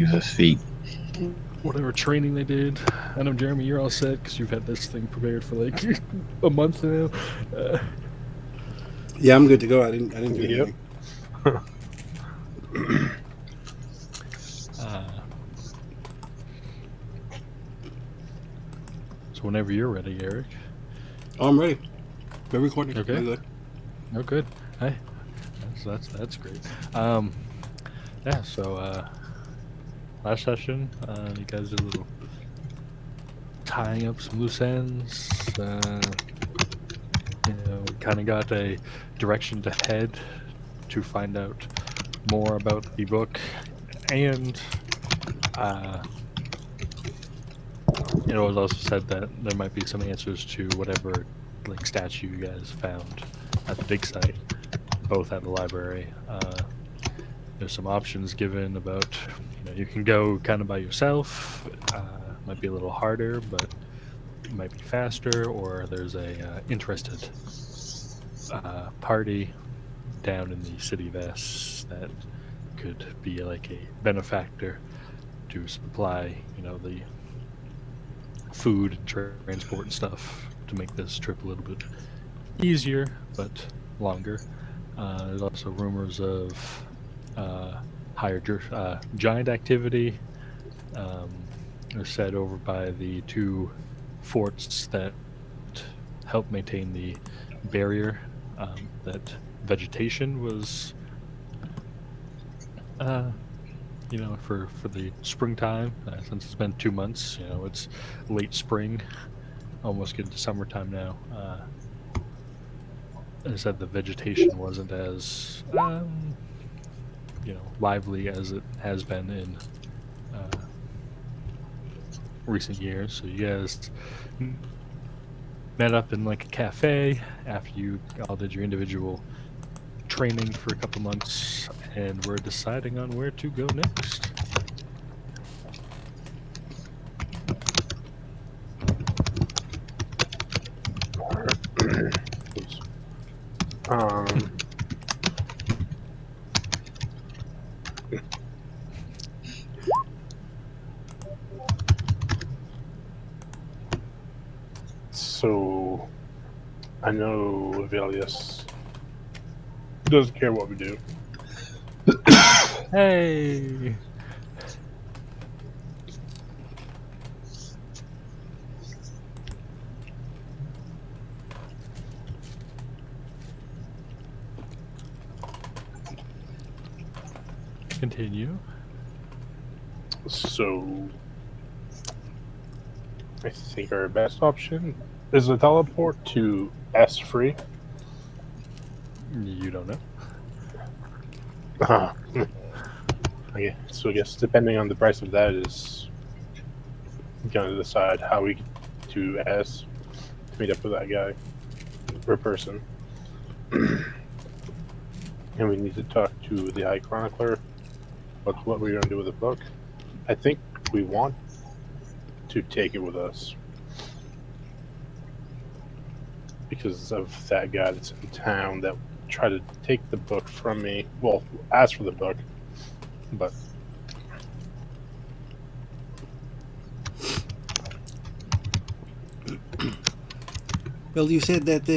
use his feet. Whatever training they did. I know, Jeremy, you're all set because you've had this thing prepared for like a month now. Yeah, I'm good to go. I didn't do Yep. anything. Uh, so whenever you're ready, Eric. Oh, I'm ready. We're recording. Okay. We're good. Oh, good. Hey, that's great. Um, yeah. So last session, you guys did a little tying up some loose ends. We kind of got a direction to head to find out more about the book, and it was also said that there might be some answers to whatever like statue you guys found at the dig site, both at the library. There's some options given about you can go kind of by yourself. Might be a little harder, but it might be faster. Or there's a interested party down in the city of S that could be like a benefactor to supply the food and transport and stuff to make this trip a little bit easier but longer. There's also rumors of higher giant activity. They're said over by the two forts that help maintain the barrier. That vegetation was, for the springtime. Since it's been 2 months, it's late spring, almost getting to summertime now. They said the vegetation wasn't as lively as it has been in recent years. So you guys met up in like a cafe after you all did your individual training for a couple months, and we're deciding on where to go next. Oops. Um, so I know Velius doesn't care what we do. Hey. Continue. So I think our best option is a teleport to S free. You don't know. Okay, so I guess depending on the price of that is gonna decide how we get to S to meet up with that guy per person. And we need to talk to the High Chronicler about what we're gonna do with the book. I think we want to take it with us because of that guy that's in town that tried to take the book from me. Well, ask for the book, but Well, you said that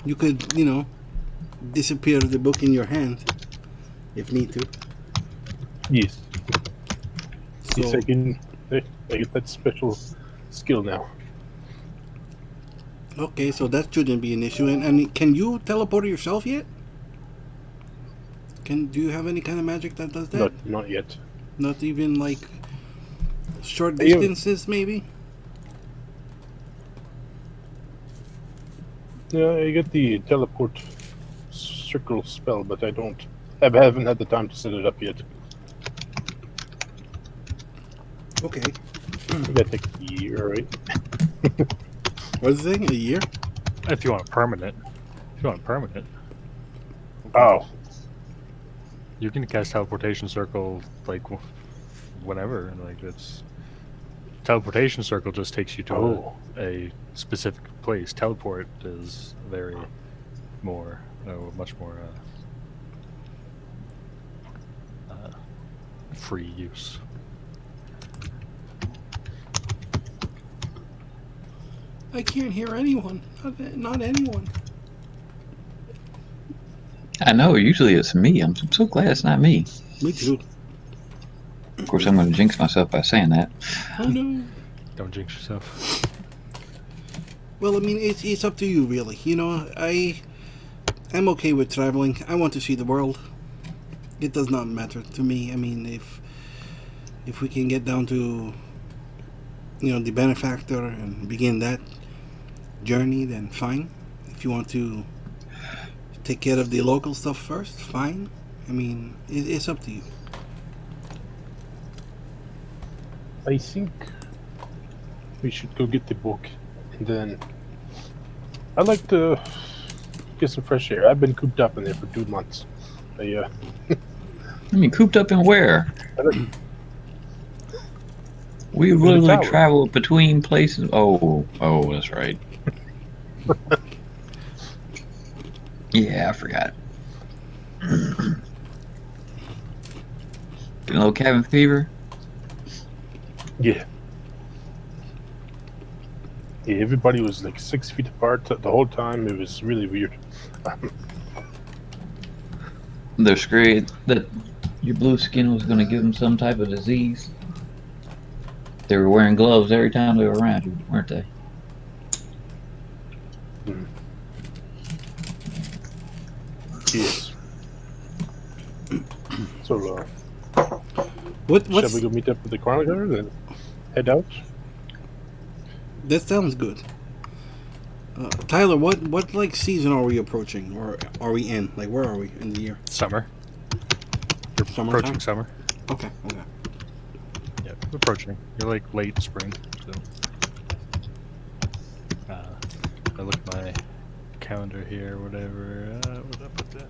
you could, disappear the book in your hand if need to. yes, yes, So, I get that special skill now. okay, so that shouldn't be an issue. And can you teleport yourself yet? Do you have any kind of magic that does that? Not yet. Not even like short I have- distances, maybe? Yeah, I get the teleport circle spell, but I haven't had the time to set it up yet. Okay. That takes a year, right? What's the thing? A year? If you want permanent. Oh, You can cast teleportation circle like whenever, and like it's teleportation circle just takes you to a specific place. Teleport is much more free use. I can't hear anyone. Not anyone. I know. Usually it's me. I'm so glad it's not me. Me too. Of course, I'm going to jinx myself by saying that. Oh no. Don't jinx yourself. Well, I mean, it's up to you, really. You know, I'm okay with traveling. I want to see the world. It does not matter to me. I mean, if we can get down to, you know, the benefactor and begin that journey, then fine. If you want to take care of the local stuff first, fine. I mean, it's up to you. I think we should go get the book, and then I'd like to get some fresh air. I've been cooped up in there for 2 months. I mean, cooped up in where? We the literally tower. travel between places. Oh, that's right. Yeah, I forgot. Getting a little cabin fever? Yeah. Yeah, everybody was like 6 feet apart the whole time. It was really weird. They're scared that your blue skin was going to give them some type of disease. They were wearing gloves every time they were around you, weren't they? Yes. So, What's shall we go meet up with the chronicler and head out? That sounds good. Tyler, what like season are we approaching, or are we in? Like, where are we in the year? Summer. You're Summertime? approaching summer. Okay. Yeah, approaching. You're like late spring. So, I look at my calendar here, whatever. What up with that?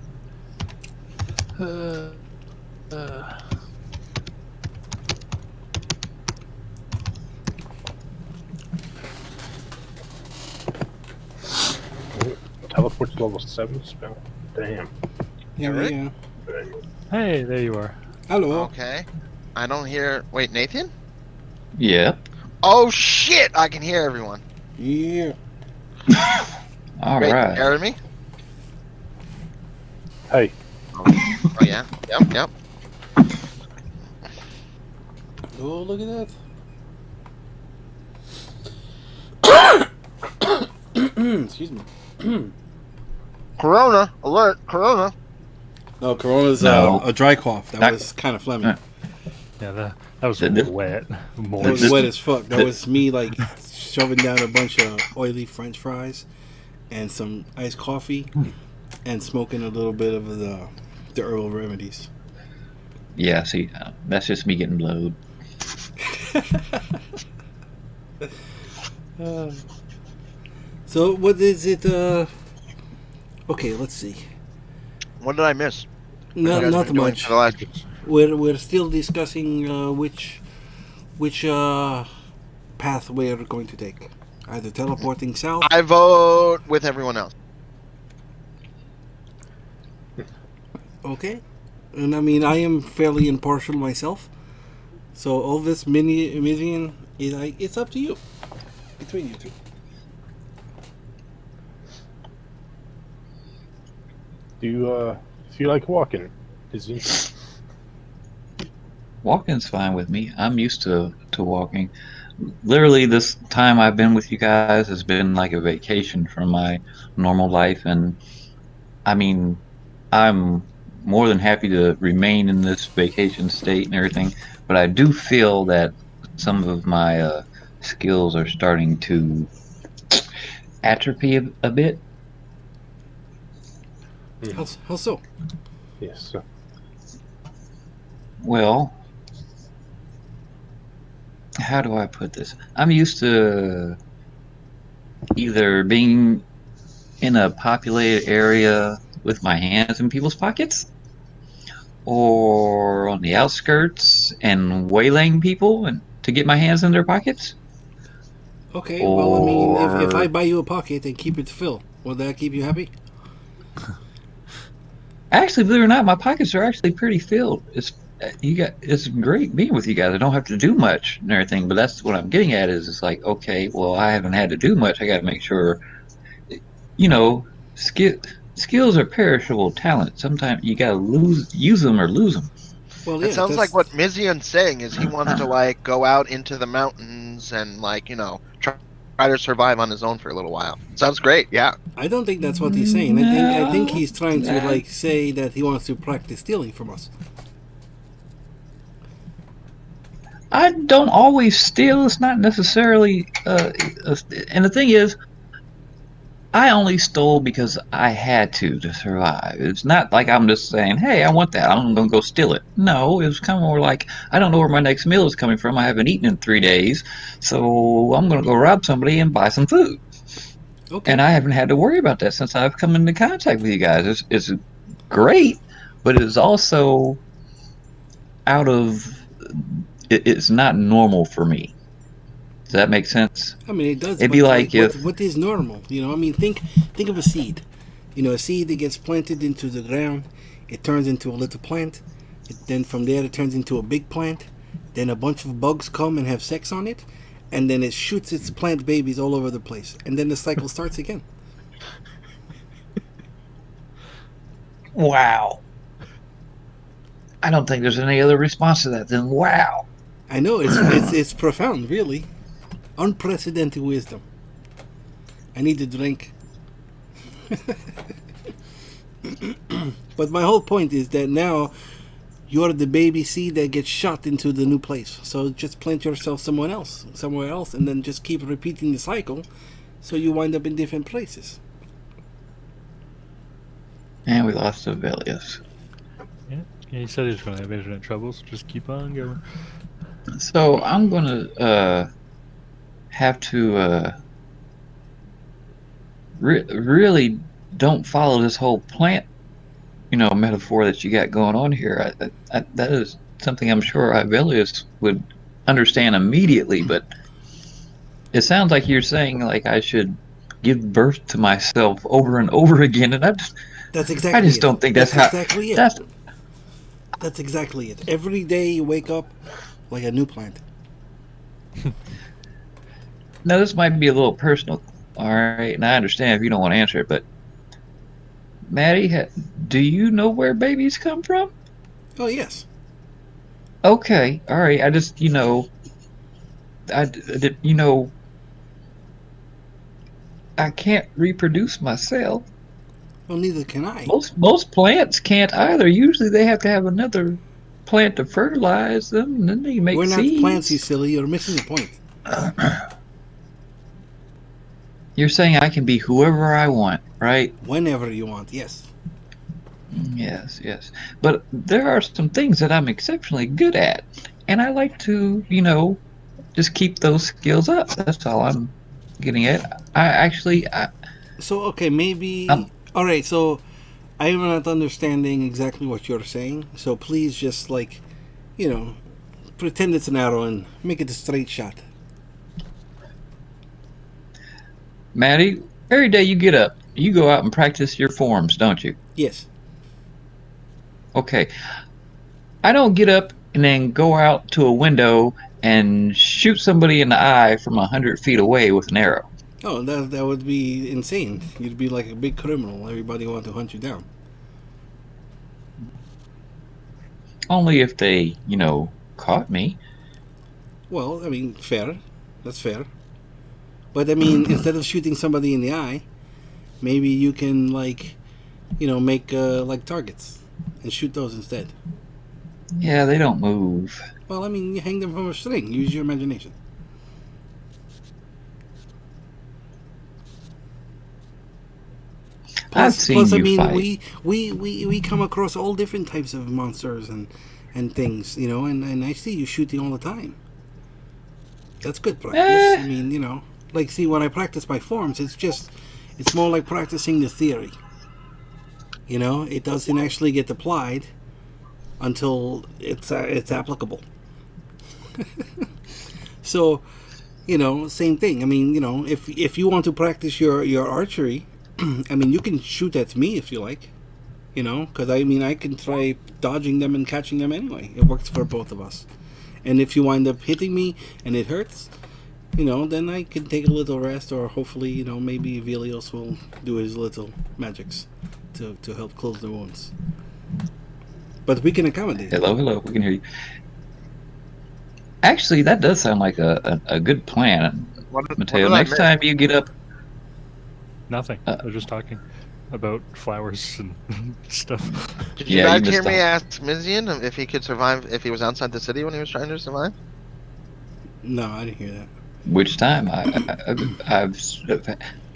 Teleport to level 7 spell. Damn. Yeah, Alright. yeah. Hey, there you are. Hello. Okay. I don't hear. Wait, Nathan? Yeah. Oh shit! I can hear everyone. Yeah. All Great. right. Hearing me? Hey, Oh yeah. Yep. Oh, look at that. Excuse me. Corona alert! Corona. No, Corona's No. a dry cough. That That- was kind of phlegmy. Yeah, that was Did this- wet. That was Moist. wet as fuck. That was me like shoving down a bunch of oily French fries and some iced coffee and smoking a little bit of the herbal remedies. Yeah, see, that's just me getting blowed. So what is it? Okay, let's see. What did I miss? Not What you guys not been doing much. for the last- We're still discussing which path we're going to take. Either teleporting south. I vote with everyone else. Okay. And I mean, I am fairly impartial myself. So all this Midian, it's up to you. Between you two. do you feel like walking? Is he? Walking's fine with me. I'm used to walking. Literally, this time I've been with you guys has been like a vacation from my normal life, and I mean, I'm more than happy to remain in this vacation state and everything, but I do feel that some of my skills are starting to atrophy a bit. How so? Yes. Well, how do I put this? I'm used to either being in a populated area with my hands in people's pockets, or on the outskirts and waylaying people and to get my hands in their pockets. Okay, well, I mean, if I Or- buy you a pocket and keep it filled, will that keep you happy? Actually, believe it or not, my pockets are actually pretty filled. you got it's great being with you guys. I don't have to do much and everything, but that's what I'm getting at is it's like, okay, well, I haven't had to do much. I got to make sure, you know, skills are perishable talent. Sometimes you got to use them or lose them. Well, It yeah, sounds like that's. what Mizian's saying is he wants to like go out into the mountains and like try to survive on his own for a little while. Sounds great. Yeah. I don't think that's what he's saying. I think No, he's trying to like say that he wants to practice stealing from us. I don't always steal. It's not necessarily. And the thing is, I only stole because I had to survive. It's not like I'm just saying, "Hey, I want that. I'm gonna go steal it." No, it was kind of more like I don't know where my next meal is coming from. I haven't eaten in 3 days, so I'm gonna go rob somebody and buy some food. Okay. And I haven't had to worry about that since I've come into contact with you guys. It's great, but it is also out of. It's not normal for me. Does that make sense? I mean, it does, It'd be but like, like if what is normal? I mean, think of a seed. A seed that gets planted into the ground, it turns into a little plant. Then from there, it turns into a big plant. Then a bunch of bugs come and have sex on it, and then it shoots its plant babies all over the place, and then the cycle starts again. wow. I don't think there's any other response to that than wow. I know it's profound, really, unprecedented wisdom. I need to drink. But my whole point is that now you're the baby seed that gets shot into the new place. So just plant yourself somewhere else, and then just keep repeating the cycle, so you wind up in different places. And we lost Avelius. Yeah, he said he was going to have internet troubles. Just keep on going. So I'm gonna have to really don't follow this whole plant, metaphor that you got going on here. That is something I'm sure Ivelius would understand immediately, but it sounds like you're saying like I should give birth to myself over and over again, and That's I exactly just it. don't think that's That's how. exactly it. That's That's exactly it. Every day you wake up like a new plant. Now this might be a little personal, all right, and I understand if you don't want to answer it, but Maddie, do you know where babies come from? Oh yes. Okay, all right. I just, I can't reproduce myself. Well, neither can I. Most plants can't either. Usually they have to have another plant to fertilize them, and then they make We're not plants, you seeds. silly. You're missing the point. You're saying I can be whoever I want, right? Whenever you want, yes. Yes, yes. But there are some things that I'm exceptionally good at, and I like to, just keep those skills up. That's all I'm getting at. So okay, I'm maybe. All right. So I am not understanding exactly what you're saying. So please just you know, pretend it's an arrow and make it a straight shot. Maddie, every day you get up, you go out and practice your forms, don't you? Yes. Okay. I don't get up and then go out to a window and shoot somebody in the eye from 100 feet away with an arrow. Oh, that would be insane. You'd be like a big criminal. Everybody want to hunt you down. Only if they, caught me. Well, I mean, fair. That's fair. But I mean, instead of shooting somebody in the eye, maybe you can make like targets and shoot those instead. Yeah, they don't move. Well, I mean, you hang them from a string. Use your imagination. I've Plus, seen I you mean, fight. we come across all different types of monsters and things, and I see you shooting all the time. That's good practice. Eh, I mean, see, when I practice my forms, it's more like practicing the theory. It doesn't actually get applied until it's applicable. So, same thing. I mean, if you want to practice your archery, I mean, you can shoot at me if you like. You know, because I mean, I can try dodging them and catching them anyway. It works for both of us. And if you wind up hitting me and it hurts, you know, then I can take a little rest, or hopefully, you know, maybe Velios will do his little magics to help close the wounds. But we can accommodate. Hello, hello. We can hear you. Actually, that does sound like a good plan, What Mateo. did I Next miss? time you get up, Nothing. uh, They're just talking about flowers and stuff. Did you yeah, you guys hear missed me out. ask Mizian if he could survive if he was outside the city when he was trying to survive? No, I didn't hear that. Which time? I've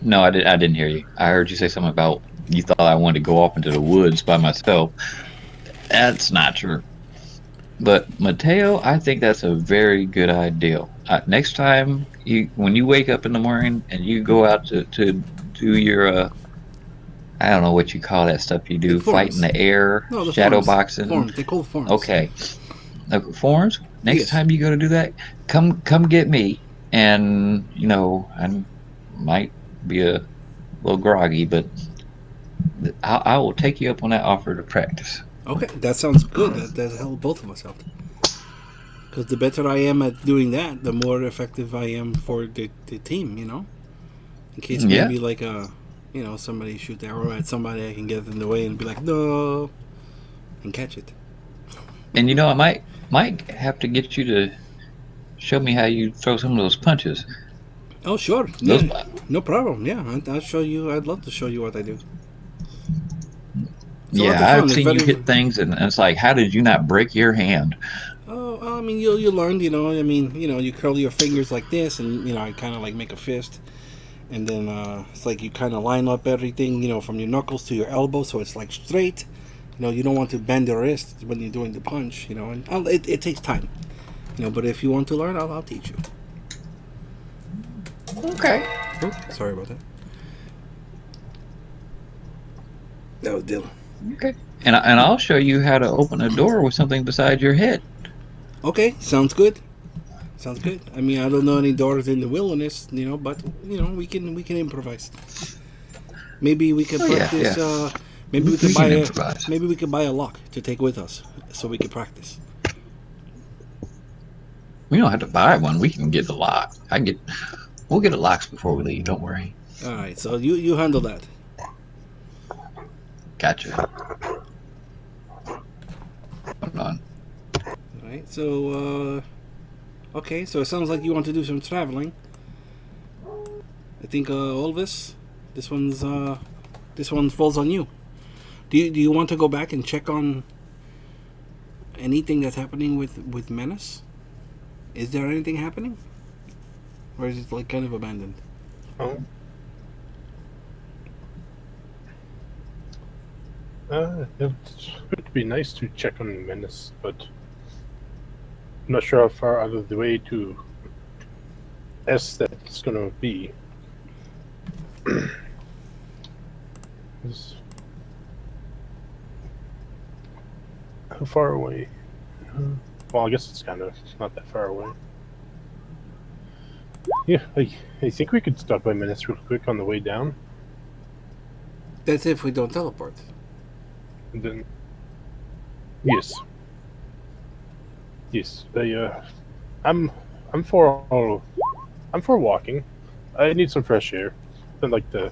no, I didn't hear you. I heard you say something about you thought I wanted to go off into the woods by myself. That's not true. But Mateo, I think that's a very good idea. Next time when you wake up in the morning and you go out to do your I don't know what you call that stuff you The do, fight in forms. the air, No, the shadow forms. boxing. Forms. They call forms. Okay, forms. Next Yes. time you go to do that, come get me. And you know, I might be a little groggy, but I will take you up on that offer to practice. Okay, that sounds good. That helped both of us out. Because the better I am at doing that, the more effective I am for the team. You know, in case Yeah, maybe like you know, somebody shoot the arrow at somebody, I can get in the way and be like, no, and catch it. and you know, I might have to get you to show me how you throw some of those punches. Oh, sure. Those, Yeah, no problem. Yeah, I'll show you. I'd love to show you what I do. It's a lot of yeah, fun. I've It's seen you very. hit things, and it's like, how did you not break your hand? Oh, I mean, you learned. You know, I mean, you know, you curl your fingers like this, and you know, I kind of like make a fist, and then it's like you kind of line up everything. You know, from your knuckles to your elbow, so it's like straight. You know, you don't want to bend your wrist when you're doing the punch. You know, and it takes time. You know, but if you want to learn, I'll teach you. Okay. Oh, sorry about that. That was Dylan. Okay. And I'll show you how to open a door with something beside your head. Okay, sounds good. Sounds good. I mean, I don't know any doors in the wilderness, you know, but you know, we can improvise. Maybe we can Oh yeah, practice. yeah. Maybe we can We buy can a improvise. maybe we can buy a lock to take with us, so we can practice. We don't have to buy one. We can get the lock. We'll get the locks before we leave. Don't worry. All right, so you handle that. Gotcha. Hold on. All right, so okay, so it sounds like you want to do some traveling. I think Olvis, this one falls on you. Do you want to go back and check on anything that's happening with Menace? Is there anything happening, or is it like kind of abandoned? Oh. It would be nice to check on the Menace, but I'm not sure how far out of the way to S that's going to be. How far away? Well, I guess it's kind of not that far away. Yeah, I think we could stop by Menace real quick on the way down, That's if we don't teleport. and then yes, yes. I'm for walking. I need some fresh air. I'd like to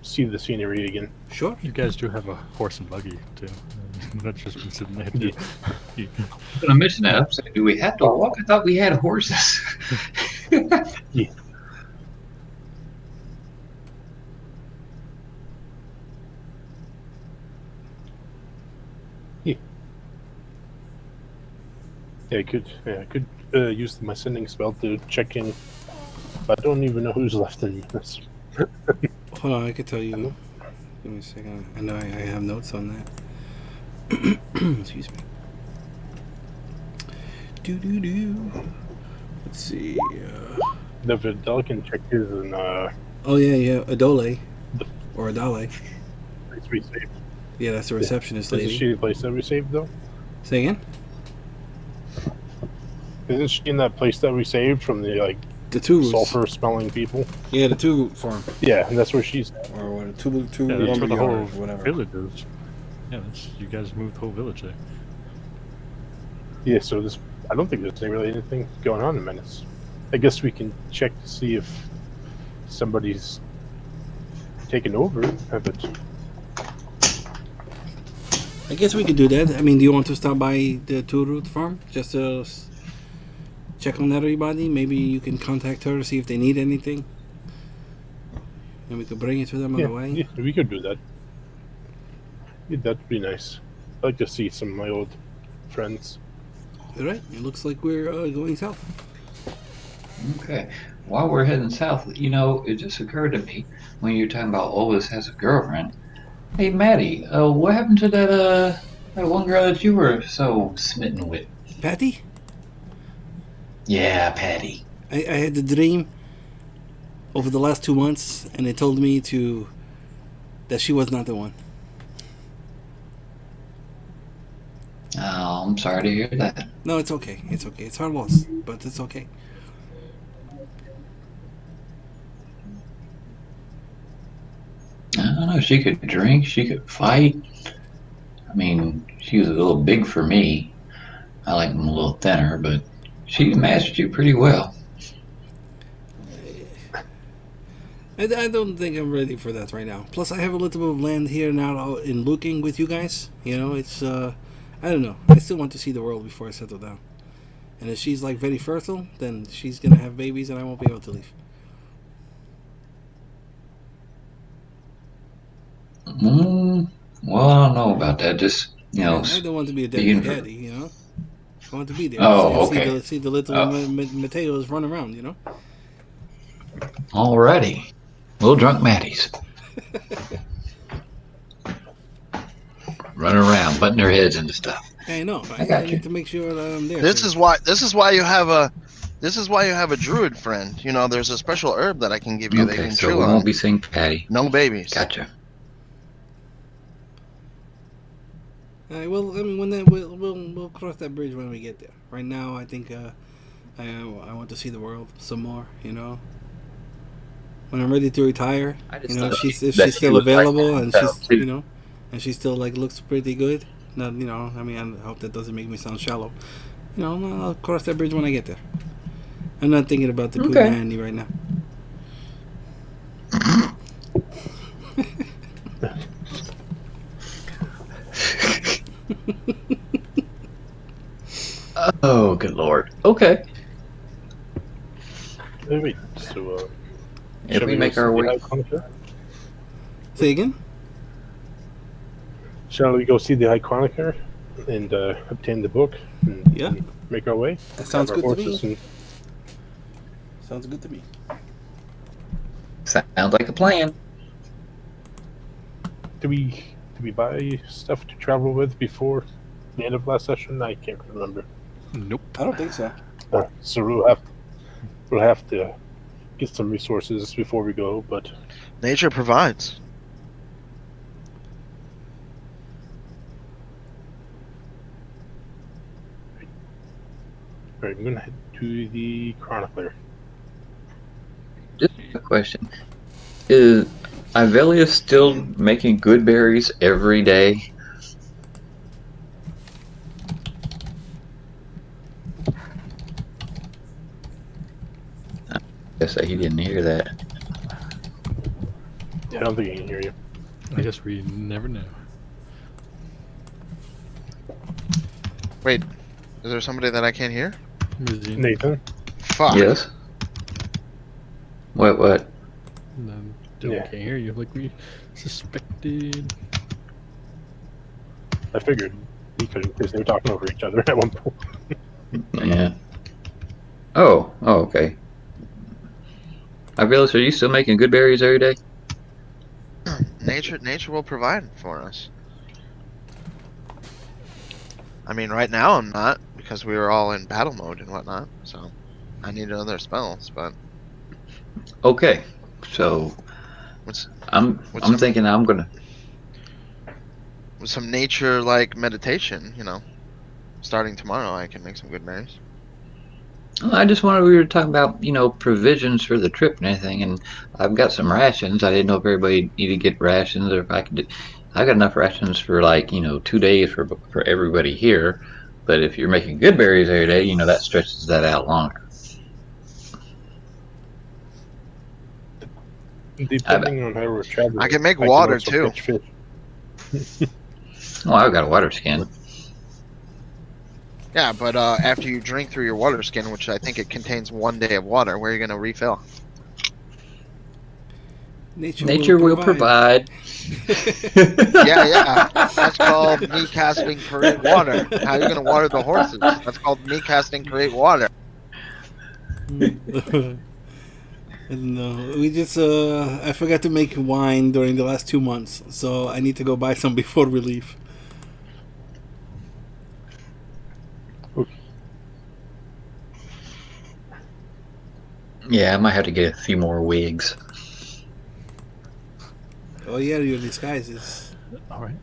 see the scenery again. Sure. You guys do have a horse and buggy too. That's just been sitting there too. You- I'm gonna mention that. I'm saying, do we have to walk? I thought we had horses. Yeah. Yeah, I could use my sending spell to check in. But I don't even know who's left in this. Hold on, I could tell you. Hello? Give me a second. I know I have notes on that. Excuse me. Do. Let's see. The Vidal can check his and Oh yeah, Adole or Adale. place we saved. Yeah, that's the receptionist Isn't lady. she the place that we saved though? Say again. Isn't she in that place that we saved from the The two roots. sulfur-smelling people. Yeah, the two root farm. Yeah, and that's where she's at. Or what, two Yeah, that's lumber where the whole yards, whatever. village is. Yeah, you guys moved the whole village there. Yeah, so I don't think there's really anything going on in Menace. I guess we can check to see if somebody's taken over, but I guess we could do that. I mean, do you want to stop by the two root farm just to check on everybody? Maybe you can contact her, see if they need anything, and we could bring it to them on the way. yeah, we could do that. Yeah, that'd be nice. I'd like to see some of my old friends. All right. It looks like we're going south. Okay. While we're heading south, it just occurred to me when you're talking about Ovis has a girlfriend. Hey, Maddie, what happened to that one girl that you were so smitten with? Patty, Yeah, Patty. I had the dream over the last 2 months, and it told me that she was not the one. Oh, I'm sorry to hear that. No, it's okay. It's okay. It's her loss, but it's okay. I don't know. She could drink. She could fight. I mean, she was a little big for me. I like them a little thinner, but she matched you pretty well. I don't think I'm ready for that right now. Plus, I have a little bit of land here now in looking with you guys. It's I don't know. I still want to see the world before I settle down. And if she's like very fertile, then she's gonna have babies, and I won't be able to leave. Well, I don't know about that. Just, I don't want to be a being deadbeat daddy. I want to be there. Oh, see, okay. see the little Oh. Mateos run around. Alrighty. Little drunk Maddies. Running around, butting their heads into stuff. I know. I got I you. need to make sure that I'm there. This is why you have a druid friend. There's a special herb that I can give you. They Okay, can so chew we on. won't be seeing Patty. No babies. Gotcha. All right, well, I mean, we'll cross that bridge when we get there. Right now, I think I want to see the world some more. When I'm ready to retire, I just if thought she's that still she was available like and that she's too. and she still like looks pretty good. Not I mean, I hope that doesn't make me sound shallow. I'll cross that bridge when I get there. I'm not thinking about the Okay. Andy right now. Oh, good lord. Okay. Hey, wait, so If shall we go make see our the way. High Chronicler? Say again? Shall we go see the High Chronicler and obtain the book and, Yeah. and make our way? That sounds Have our good to me. horses Sounds good to me. Sounds like a plan. Did we buy stuff to travel with before the end of last session? I can't remember. Nope. I don't think so. So we'll have to get some resources before we go. But Nature provides. all right, I'm gonna head to the Chronicler. Just a question. Is Ivelia still making good berries every day? I guess he didn't hear that. Yeah, I don't think I can hear you. I guess we never know. Wait, is there somebody that I can't hear? Nathan. Fuck. Yes? What? No, still Yeah. can't hear you like we suspected. I figured he couldn't because they were talking over each other at one point. Yeah. Oh, okay. Ivelia, are you still making good berries every day? Nature will provide for us. I mean, right now I'm not because we were all in battle mode and whatnot. So I need other spells, but Okay. So what's I'm some- thinking I'm gonna. with some nature-like meditation, starting tomorrow, I can make some good berries. Oh, I just wanted we were talking about provisions for the trip and anything, and I've got some rations. I didn't know if everybody needed to get rations or if I could. I got enough rations for like 2 days for everybody here. But if you're making good berries every day, that stretches that out longer. I, Depending on how we're I traveling, can make I can water also too. catch fish. well, I've got a water skin. Yeah, but after you drink through your water skin, which I think it contains 1 day of water, where are you gonna refill? Nature will Nature will provide. provide. Yeah, yeah. That's called me casting create water. How are you gonna water the horses? That's called me casting create water. No, we just I forgot to make wine during the last 2 months, so I need to go buy some before we leave. Yeah, I might have to get a few more wigs. Oh yeah, your disguises. All right.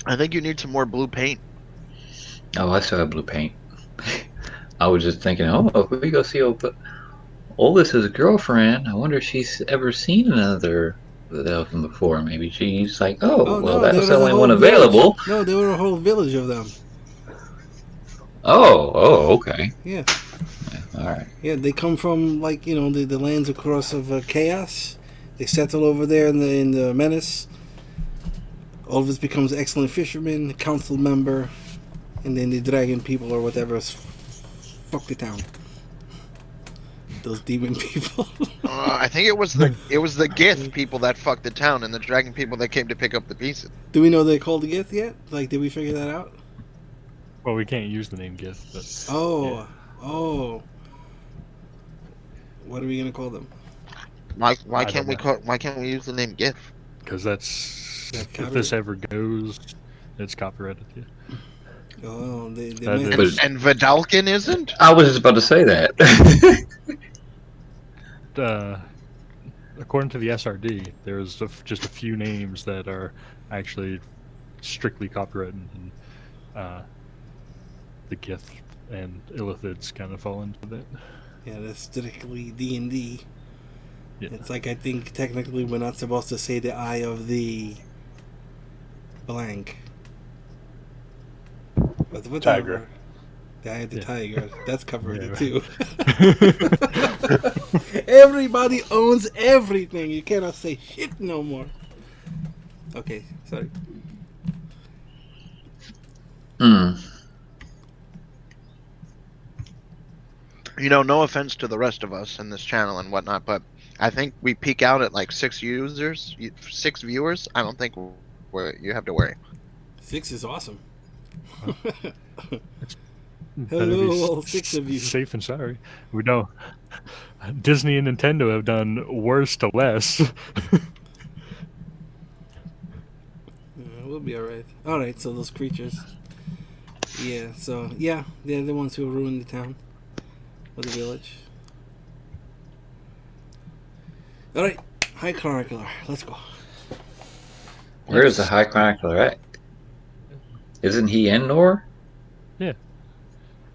I think you need some more blue paint. Oh, I still have blue paint. I was just thinking, oh, if we go see Oldest' girlfriend, I wonder if she's ever seen another of them before. Maybe she's like, oh, Oh well, no, that there was the was a only whole one village. available. No, there were a whole village of them. Oh, okay. Yeah, All right. yeah. They come from the lands across of Chaos. They settle over there in the Menace. Elvis becomes excellent fisherman, council member, and then the dragon people or whatever fuck the town. Those demon people. I think it was the Gith people that fucked the town, and the dragon people that came to pick up the pieces. Do we know they're called the Gith yet? Like, did we figure that out? Well, we can't use the name Gith, but Oh, yeah. oh. What are we gonna call them? Why I can't don't we know. why can't we use the name Gith? Because that's That if copyright? this ever goes, it's copyrighted. Yeah. Oh, they That meant is- And Vidalkin isn't? I was just about to say that. According to the SRD, there's just a few names that are actually strictly copyrighted, and the Gith and Illithids kind of fall into that. yeah, that's strictly D&D. Yeah. It's like I think technically we're not supposed to say the eye of the blank. But whatever. Tiger. The eye of the Yeah. tiger. That's copyrighted Yeah, too. Everybody owns everything. You cannot say shit no more. Okay, sorry. Hmm. No offense to the rest of us in this channel and whatnot, but I think we peak out at like 6 viewers. I don't think you have to worry. 6 is awesome. Better Hello, be all 6 of you. Safe and sorry. We know Disney and Nintendo have done worse to less. We'll be alright. Alright, so those creatures. Yeah, so, yeah, they're the ones who ruined the town. Or the village. Alright, High Chronicler, let's go. Where is the High Chronicler at? Isn't he in Nor?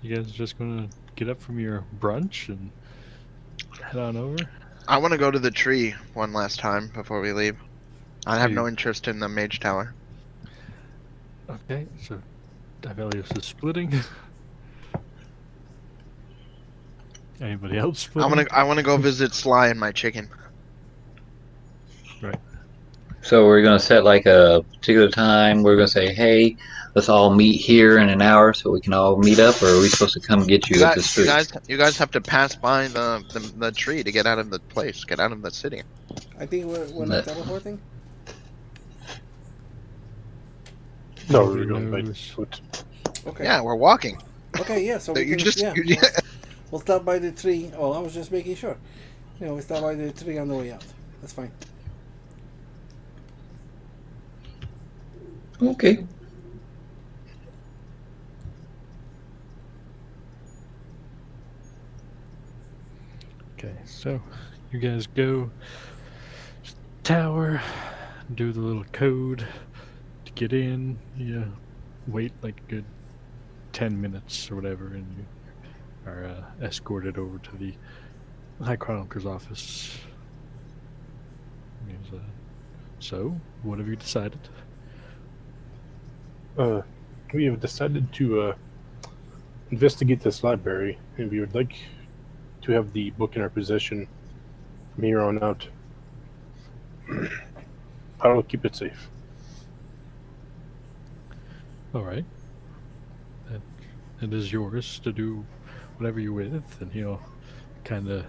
You guys just gonna get up from your brunch and head on over? I want to go to the tree one last time before we leave. I have no You- interest in the mage tower. Okay, so Divelius is splitting. Anybody else splitting? I want to go visit Sly and my chicken. Right. So we're gonna set like a particular time. We're gonna say, hey, let's all meet here in an hour so we can all meet up, or are we supposed to come get you at the street? You guys have to pass by the tree to get out of the place, get out of the city. I think we're not teleporting. No, Nobody we're going by knows. foot. Okay. Yeah, we're walking. Okay, yeah, so we You can, just yeah, you- we'll stop by the tree. Oh, I was just making sure. We stop by the tree on the way out. That's fine. Okay. Okay, so you guys go to the tower, do the little code to get in. You wait like a good 10 minutes or whatever, and you are escorted over to the High Chronicler's office. He's, so, what have you decided? We have decided to investigate this library, and we would like to have the book in our possession from here on out. I will keep it safe. All right. It is yours to do whatever you with, and he'll kind of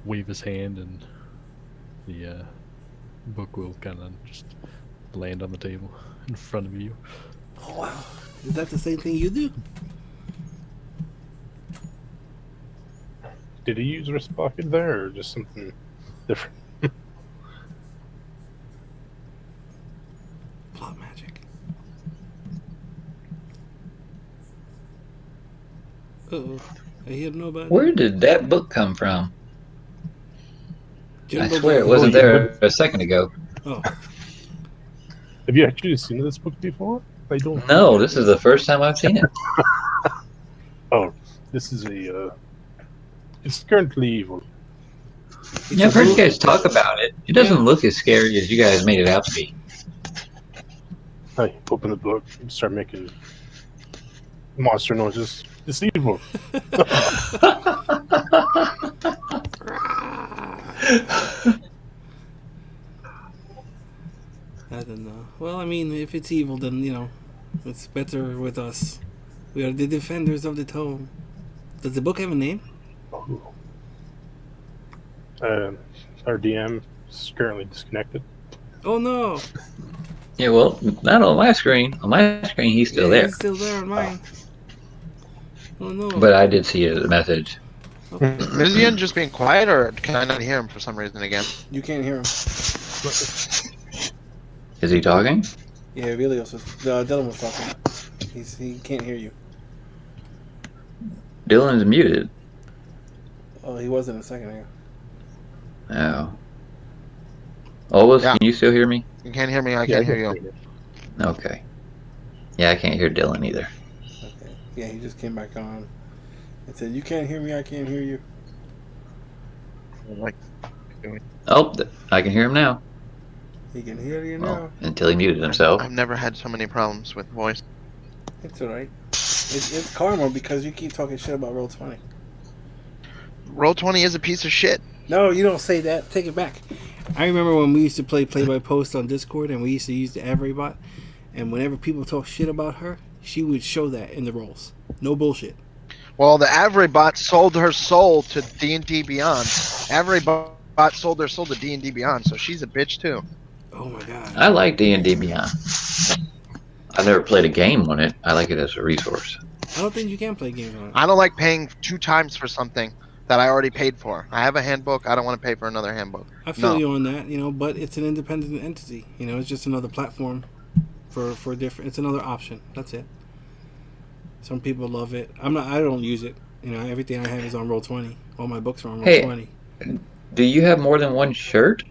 wave his hand, and the book will kind of just land on the table in front of you. Oh, wow. Is that the same thing you do? Did he use wrist pocket there, or just something different? Plot magic. Uh-oh. I hear nobody. Where did that book come from? I Jimbo swear it Boy. wasn't Oh, yeah, there a second ago. Oh, Have you actually seen this book before? I don't. No, this is the first time I've seen it. Oh, this is a. It's currently evil. Yeah, I've heard you guys talk about it. It doesn't look as scary as you guys made it out to be. I open the book and start making monster noises. It's evil. I don't know. Well, I mean, if it's evil, then, it's better with us. We are the defenders of the tome. Does the book have a name? Our DM is currently disconnected. Oh, no. Yeah, well, not on my screen. On my screen, he's still there. He's still there on mine. Oh, no. But I did see a message. Okay. Is Ian just being quiet, or can I not hear him for some reason again? You can't hear him. Is he talking? Yeah, Velios was... Dylan was talking. He can't hear you. Dylan's muted. Oh, he wasn't a second ago. Oh. Olvis, Yeah. can you still hear me? You can't hear me, I can't hear you. Okay. Yeah, I can't hear Dylan either. Okay. Yeah, he just came back on. And said, you can't hear me, I can't hear you. Like, Oh, I can hear him now. He can hear you now. Well, until he muted himself. I've never had so many problems with voice. It's alright. It's karma because you keep talking shit about Roll20. Roll20 is a piece of shit. No, you don't say that. Take it back. I remember when we used to play by post on Discord and we used to use the Averybot, and whenever people talk shit about her, she would show that in the rolls. No bullshit. Well, the Averybot sold her soul to D&D Beyond. Averybot sold her soul to D&D Beyond, so she's a bitch too. Oh my god. I like D&D Beyond. I've never played a game on it. I like it as a resource. I don't think you can play games on it. I don't like paying 2 times for something that I already paid for. I have a handbook. I don't want to pay for another handbook. I feel No. you on that, but it's an independent entity. It's just another platform for different. It's another option. That's it. Some people love it. I don't use it. Everything I have is on Roll20. All my books are on Roll20. Hey. Do you have more than one shirt?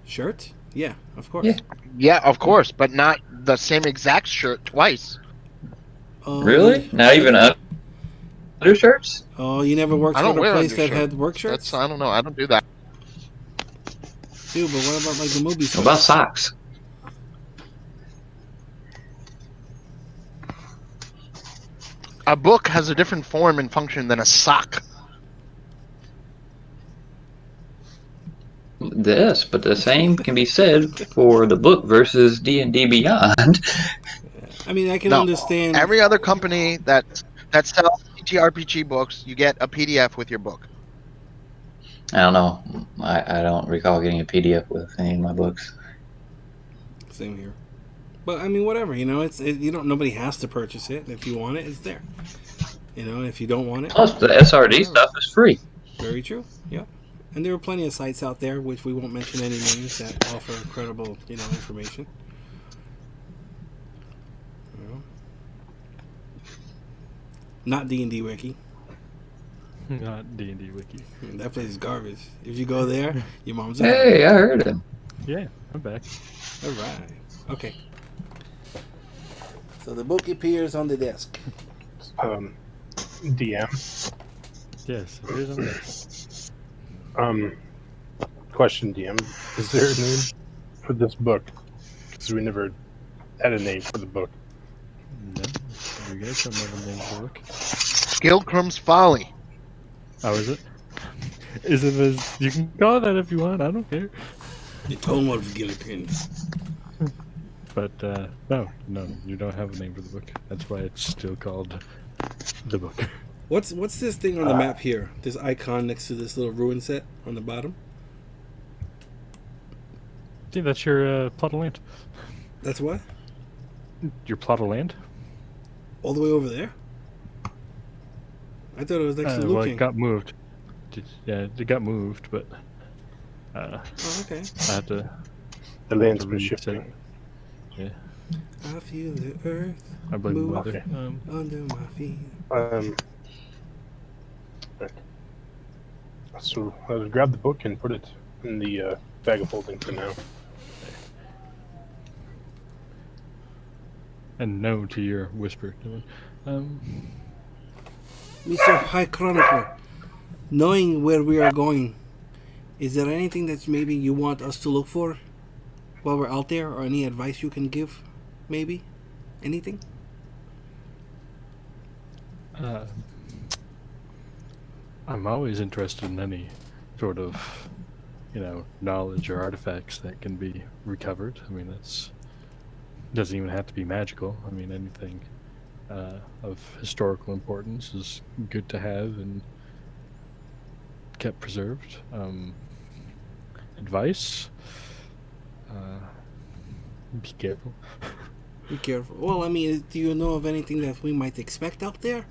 Shirt? Yeah, of course. Yeah. Yeah, of course, but not the same exact shirt twice. Really? Not even undershirts? Oh, you never worked I for don't the wear place that undershirt. had work shirts? That's I don't know. I don't do that. Dude, but what about like the movie What stuff? about socks? A book has a different form and function than a sock. Yes, but the same can be said for the book versus D&D Beyond. I mean, I can No. understand. Every other company that sells TTRPG books, you get a PDF with your book. I don't know. I don't recall getting a PDF with any of my books. Same here. But I mean, whatever. Nobody has to purchase it. If you want it, it's there. If you don't want it, Plus, the SRD stuff is free. very true. Yeah. And there are plenty of sites out there, which we won't mention any names, that offer credible, information. Not D&D Wiki. Not D&D Wiki. That place is garbage. If you go there, your mom's out. Hey, I heard him. Yeah, I'm back. All right. Okay. So the book appears on the desk. DM. Yes, it is on this. Question, DM. Is there a name for this book? Because we never had a name for the book. No, you guys don't know the name of the book. Skillcrumb's Folly. Oh, is it? Is it as you can call it that if you want? I don't care. The Tome of Gilligan. But no, you don't have a name for the book. That's why it's still called the book. What's this thing on the map here? This icon next to this little ruin set on the bottom? See, that's your plot of land. That's what? Your plot of land. All the way over there? I thought it was next to Well, looking. it got moved. Yeah, it got moved, but Oh, okay. I had to. The land's been reset shifting. it. Yeah, I feel the earth I blame the move weather. under my feet. So I'll grab the book and put it in the bag of holding for now. And no to your whisper, Dylan. Mr. High Chronicler, knowing where we are going, is there anything that maybe you want us to look for while we're out there, or any advice you can give? Maybe? Anything? I'm always interested in any sort of, knowledge or artifacts that can be recovered. I mean, doesn't even have to be magical. I mean, anything of historical importance is good to have and kept preserved. Advice: be careful. Be careful. Well, I mean, do you know of anything that we might expect out there?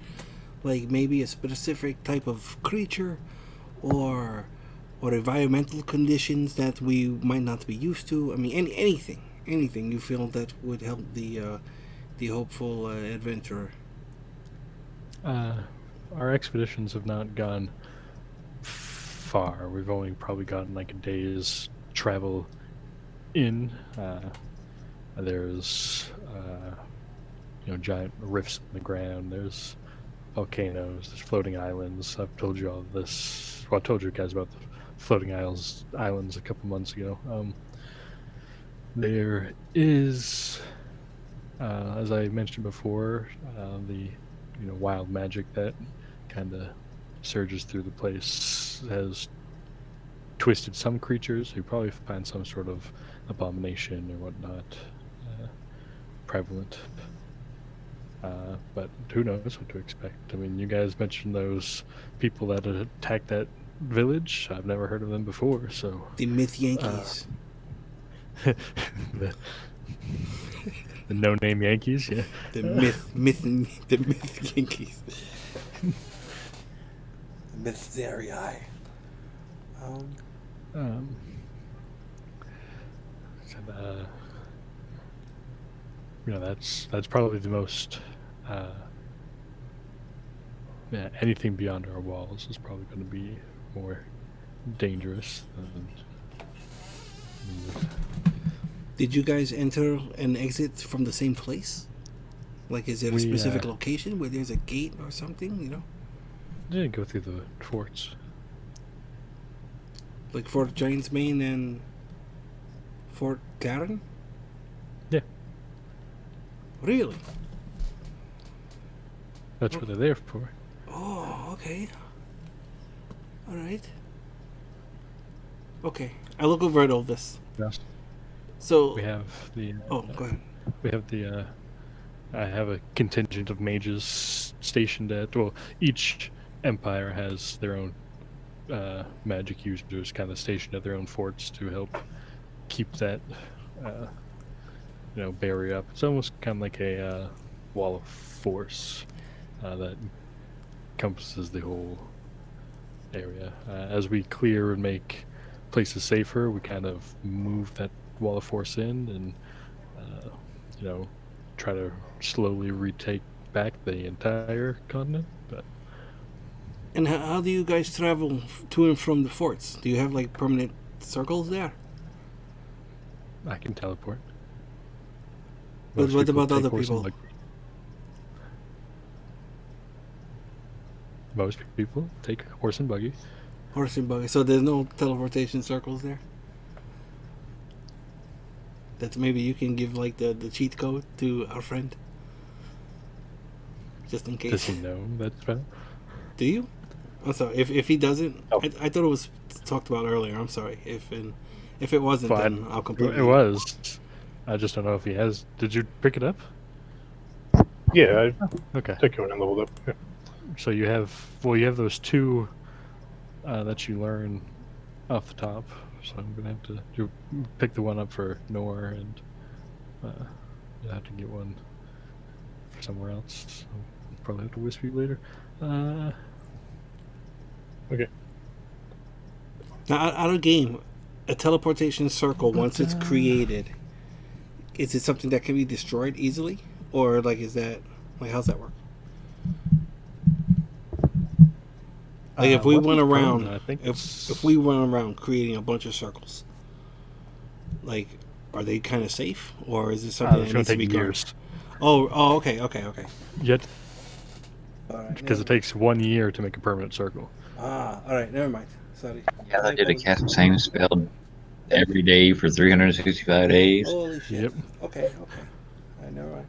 Like maybe a specific type of creature, or environmental conditions that we might not be used to. I mean, anything you feel that would help the hopeful adventurer. Our expeditions have not gone far. We've only probably gotten like a day's travel in. There's giant rifts in the ground. There's volcanoes. There's floating islands. I've told you all this. Well, I told you guys about the floating islands a couple months ago. There is, as I mentioned before, the wild magic that kind of surges through the place has twisted some creatures who probably find some sort of abomination or whatnot prevalent. But who knows what to expect? I mean, you guys mentioned those people that had attacked that village. I've never heard of them before, so The Myth Yankees. the no-name Yankees, yeah. The myth Yankees. Mytherii. That's probably the most. Anything beyond our walls is probably going to be more dangerous than. Did you guys enter and exit from the same place? Like, is there a specific location where there's a gate or something? Didn't go through the forts. Like Fort Giants Main and Fort Garen? Yeah. Really? That's what they're there for. Oh, okay. All right. Okay, I look over at all this. Yes. So We have the. Oh, go ahead. We have the. I have a contingent of mages stationed at. Well, each empire has their own magic users kind of stationed at their own forts to help keep that barrier up. It's almost kind of like a wall of force that encompasses the whole area. As we clear and make places safer, we kind of move that wall of force in and try to slowly retake back the entire continent. But And how do you guys travel to and from the forts? Do you have like permanent circles there? I can teleport. But Most what people about take other horses people? like- Most people take horse and buggy. Horse and buggy. So there's no teleportation circles there. That's maybe you can give like the cheat code to our friend, just in case. Does he know that spell? Do you? I'm sorry. If he doesn't, Oh. I thought it was talked about earlier. I'm sorry. If it wasn't, Well, then I'll completely. It was. I just don't know if he has. Did you pick it up? Yeah, I Okay. took it when I leveled up. Yeah. So you have those two that you learn off the top. So I'm gonna have to pick the one up for Nor, and you'll have to get one for somewhere else. So I'll probably have to whisper you later. Okay. Now, out of game, a teleportation circle once it's created, is it something that can be destroyed easily, or like is that like how's that work? Like if we once went it's around, permanent, I think if we went around creating a bunch of circles, like are they kind of safe, or is it something it's that gonna needs to take be years. guarded? Oh, okay. Yet All right, because it takes 1 year to make a permanent circle. all right, never mind. Sorry. Yeah, they did a cast the same spell every day for 365 days. Holy shit. Yep. Okay. All right, never mind.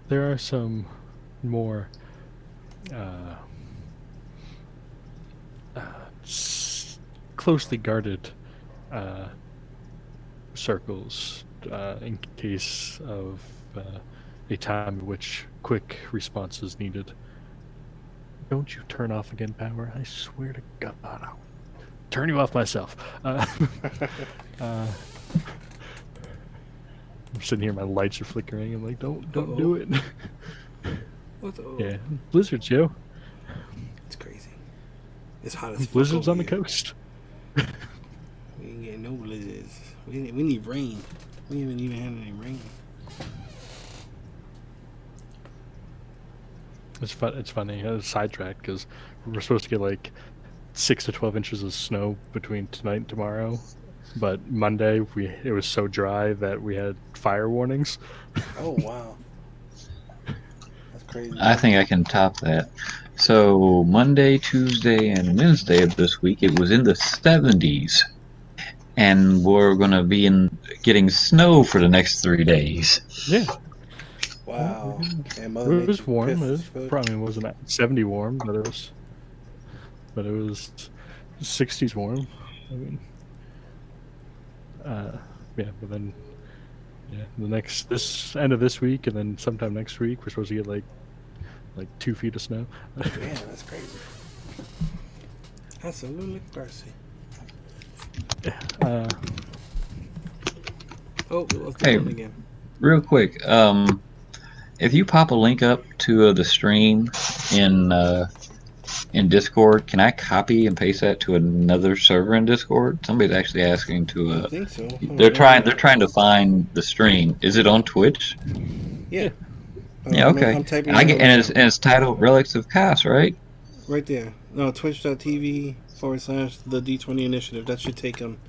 There are some more closely guarded circles in case of a time in which quick response is needed. Don't you turn off again, Power? I swear to God, I'll turn you off myself. I'm sitting here, my lights are flickering. I'm like, don't do it. What the, Yeah, blizzards, yo. It's crazy. It's hot as fuck. Blizzards over on the here. coast. We ain't getting no blizzards. We need rain. We haven't even had any rain. It's fun. It's funny. I was sidetracked because we're supposed to get like 6 to 12 inches of snow between tonight and tomorrow, but Monday it was so dry that we had fire warnings. Oh wow, that's crazy. I think I can top that. So Monday, Tuesday, and Wednesday of this week, it was in the 70s, and we're gonna be getting snow for the next 3 days. Yeah, Wow. And it Mother was Nature warm. pissed It as fuck. probably wasn't 70 warm, but it was 60s warm. I mean, yeah, but then this end of this week and then sometime next week we're supposed to get like 2 feet of snow. Damn, that's crazy. That's a little crazy. Oh, we lost the Hey. button again. Real quick, if you pop a link up to the stream in Discord, can I copy and paste that to another server in Discord? Somebody's actually asking to. I think so. They're trying to find the stream. Is it on Twitch? Yeah. Yeah, okay. I'm typing And, it in and right it's titled Relics of Kaas, right? now. Right there. No, twitch.tv / the D20 Initiative. That should take them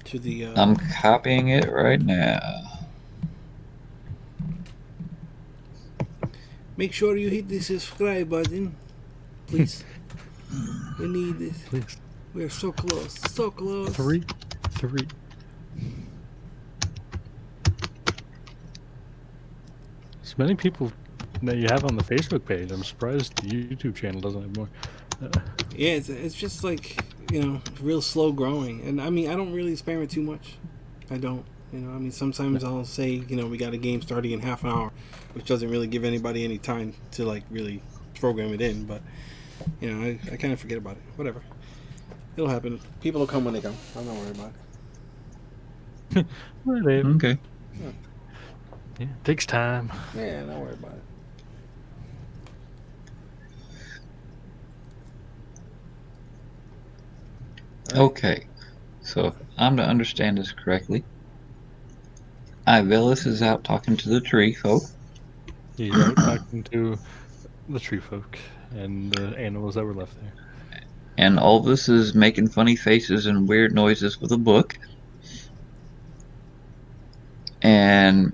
to the. I'm copying it right now. Make sure you hit the subscribe button, please. We need this. Please. We're so close. So close. 3. As many people that you have on the Facebook page, I'm surprised the YouTube channel doesn't have more. Yeah, it's just like, real slow growing. And I mean, I don't really spam it too much. I don't. I mean, sometimes I'll say, we got a game starting in half an hour, which doesn't really give anybody any time to, like, really program it in. But, I kind of forget about it. Whatever. It'll happen. People will come when they come. I'm not worried about it. Well, they- Okay. Yeah, it takes time. Yeah, don't worry about it. Okay. So if I'm to understand this correctly, Ivelis is out talking to the tree folk. He's out talking to the tree folk and the animals that were left there. And Ulvis is making funny faces and weird noises with a book. And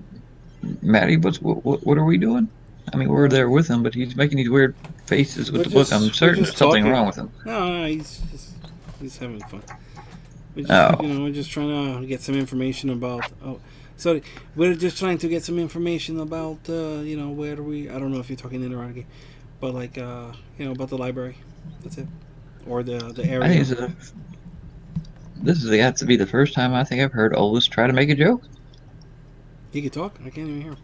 Maddie, what are we doing? I mean, we're there with him, but he's making these weird faces with the book. I'm we're certain just there's something talking. wrong with him. No, he's having fun. Oh, We're just trying to get some information about. Oh, sorry, we're just trying to get some information about. Where we. I don't know if you're talking interrogating, but like, about the library. That's it, or the I think area. this is got to be the first time I think I've heard Oldest try to make a joke. He can talk. I can't even hear him.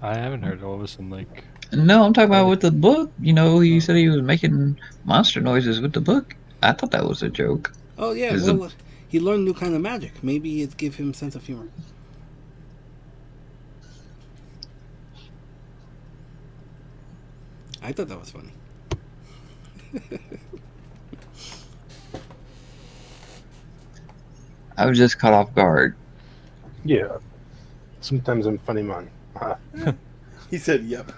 I haven't heard all this in like No, I'm talking about probably. with the book. He Oh, said he was making monster noises with the book. I thought that was a joke. oh yeah. Is the Well, he learned new kind of magic. Maybe it give him sense of humor. I thought that was funny. I was just caught off guard. Yeah. Sometimes I'm funny man. He said, "Yep."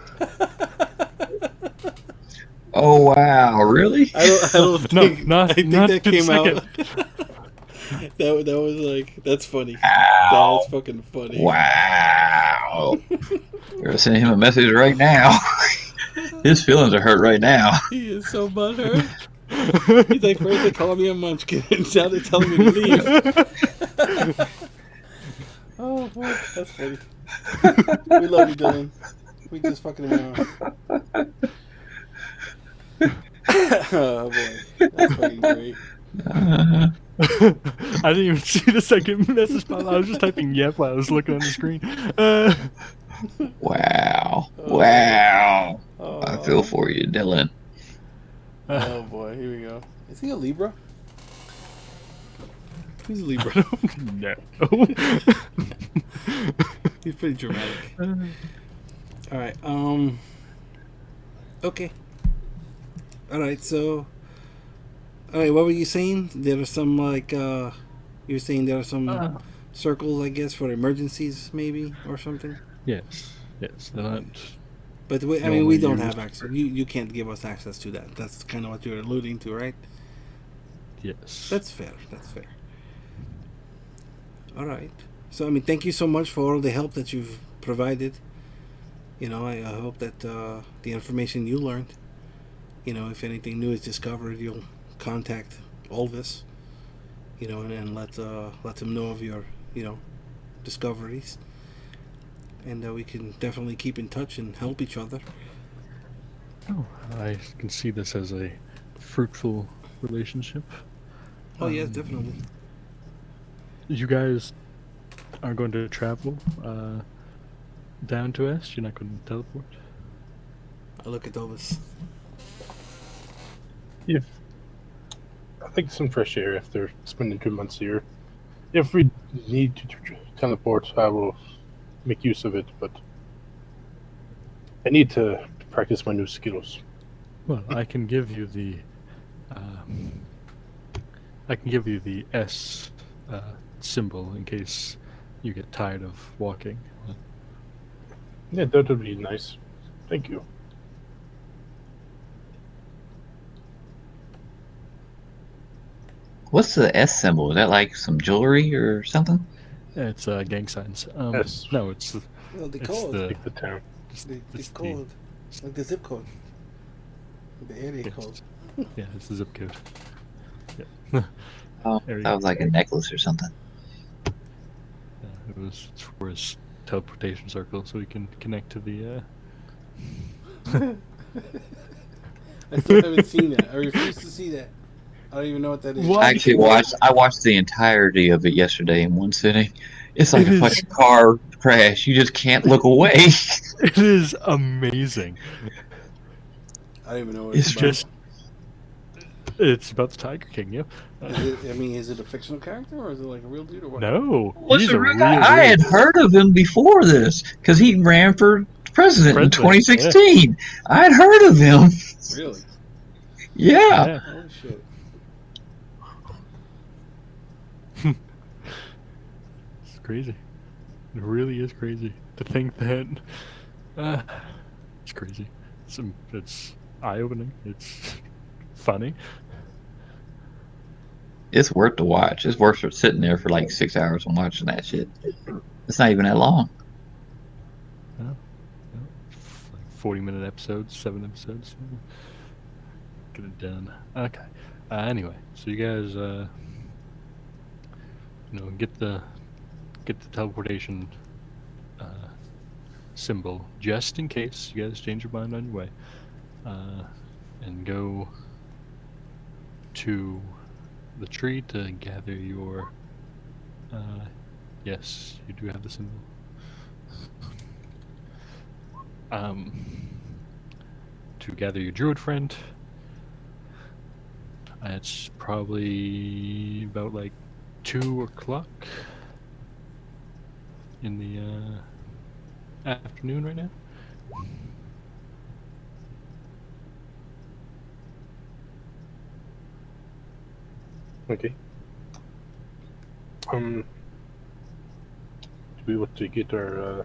Oh wow, really? I don't No, think. not I think not that to the came out. second. That was like that's funny. Wow. That's fucking funny. Wow. We're sending him a message right now. His feelings are hurt right now. He is so butthurt. He's like, first they call me a munchkin, and now they're telling me to leave. Oh boy, that's funny. We love you, Dylan. We just fucking around. Oh boy, that's fucking great. Uh, I didn't even see the second message pop. I was just typing "yep" while I was looking on the screen. wow. Wow. I feel Oh, for you, Dylan. oh boy, here we go. Is he a Libra? Who's a I Libra? don't know. He's pretty dramatic. All right. Okay. All right. So. All right. What were you saying? There are some like. You were saying there are some circles, I guess, for emergencies, maybe, or something. yes, they're not. But I mean, we Normally don't used. have access. You can't give us access to that. That's kind of what you're alluding to, right? Yes. That's fair. That's fair. All right. So I mean, thank you so much for all the help that you've provided. I hope that the information you learned, if anything new is discovered, you'll contact Olvis, and let him know of your, discoveries, and we can definitely keep in touch and help each other. Oh, I can see this as a fruitful relationship. Oh yes, definitely. You guys are going to travel down to us. You're not going to teleport. I look at Olvis. If I think some fresh air after spending 2 months here. If we need to teleport, I will make use of it, but I need to practice my new skills. Well, I can give you the. I can give you the S symbol in case you get tired of walking. Yeah, that would be nice. Thank you. What's the S symbol? Is that like some jewelry or something? It's gang signs. S. No, it's Well, the it's code, the Like the town. it's the code, like the zip code, the area Yes. code. yeah, it's the zip code. Yeah. Oh, Area. that was like a necklace or something. It's for his teleportation circle, so he can connect to the. I still haven't seen that. I refuse to see that. I don't even know what that is. What? I watched the entirety of it yesterday in one sitting. It's like It a is- fucking car crash. You just can't look away. It is amazing. I don't even know what It's it's about. Just. It's about the Tiger King, yeah. Is it a fictional character or is it like a real dude or what? No, What's he's the a real real. guy? I had heard of him before this because he ran for president in President, 2016. I had heard of him. Really? Yeah. Yeah. Holy shit. It's crazy. It really is crazy to think that. It's crazy. It's eye-opening. It's funny. It's worth to watch. It's worth sitting there for like 6 hours and watching that shit. It's not even that long. Oh, well, like 40-minute episodes, 7 episodes. Get it done. Okay. Anyway, so you guys, get the teleportation uh, symbol just in case you guys change your mind on your way, uh, and go to the tree to gather your. Yes, you do have the symbol. To gather your druid friend. It's probably about like 2 o'clock in the afternoon right now. Okay. Do we want to get our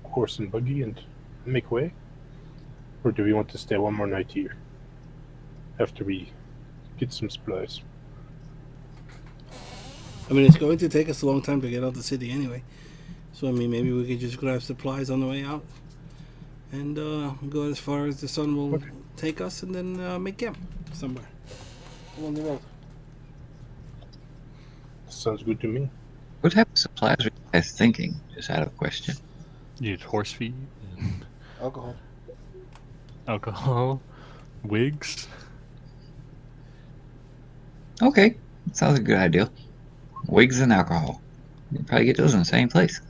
horse and buggy and make way, or do we want to stay one more night here after we get some supplies? I mean, it's going to take us a long time to get out the city anyway. So, I mean, maybe we could just grab supplies on the way out and go as far as the sun will take us and then make camp somewhere along the road. Sounds good to me. What type of supplies are you guys thinking? Just out of question. You need horse feed and Alcohol. alcohol, wigs. Okay, sounds a good idea. Wigs and alcohol. You can probably get those in the same place.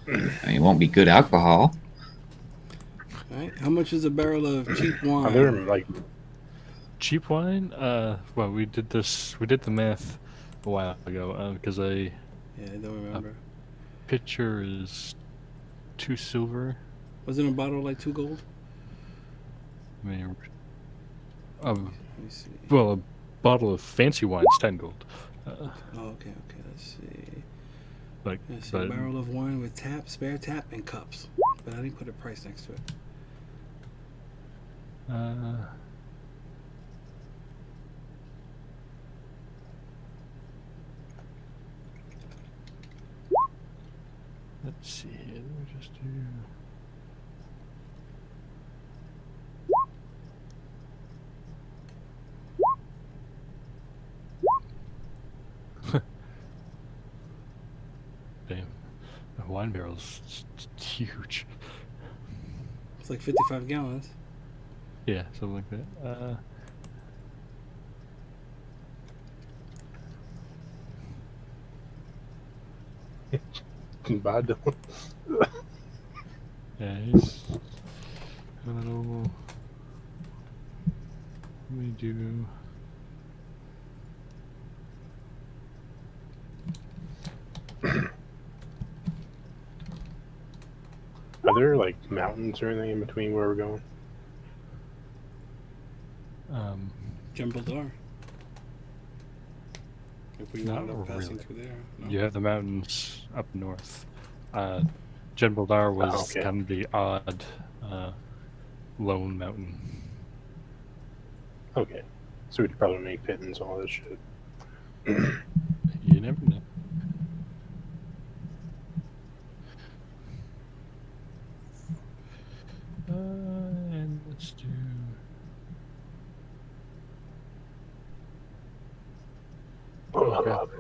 I mean, it won't be good alcohol. All right. How much is a barrel of cheap Are there wine? like Cheap wine? Well, we did the math a while ago, because Yeah, I don't remember. pitcher is 2 silver. Wasn't a bottle like 2 gold? I mean, Let me see. well, a bottle of fancy wine is 10 gold. Oh, okay. Let's see. Like, Let's see. but A barrel of wine with spare tap, and cups. But I didn't put a price next to it. let's see here. Let me just do. Damn, a wine barrel's huge. It's like 55 gallons. Yeah, something like that. bad? Yeah, he's a little. Let me do. Are there like mountains or anything in between where we're going? Jumbledar. If we Not wound up passing really. through there. No? You have the mountains up north. Genbaldar was okay. kind of the odd lone mountain. Okay, so we'd probably make pittance and all this shit. You never know. And let's do. Okay.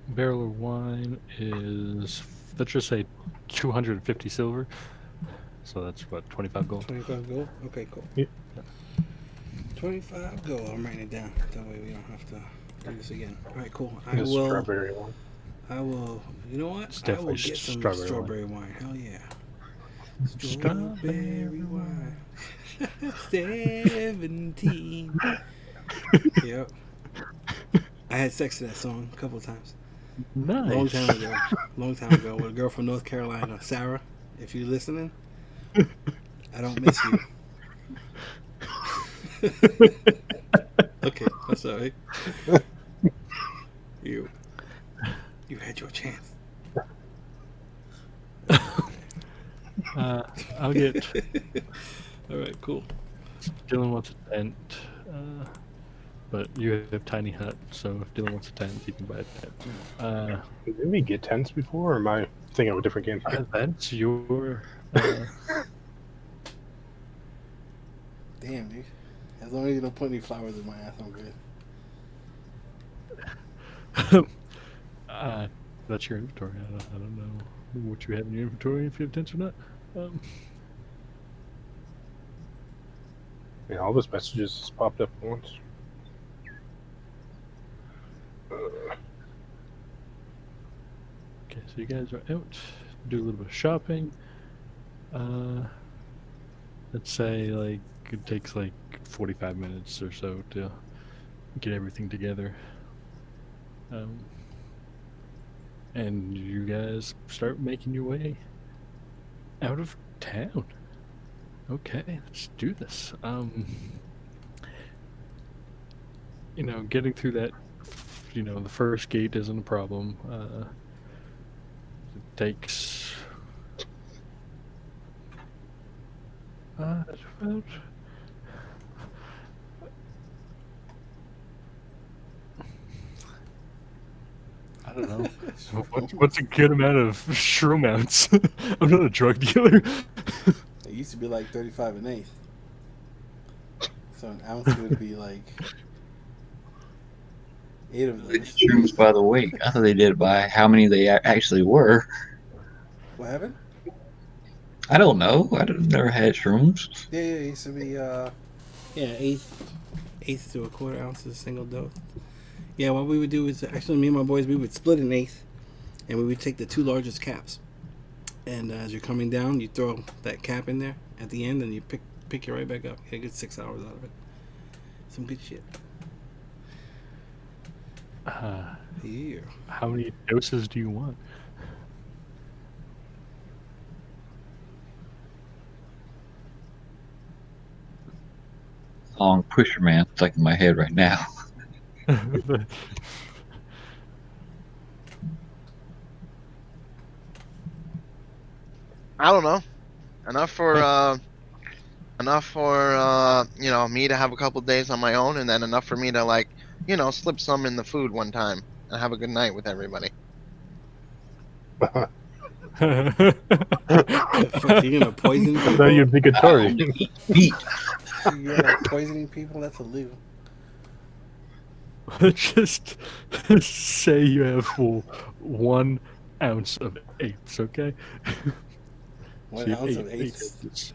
Barrel of wine is, let's just say, 250 silver. So that's what, 25 gold? 25 gold? Okay, cool. Yep. 25 gold. I'm writing it down. That way we don't have to do this again. All right, cool. The strawberry one. I will. You know what? It's I will definitely get some strawberry strawberry wine. Hell yeah. Strawberry wine. 17. Yep. I had sex to that song a couple of times. Nice. Long time ago with a girl from North Carolina, Sarah. If you're listening, I don't miss you. Okay, I'm sorry. You had your chance. I'll get. All right, cool. Dylan wants a tent. but you have tiny hut, so if Dylan wants a tent, he can buy a tent. Did we get tents before, or am I thinking of a different game? That's your. Damn, dude. As long as you don't put any flowers in my ass, I'm good. That's your inventory. I don't know what you have in your inventory, if you have tents or not. Yeah, all those messages just popped up at once. Okay, so you guys are out, do a little bit of shopping. Let's say like it takes like 45 minutes or so to get everything together. And you guys start making your way out of town. Okay, let's do this. Getting through that, the first gate isn't a problem. It takes about I don't know. What's a good amount of shroom ounce? I'm not a drug dealer. It used to be like 35 an eighth. So an ounce would be like 8 of They did those. shrooms by the weight. I thought they did it by how many they actually were. What happened? I don't know. Never had shrooms. Yeah, it used to be eighth to a quarter ounces single dose. Yeah, what we would do is actually me and my boys we would split an eighth, and we would take the 2 largest caps. And as you're coming down, you throw that cap in there at the end, and you pick it right back up. You get 6 hours out of it. Some good shit. Yeah. How many doses do you want? Long pusher man stuck in my head right now. I don't know. Enough for me to have a couple days on my own, and then enough for me to slip some in the food one time and have a good night with everybody. Fuck, you're gonna poison I people? thought you'd be I Atari. only eat meat. You're like poisoning people? That's illegal. Just say you have full 1 ounce of eighths, okay? 1 So you have ounce of eight eighths. doses.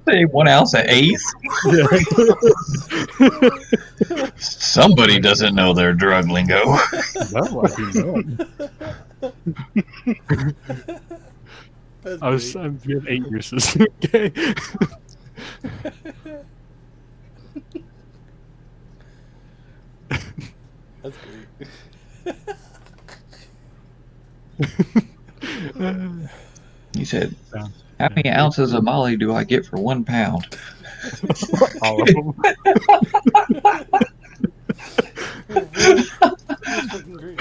Say 1 ounce of eighth. Yeah. Somebody doesn't know their drug lingo. No, I do not. That's great. We have 8 uses, okay? That's great. He said, Yeah. how many ounces of Molly do I get for 1 pound? All of them. That's fucking great.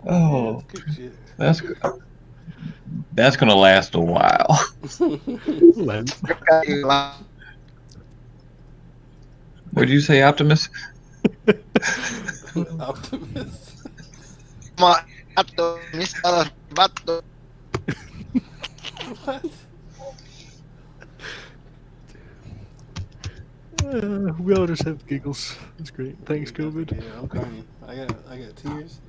Oh, That's good shit. that's gonna last a while. Lent. What'd you say, Optimus? Optimist. What? We all just have giggles. That's great. Thanks, COVID. Yeah, I'm crying. I got tears.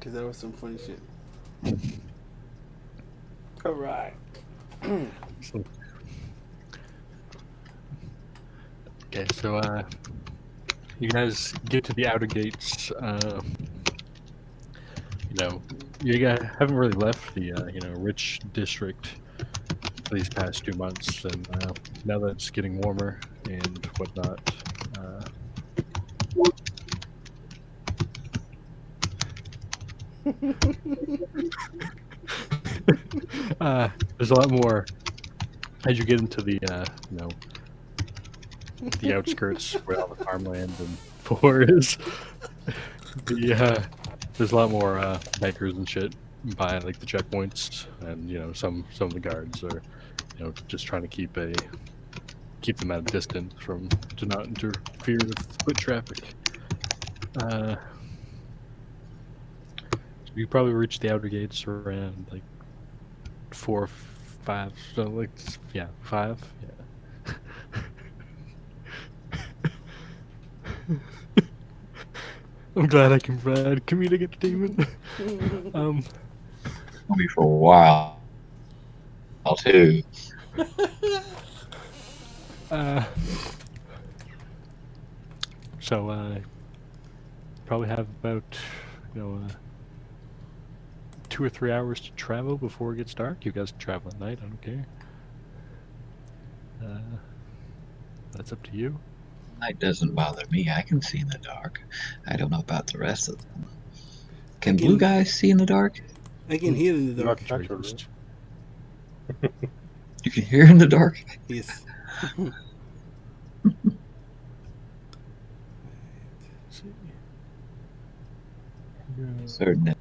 Cause that was some funny shit. All right. So, okay, so you guys get to the outer gates. You guys haven't really left the rich district for these past 2 months, and now that it's getting warmer and whatnot. There's a lot more as you get into the the outskirts where all the farmland and poor is. there's a lot more bikers and shit by like the checkpoints, and some of the guards are just trying to keep them at a distance to not interfere with foot traffic. So you probably reach the outer gates around like 4, 5, so like 5, yeah. I'm glad I can provide comedic entertainment. Gonna be for a while too. So probably have about 2 or 3 hours to travel before it gets dark. You guys can travel at night. I don't care. That's up to you. Night doesn't bother me. I can see in the dark. I don't know about the rest of them. Can blue guys see in the dark? I can hear in the dark. Not naturally. You can hear in the dark? Yes. Certain that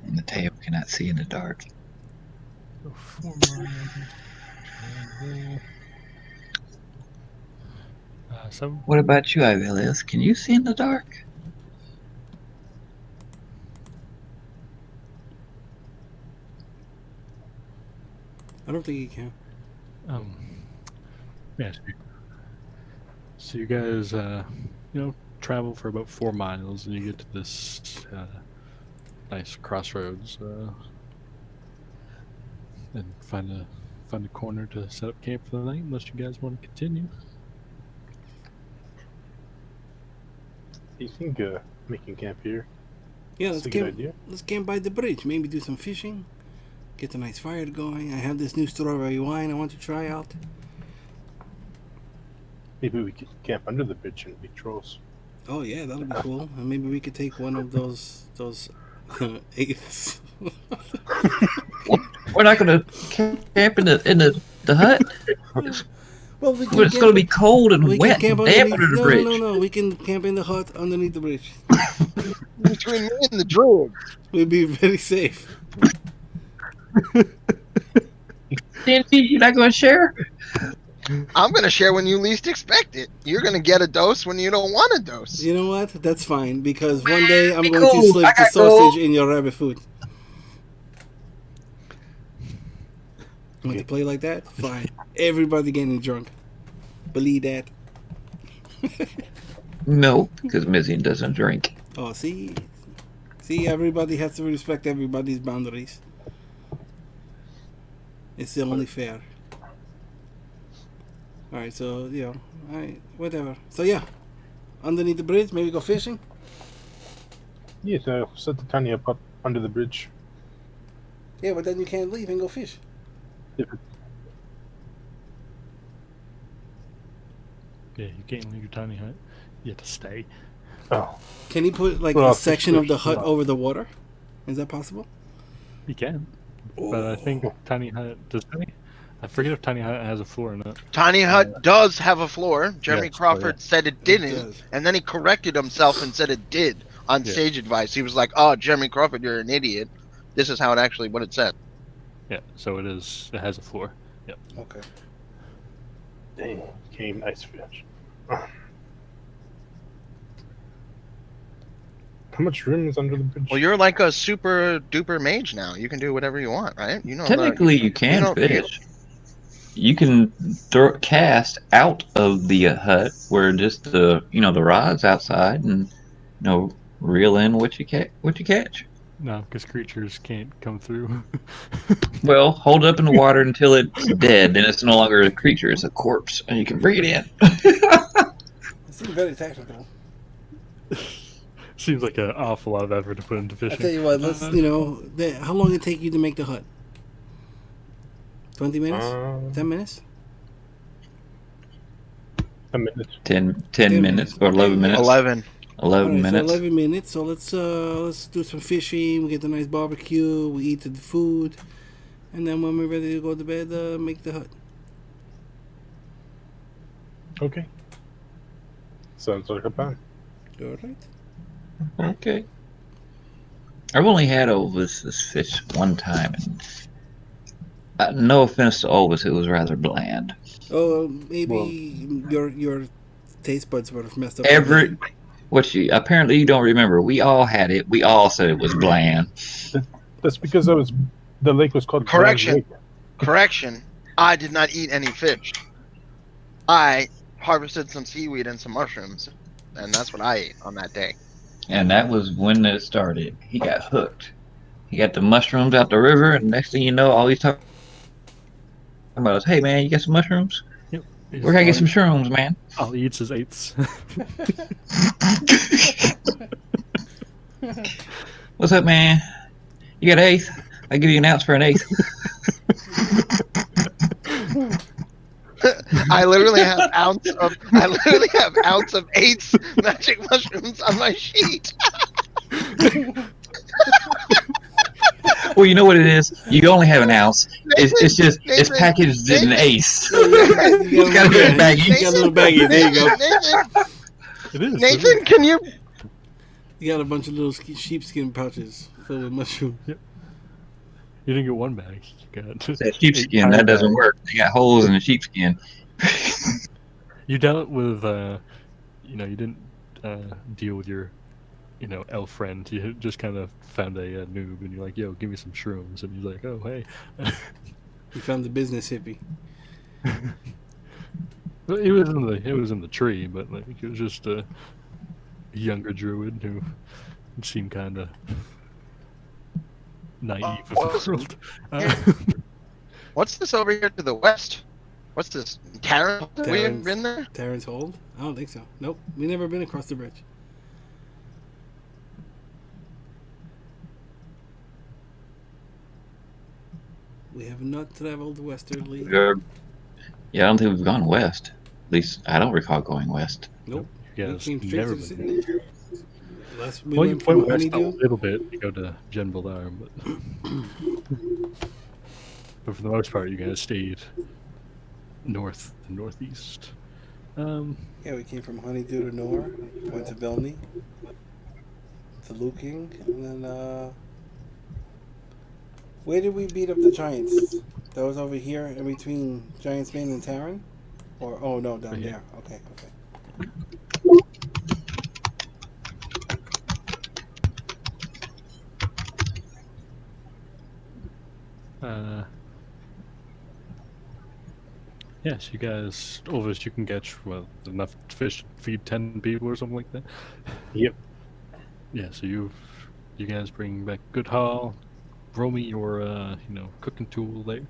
in the tail cannot see in the dark. So 4 miles. 7. What about you, Ivelius? Can you see in the dark? I don't think you can. Yeah. So you guys, travel for about 4 miles, and you get to this nice crossroads, and find a corner to set up camp for the night. Unless you guys want to continue. You think making camp here? Yeah, That's let's a good camp. idea. Let's camp by the bridge. Maybe do some fishing. Get a nice fire going. I have this new strawberry wine I want to try out. Maybe we could camp under the bridge and be trolls. Oh yeah, that'll be cool. And maybe we could take one of those eighths. We're not gonna camp in the hut. Well, we can It's camp, gonna be cold and we wet can and camp damp underneath. under the No, bridge. no, no, no. We can camp in the hut underneath the bridge. Between me and the druid. We'll be very safe. TNT, you're not gonna share? I'm gonna share when you least expect it. You're gonna get a dose when you don't want a dose. You know what? That's fine because one day I'm Be going to cool. slip I the got sausage gold. in your rabbit food. Want to play like that? Fine. Everybody getting drunk. Believe that. No, because Mizzy doesn't drink. Oh, see, everybody has to respect everybody's boundaries. It's the only fair. All right, so all right, whatever. So yeah, underneath the bridge, maybe go fishing. Yes, set the tiny up under the bridge. Yeah, but then you can't leave and go fish. If it, Yeah, you can't leave your tiny hut. You have to stay. oh, Can you put like Well, a section of the fish, hut yeah. over the water? Is that possible? You can, but I think tiny hut I forget if tiny hut has a floor or not. Tiny Hut does have a floor. Jeremy Yes, Crawford said it didn't, does. and then he corrected himself and said it did on Yeah. stage advice. He was like, "Oh, Jeremy Crawford, you're an idiot. This is how it actually what it said." Yeah, so it has a floor. Okay. dang, came nice fish. How much room is under the bridge? Well, you're like a super duper mage now. You can do whatever you want, right? You know. Technically, you can know- fish. You can cast out of the hut where just the rods outside and reel in what you catch. No, because creatures can't come through. Well, hold it up in the water until it's dead. Then it's no longer a creature; it's a corpse, and you can bring it in. It seems very technical. Seems like an awful lot of effort to put into I fishing. tell you what, let's how long did it take you to make the hut? 20 minutes? 10 minutes? 10 minutes. 10 minutes or 11 minutes. 11. 11 Alright, minutes. So 11 minutes. So let's do some fishing. We get a nice barbecue. We eat the food, and then when we're ready to go to bed, make the hut. Okay. Sounds like a plan. All right. Okay. I've only had Ovis's fish one time, and no offense to Ovis, it was rather bland. Oh, Well, maybe your taste buds would have messed up the Every blend. what you apparently you don't remember. We all had it. We all said it was bland. that's because I was the lake was called Bland Correction. Lake. Correction. I did not eat any fish. I harvested some seaweed and some mushrooms, and that's what I ate on that day. And that was when it started. He got hooked. He got the mushrooms out the river, and next thing you know, all he's talking about is, "Hey man, you got some mushrooms? Yep. Where He's can I get some shrooms, man?" all he eats is eights. What's up, man? You got an eighth? I give you an ounce for an eighth. I literally have ounce of eights magic mushrooms on my sheet. Well, you know what it is. You only have an ounce. It's Nathan, packaged in an Nathan, ace. You It's got a got little a baggie. You got a little baggie. There you go. Nathan, It is. Nathan, can you? You got a bunch of little sheepskin pouches filled with mushrooms. You didn't get one bag. You got That sheepskin, eight that doesn't bags. work. They got holes in the sheepskin. You dealt with, you didn't deal with your, elf friend. You just kind of found a noob, and you're like, "Yo, give me some shrooms," and he's like, "Oh, hey." You found the business hippie. Well, it was in the tree, but like it was just a younger druid who seemed kind of naive of the world. What's this over here to the west? What's this? Karen? We Terrence. been there? Terrence Hold? I don't think so. Nope. We never been across the bridge. We have not traveled westerly. Yeah, I don't think we've gone west. At least I don't recall going west. Nope. Yeah, We it's came straight never to the been. city. We Well, you went from went west a Honeydew. little bit. You go to Gen Arm, but for the most part, you guys stayed north and northeast. Yeah, we came from Honeydew to Nor, went to Vilni, to Luking, and then where did we beat up the giants? That was over here in between Giant's Bane and Terran? Or oh no, down Right here. there. Okay, okay. Yes, you guys, Ulvis, you can catch enough fish to feed 10 people or something like that. Yep. Yeah, so you guys bring back good haul. Roll me your cooking tool there.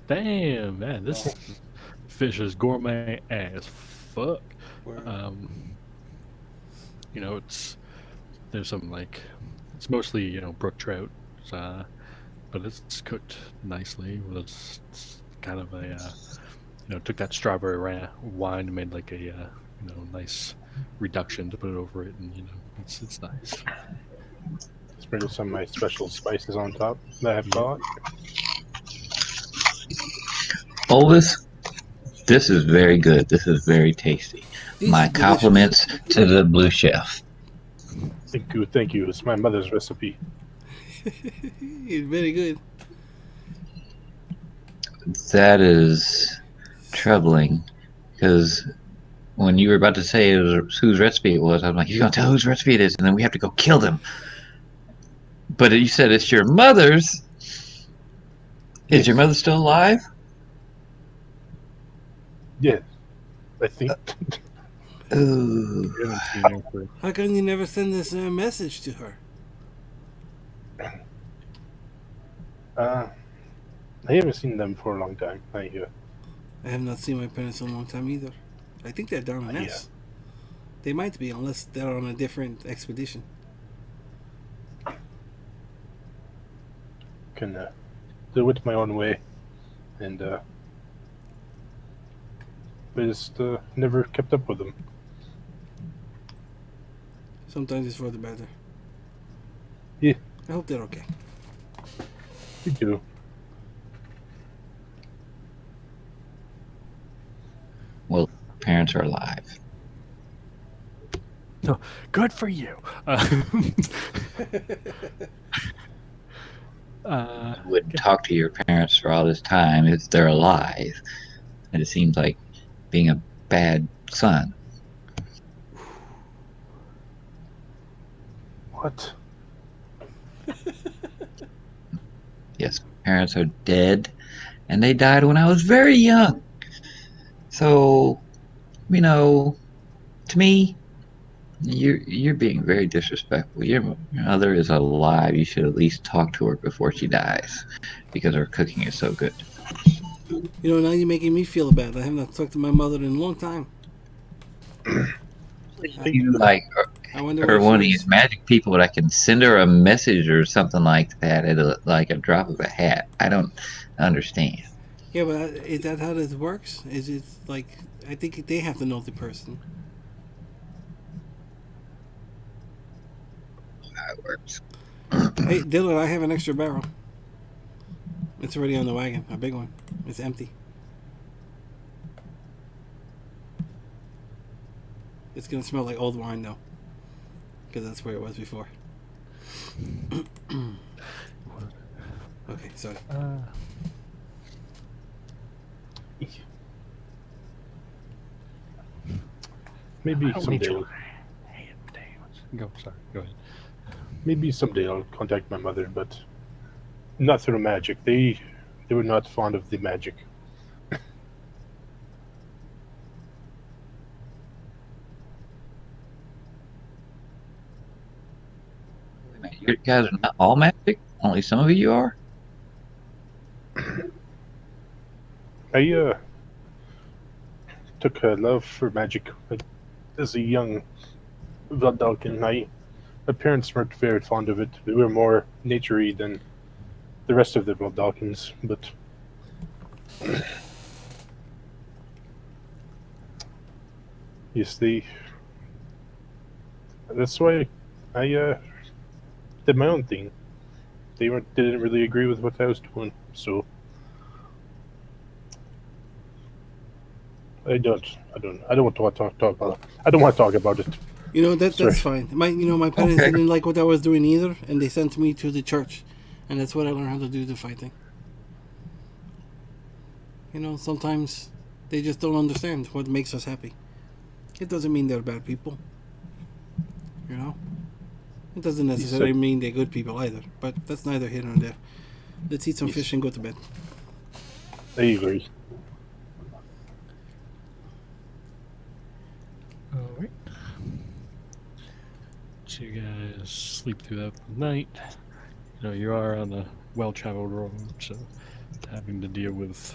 Damn, man, this fish is gourmet as fuck. Where, There's some it's mostly brook trout, but it's cooked nicely. It's kind of a took that strawberry wine and made like a nice reduction to put it over it, and it's nice. Sprinkle some of my special spices on top that I've got. Ovis, this is very good. This is very tasty. This My is delicious. compliments to the blue chef. Thank you, thank you. It's my mother's recipe. It's very good. That is troubling because when you were about to say whose recipe it was, I'm like, you're gonna tell whose recipe it is, and then we have to go kill them. But you said it's your mother's. Is your mother still alive? Yeah, I think. Ooh. You haven't seen her for How come you never send this message to her? I haven't seen them for a long time. I I have not seen my parents in a long time either. I think they're down in Yeah. S. They might be, unless they're on a different expedition. can do it my own way, and I just never kept up with them. Sometimes it's for the better. Yeah. I hope they're okay. You do. parents are alive. Good for you. You wouldn't talk to your parents for all this time if they're alive. And it seems like being a bad son. What? Yes, parents are dead, and they died when I was very young. So, you know, to me, you're being very disrespectful. Your mother is alive. You should at least talk to her before she dies, because her cooking is so good. You know, now you're making me feel bad. I haven't talked to my mother in a long time. I, You like I wonder her where one of she these is. magic people that can send her a message or something like that at like a drop of a hat. I don't understand Yeah, but is that how this works? Is it like I think they have to know the person? how it works. Hey, Dylan, I have an extra barrel. It's already on the wagon, a big one. It's empty. It's gonna smell like old wine though, because that's where it was before. Okay, sorry. Maybe How someday. many Go. Sorry. Go ahead. Maybe someday I'll contact my mother, but not through magic. They were not fond of the magic. Wait a minute, you guys are not all magic. Only some of you are. I took a love for magic as a young Valdalkin. My parents weren't very fond of it. They were more naturey than the rest of the Valdalkins, but yes, that's why I did my own thing. Didn't really agree with what I was doing, so I don't want to talk about it. I don't want to talk about it. You know Sorry. that's fine. My parents Okay. didn't like what I was doing either, and they sent me to the church, and that's what I learned how to do the fighting. You know, sometimes they just don't understand what makes us happy. It doesn't mean they're bad people. You know, it doesn't He necessarily said, mean they're good people either. But that's neither here nor there. Let's eat some Yes. fish and go to bed. I agree. All right. So you guys sleep throughout the night. You know, you are on a well-traveled road, so having to deal with,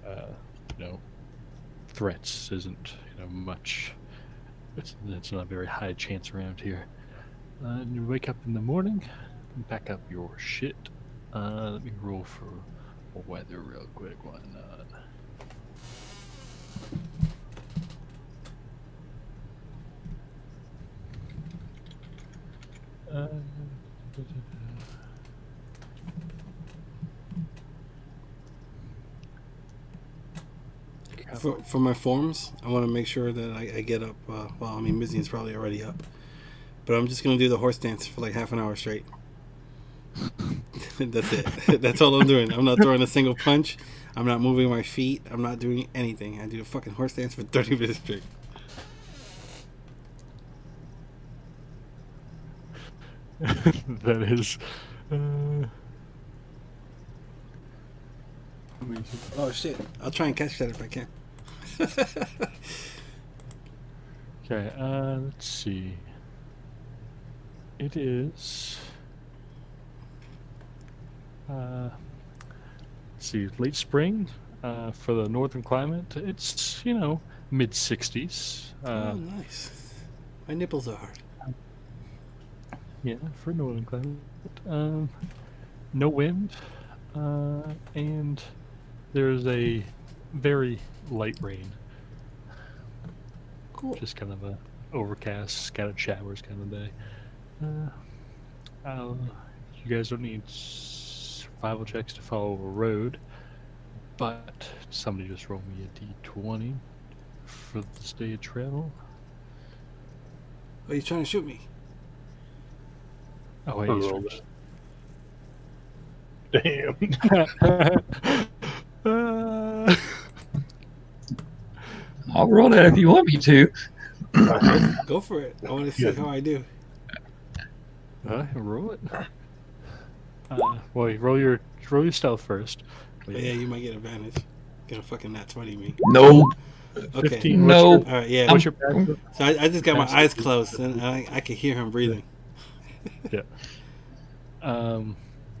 you know, threats isn't, much. It's not a very high chance around here. And you wake up in the morning, and pack up your shit. Let me roll for weather real quick. Why not? Uh, For my forms, I want to make sure that I get up. Well, I mean, Mizzion's probably already up, but I'm just gonna do the horse dance for like half an hour straight. That's it. That's all I'm doing. I'm not throwing a single punch. I'm not moving my feet. I'm not doing anything. I do a fucking horse dance for 30 minutes straight. that is. Amazing. Oh shit! I'll try and catch that if I can. Okay, let's see. It is. Let's see, late spring for the northern climate. It's, mid 60s. Oh, nice. My nipples are hard. Yeah, for northern climate. No wind, and there's a very light rain. Cool. Just kind of a overcast, scattered showers kind of day. You guys don't need survival checks to follow a road, but somebody just rolled me a d20 for this day of travel. Are you trying to shoot me? Oh wait, I'll he's roll finished. Damn. I'll roll that if you want me to. Go for it. I want to see Yeah. how I do. Roll it. Well, roll your stealth first. Oh, yeah, you might get advantage. Get a fucking nat 20 me. No, Okay. 15. no. All right, yeah. What's your passive? So I just got my Passive. eyes closed and I can hear him breathing.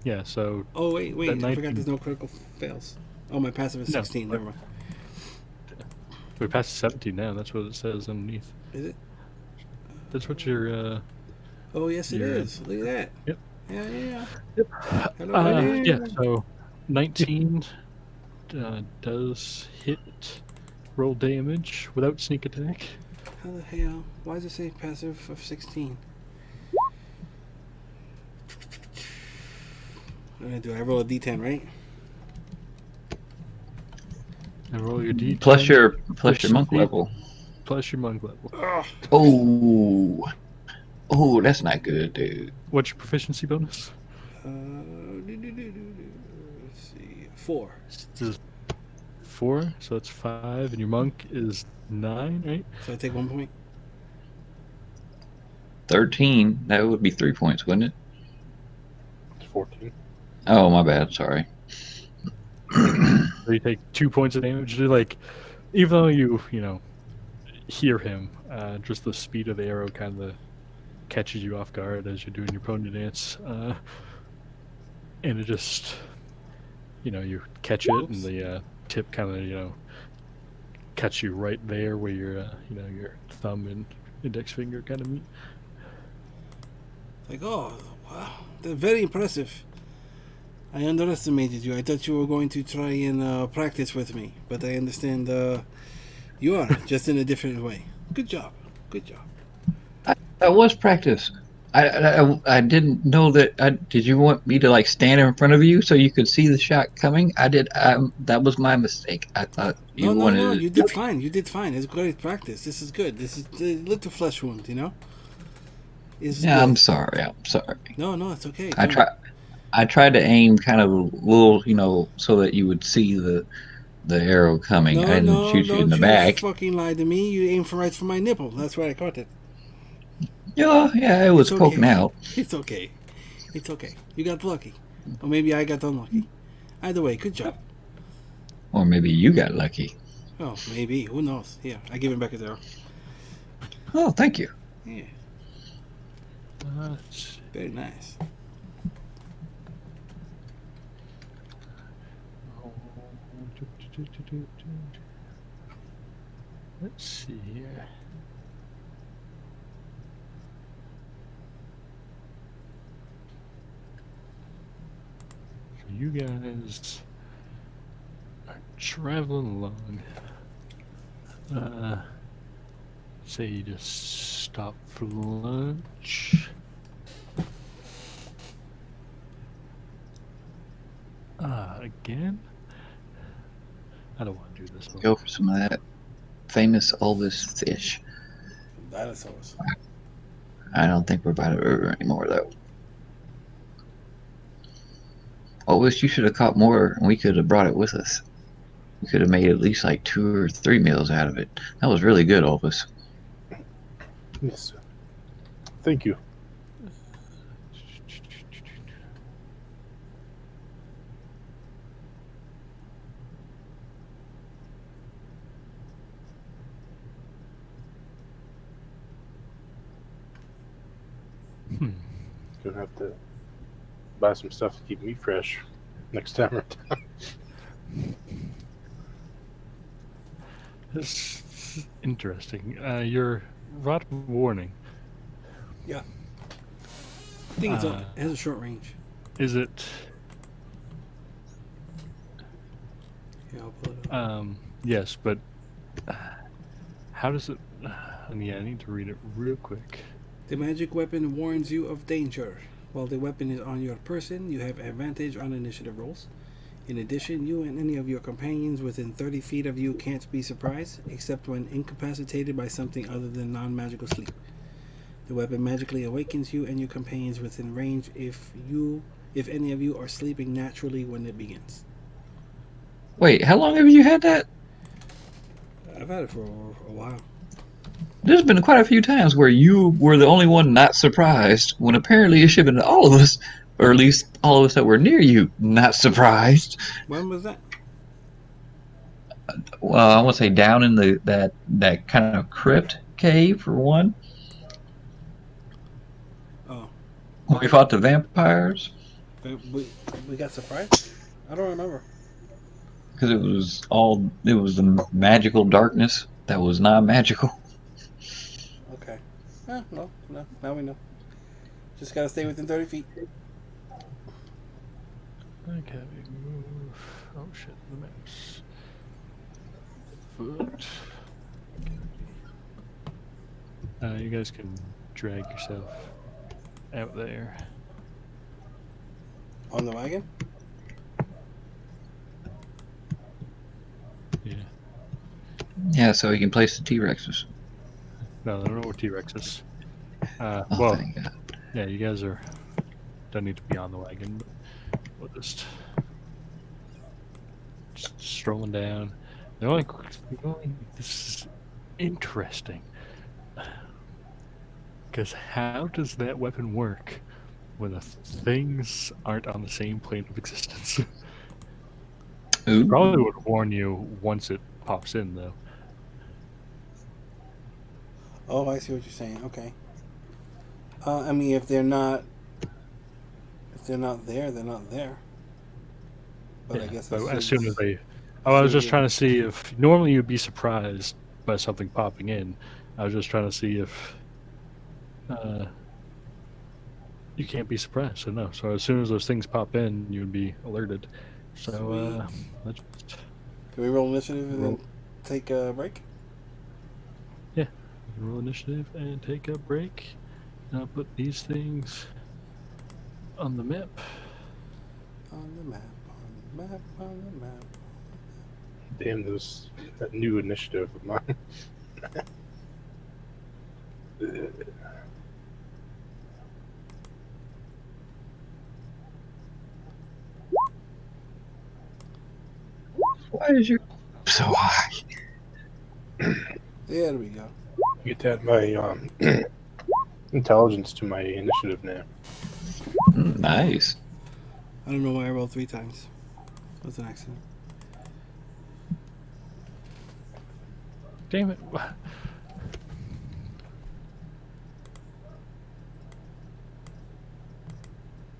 Yeah. So Oh wait, That I forgot 19. there's no critical fails. Oh, my passive is No, 16. but- Never mind. we're past 17 now. That's what it says underneath. Is it? That's what your Oh yes, it You're- is. Look at that. Yep. Yeah. Yep. Hello, buddy. Yeah. So 19 does hit. Roll damage without sneak attack. How the hell? Why does it say passive of 16? What do I do? I roll a d10, right? And roll your d10 Plus your monk speed. level. Plus your monk level. Oh, oh, that's not good, dude. What's your proficiency bonus? Let's see. 4. This is 4, so it's 5, and your monk is 9, right? So I take 1 point. 13. That would be 3 points, wouldn't it? It's 14. Oh, my bad. Sorry. So you take 2 points of damage. You're like, even though you hear him, just the speed of the arrow kind of catches you off guard as you're doing your pony dance, and it just, you catch it, and the tip kind of, catch you right there where your, your thumb and index finger kind of meet. Like, oh, wow. That's very impressive. I underestimated you. I thought you were going to try and practice with me. But I understand you are, just in a different way. Good job. Good job. That was practice. I didn't know that. Did you want me to like stand in front of you so you could see the shot coming? I did. That was my mistake. I thought you No, wanted. you did fine. You did fine. It's great practice. This is good. This is a little flesh wound, It's Yeah, good. I'm sorry. I'm sorry. No, it's okay. I tried to aim kind of a little, so that you would see the arrow coming. I didn't shoot you in the don't back. fucking lie to me. You aimed right for my nipple. That's where I caught it. Yeah, it was It's poking okay. out. It's okay. It's okay. You got lucky. Or maybe I got unlucky. Either way, good job. Or maybe you got lucky. Oh, maybe. Who knows? Here, I give him back his arrow. Oh, thank you. Yeah, Let's very nice. see here. So you guys are traveling along. Say you just stop for lunch. Again? I don't want to do this one. Go for some of that famous Elvis fish. Dinosaurs. I don't think we're by the river anymore, though. Elvis, you should have caught more, and we could have brought it with us. We could have made at least like 2 or 3 meals out of it. That was really good, Elvis. Yes. Thank you. Gonna have to buy some stuff to keep me fresh next time around. This is interesting. Your rod of warning, I think it has a short range. is it? Yeah, I'll pull it up. Yes, but how does it? I need to read it real quick. The magic weapon warns you of danger. While the weapon is on your person, you have advantage on initiative rolls. In addition, you and any of your companions within 30 feet of you can't be surprised, except when incapacitated by something other than non magical sleep. The weapon magically awakens you and your companions within range if any of you are sleeping naturally when it begins. Wait, how long have you had that? I've had it for a while. There's been quite a few times where you were the only one not surprised, when apparently it should have been all of us, or at least all of us that were near you, not surprised. When was that? Well, I want to say down in that kind of crypt cave for one, Oh, when we fought the vampires, we got surprised. I don't remember. because it was the magical darkness that was not magical. Okay. No, no. Now we know. Just gotta stay within 30 feet. Okay, move. Oh shit, the mouse. Foot. You guys can drag yourself out there. On the wagon? Yeah. Yeah, so he can place the T Rexes. No, there are no T-Rexes. Oh, Well, thank God. yeah, you guys don't need to be on the wagon, but we'll just strolling down. This is interesting. Because how does that weapon work when the things aren't on the same plane of existence? It Ooh. probably would warn you once it pops in, though. Oh, I see what you're saying. Okay. I mean, if they're not there, they're not there. But I Yeah, guess but as soon as they, as oh, I soon was as just they, trying to see if normally you'd be surprised by something popping in. I was just trying to see if uh, you can't be surprised. So no. So as soon as those things pop in, you'd be alerted. So sweet. let's just Can we roll initiative and then roll. take a break? Yeah, we can roll initiative and take a break. I'll put these things on the map. On the map, on the map, on the map. Damn, those that new initiative of mine. Why is your so high? There we go. Get that my intelligence to my initiative now. Nice. I don't know why I rolled 3 times. That's an accident. Damn it!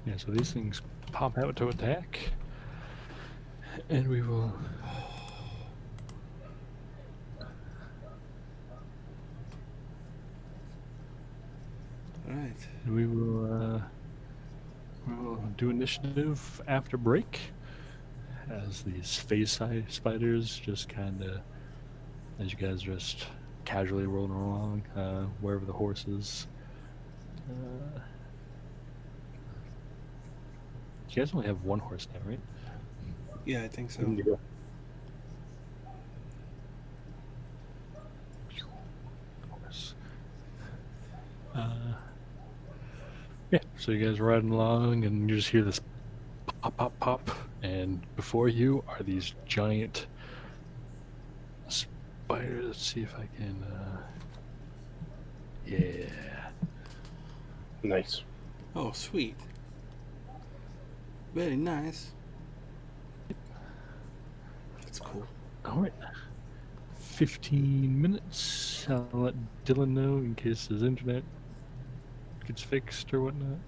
Yeah, so these things pop out to attack, and we will. All right. We will do initiative after break, as these phase spiders just kind of, as you guys just casually rolling along, wherever the horse is. You guys only have one horse now, right? Yeah, I think so. Yeah. Horse. Yeah, so you guys are riding along, and you just hear this pop, pop, pop, and before you are these giant spiders. Let's see if I can. Yeah. Nice. Oh, sweet. Very nice. That's cool. All right. 15 minutes. I'll let Dylan know in case his internet gets fixed or whatnot.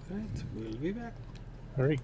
All right, we'll be back. All right.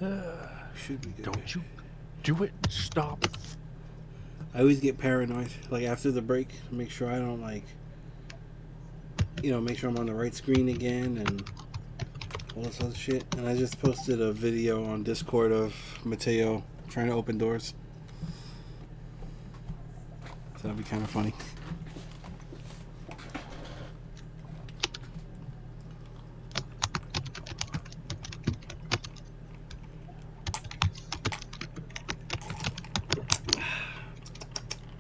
Should be good. Don't you do it. Stop. I always get paranoid, like after the break, to make sure I don't make sure I'm on the right screen again and all this other shit. And I just posted a video on Discord of Mateo trying to open doors. So that'd be kind of funny.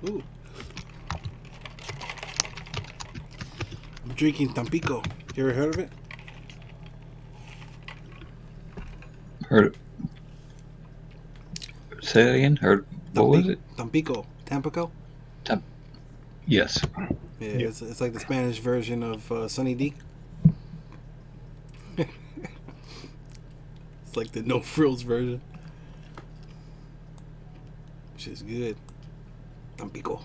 Ooh. I'm drinking Tampico. You ever heard of it? Heard. Say it again. Heard. What was it? Tampico. Tampico? Tem- yes. Yeah, Yep. it's like the Spanish version of Sunny D. It's like the no frills version. Which is good. Tampico.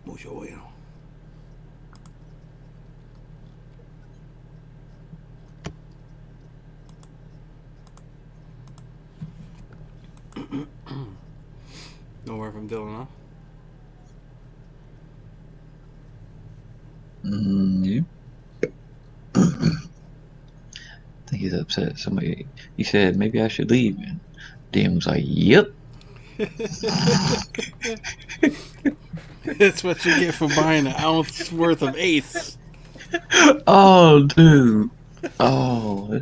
Mucho bueno. No word from Dylan, huh? Yeah. I think he's upset. He said maybe I should leave, and DM was like, "Yep." That's what you get for buying an ounce worth of eighths. Oh, dude. Oh,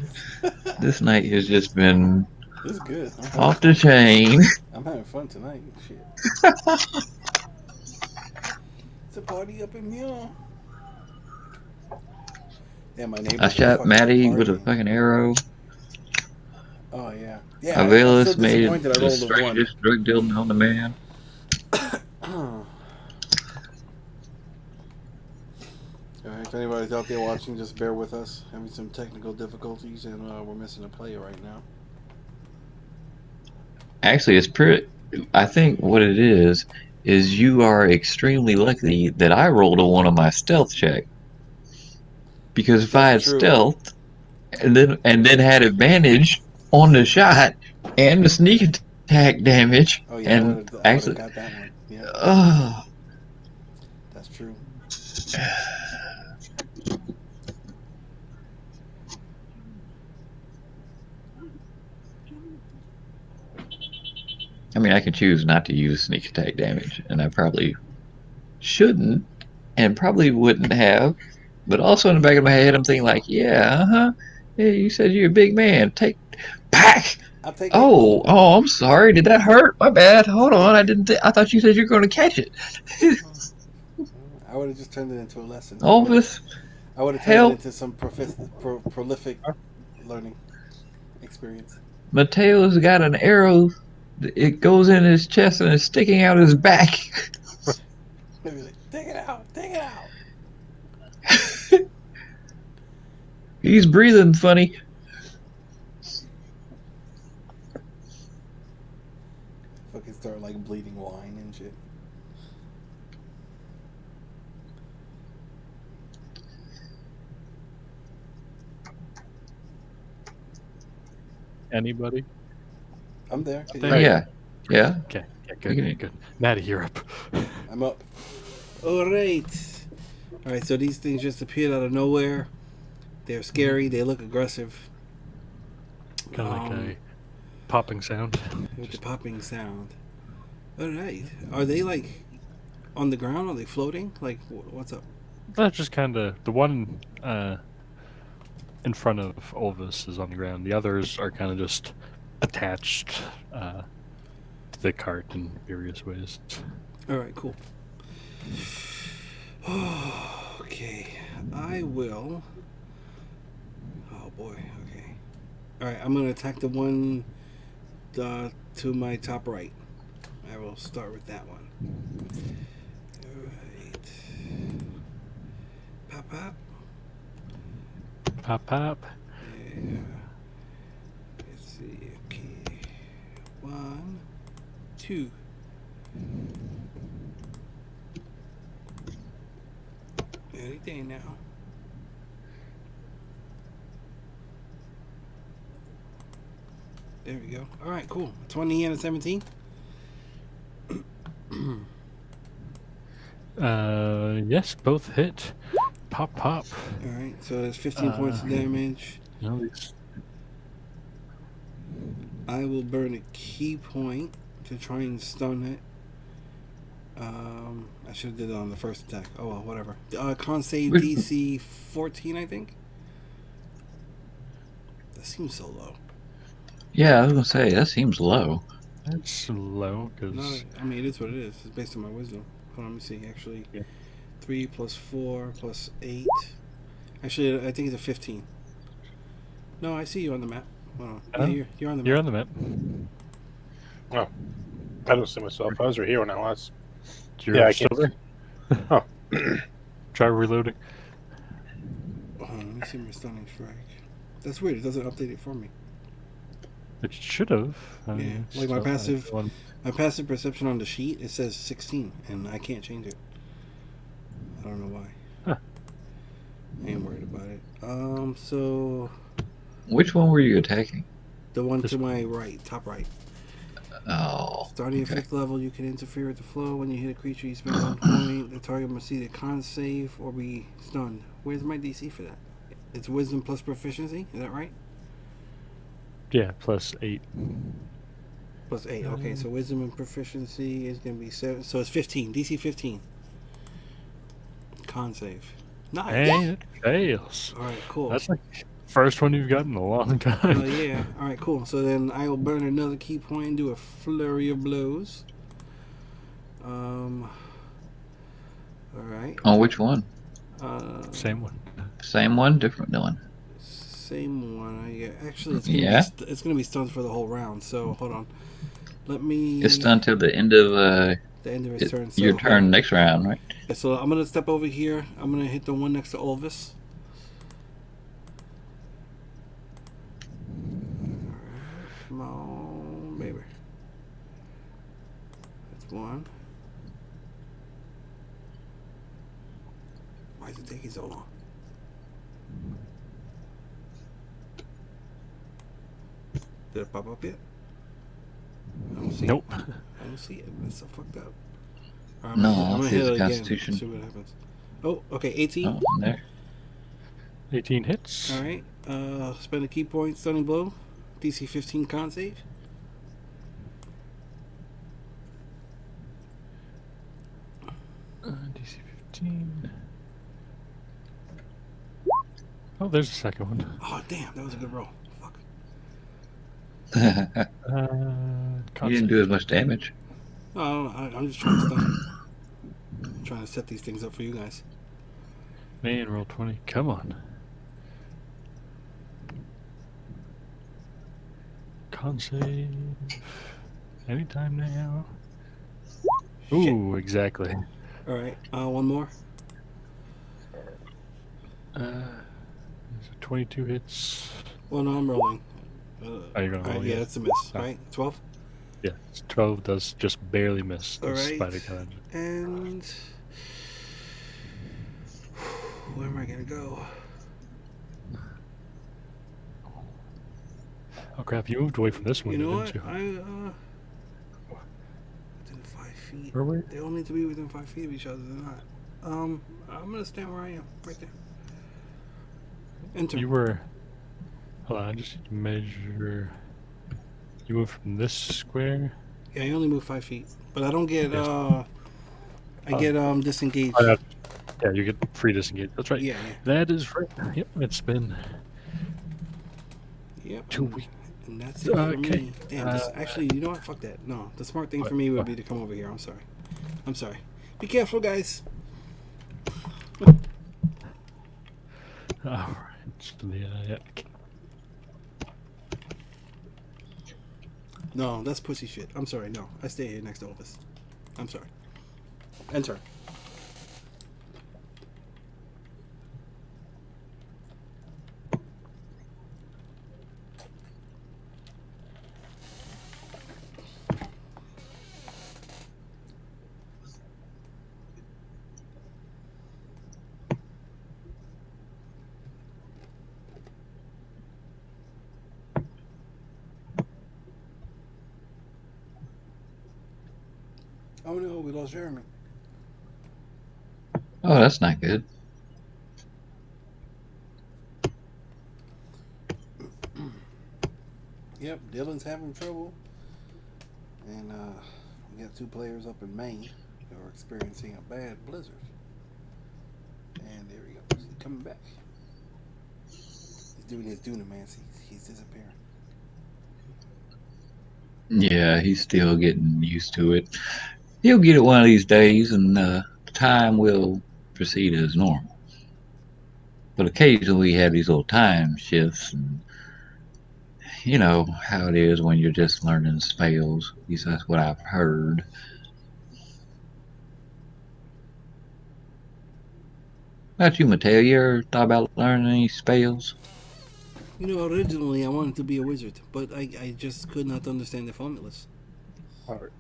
this night has just been This is good. off the chain. I'm having fun tonight. Shit. It's a party up in here. Yeah, my neighbors I are shot fucking Maddie with a partying. fucking arrow. Oh yeah, yeah. I'm still Avelis made disappointed. I the rolled a one. strangest drug deal known to man. Alright, if anybody's out there watching, just bear with us. Having some technical difficulties, and we're missing a player right now. Actually, it's pretty. I think what it is you are extremely lucky that I rolled a one on my stealth check. Because if I That's had true. stealth and then had advantage on the shot and the sneak attack damage, Oh yeah, and I would have actually, got that one. Yeah, oh, that's true. I mean, I can choose not to use sneak attack damage, and I probably shouldn't, and probably wouldn't have. But also in the back of my head, I'm thinking like, yeah, uh-huh. Yeah, you said you're a big man. Take pack. I'll take it. Oh, I'm sorry. Did that hurt? My bad. Hold take on. I it. didn't. I thought you said you were going to catch it. I would have just turned it into a lesson. Elvis, I would have turned it help. into some prolific learning experience. Mateo's got an arrow. It goes in his chest and is sticking out his back. Maybe like, take it out, take it out. He's breathing funny. Fucking start like bleeding wine and shit. Anybody? I'm there. There. Yeah, yeah. Okay. Yeah, We can- good. Maddie, you're up. I'm up. All right. All right. So these things just appeared out of nowhere. They're scary. They look aggressive. Kind of like a popping sound. With the popping sound. All right. Are they like on the ground? Are they floating? Like what's up? That's just kind of the one in front of Olvis is on the ground. The others are kind of just attached to the cart in various ways. All right. Cool. Okay. I will. Oh boy. Okay. All right. I'm gonna attack the one to my top right. I will start with that one. Alright. Pop, pop. Pop, pop. Yeah. Let's see. Okay. 1, 2. Anything now. There we go. All right, cool. 20 and a 17. Yes, both hit. Pop, pop. All right, so that's 15 points of damage. You know, these- I will burn a key point to try and stun it. I should have did it on the first attack. Oh well, whatever. Con save Which, DC 14, I think. That seems so low. yeah, I was gonna say that seems low. that's low No, because I mean it is what it is. It's based on my wisdom. Hold on, let me see. Actually, Yeah. 3 plus 4 plus 8. Actually, I think it's a 15. No, I see you on the map. Hold on. Yeah, you're on the map. you're on the map. Oh, I don't see myself. I was right here when I was. You're Yeah, I still can't. there. Oh, Try reloading. Hold on, let me see my stunning strike. That's weird. It doesn't update it for me. It should have. Yeah, like my passive perception on the sheet, it says 16, and I can't change it. I don't know why. Huh. I ain't worried about it. So Which one were you attacking? the one This to my right, top right. Oh, Starting at okay. 5th level, you can interfere with the flow. When you hit a creature, you spend 1 point. The target must either con save or be stunned. Where's my DC for that? It's wisdom plus proficiency. Is that right? Yeah, plus 8. Plus 8. Okay, so wisdom and proficiency is going to be 7. So it's 15. DC 15. Con save. Nice. And it fails. All right, cool. That's like first one you've gotten in a long time. Oh yeah. All right, cool. So then I will burn another key point and do a flurry of blows. All right. On which one? Same one. Same one, different one. Same one. Actually, Yeah. it's gonna be stunned for the whole round. So hold on. Let me. It's done till the end of the end of his turn. So, your turn next round, right? So I'm gonna step over here. I'm gonna hit the one next to Olvis. Alright, come on, baby. That's one. Why is it taking so long? Did it pop up yet? I don't see Nope. it. I don't see it. It's so fucked up. All right, No, I'm gonna see hit the it again. Constitution. See what happens. Oh, okay, 18. Oh, there. 18 hits. All right. Spend a key point, stunning blow. DC 15 con save. DC 15. Oh, there's the second one. Oh damn, that was a good roll. Fuck. You didn't do as much damage. Oh, I'm just trying to stun. I'm trying to set these things up for you guys. Man, roll 20. Come on. Con save. Anytime now. Ooh, exactly. All right. One more. 22 hits. Well, no, I'm rolling. Are you going to roll? yeah, that's a miss. Oh. Right, 12. Yeah, 12 does just barely miss All the right. spider gun. And where am I gonna go? Oh crap, you moved away from this one, You know didn't what? you? Within 5 feet. Where were They all need to be within 5 feet of each other. They're not. I'm gonna stand where I am, right there. Enter. you? Were. Hold on, I just need to measure. You moved from this square? Yeah, I only move 5 feet, but I don't get. Yes. I get disengaged. Oh, yeah, you get free disengage. That's right. Yeah, That is right. Yep, it's been yeah. Yep. 2 weeks. And that's it for Okay. me. Damn. Actually, you know what? Fuck that. No, the smart thing for me would be to come over here. I'm sorry. I'm sorry. Be careful, guys. Alright. So yeah. No, that's pussy shit. I'm sorry. No, I stay here next to Elvis. I'm sorry. Enter. Oh no, we lost Jeremy. Oh, that's not good. Yep, Dylan's having trouble, and we got two players up in Maine who are experiencing a bad blizzard. And there he goes. He's coming back. He's doing his Dunamancy. He's disappearing. Yeah, he's still getting used to it. He'll get it one of these days, and time will proceed as normal. But occasionally we have these little time shifts, and you know how it is when you're just learning spells. At least that's what I've heard. About you, Mateo, you ever thought about learning any spells? You know, originally I wanted to be a wizard, but I just could not understand the formulas. All right.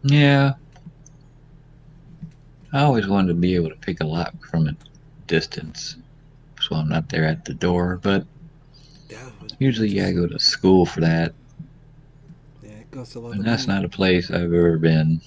Yeah, I always wanted to be able to pick a lock from a distance, so I'm not there at the door. But That would be usually you gotta interesting. go to school for that, Yeah, it costs a lot and of that's money. not a place I've ever been.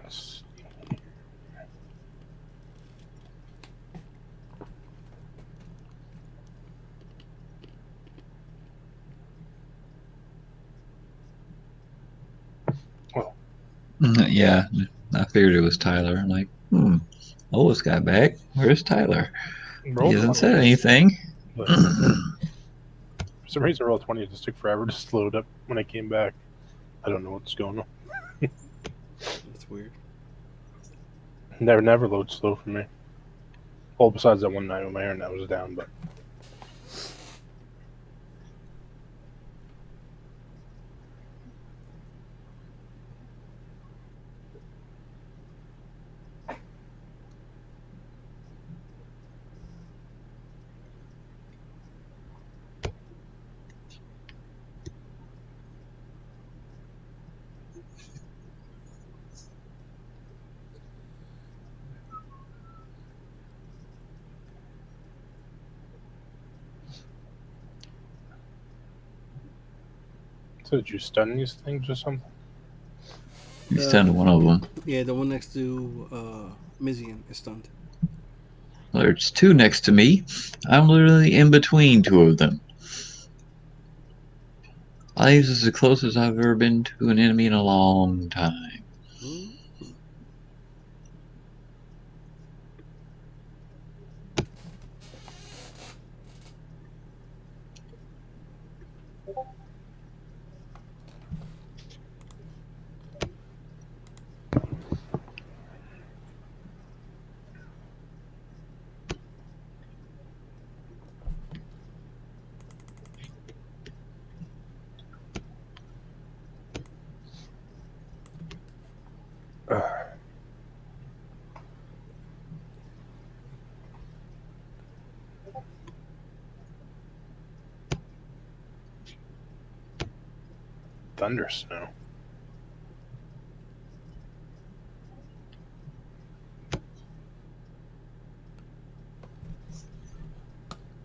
Let's see. Well, Yeah, I figured it was Tyler. I'm like, Otis got back. Where's Tyler? He roll hasn't 20, said anything. but for some reason, roll 20 just took forever to load up when I came back. I don't know what's going on. That's weird. Never loads slow for me. Well, besides that one night when my internet was down, but so did you stun these things or something? He's Uh, stunned one of them. yeah, the one next to Mizian is stunned. Well, there's two next to me. I'm literally in between two of them. I think this is the closest I've ever been to an enemy in a long time. Hmm? Thunder snow.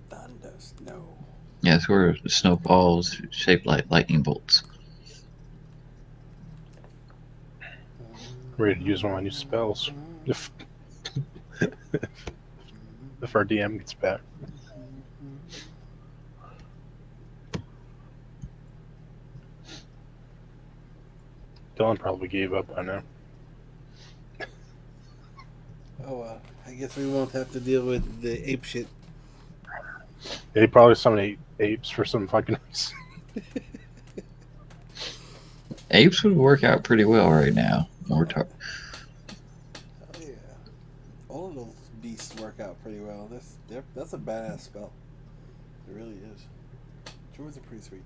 Thunder snow. Yeah, it's where the snow falls shaped like lightning bolts. Ready to use one of my new spells. If if our DM gets back. Dylan probably gave up by now. Oh, I guess we won't have to deal with the ape shit. Yeah, he probably summoned apes for some fucking reason. Apes would work out pretty well right now. Oh yeah, all of those work out pretty well. That's a badass spell. It really is. Druids are pretty sweet.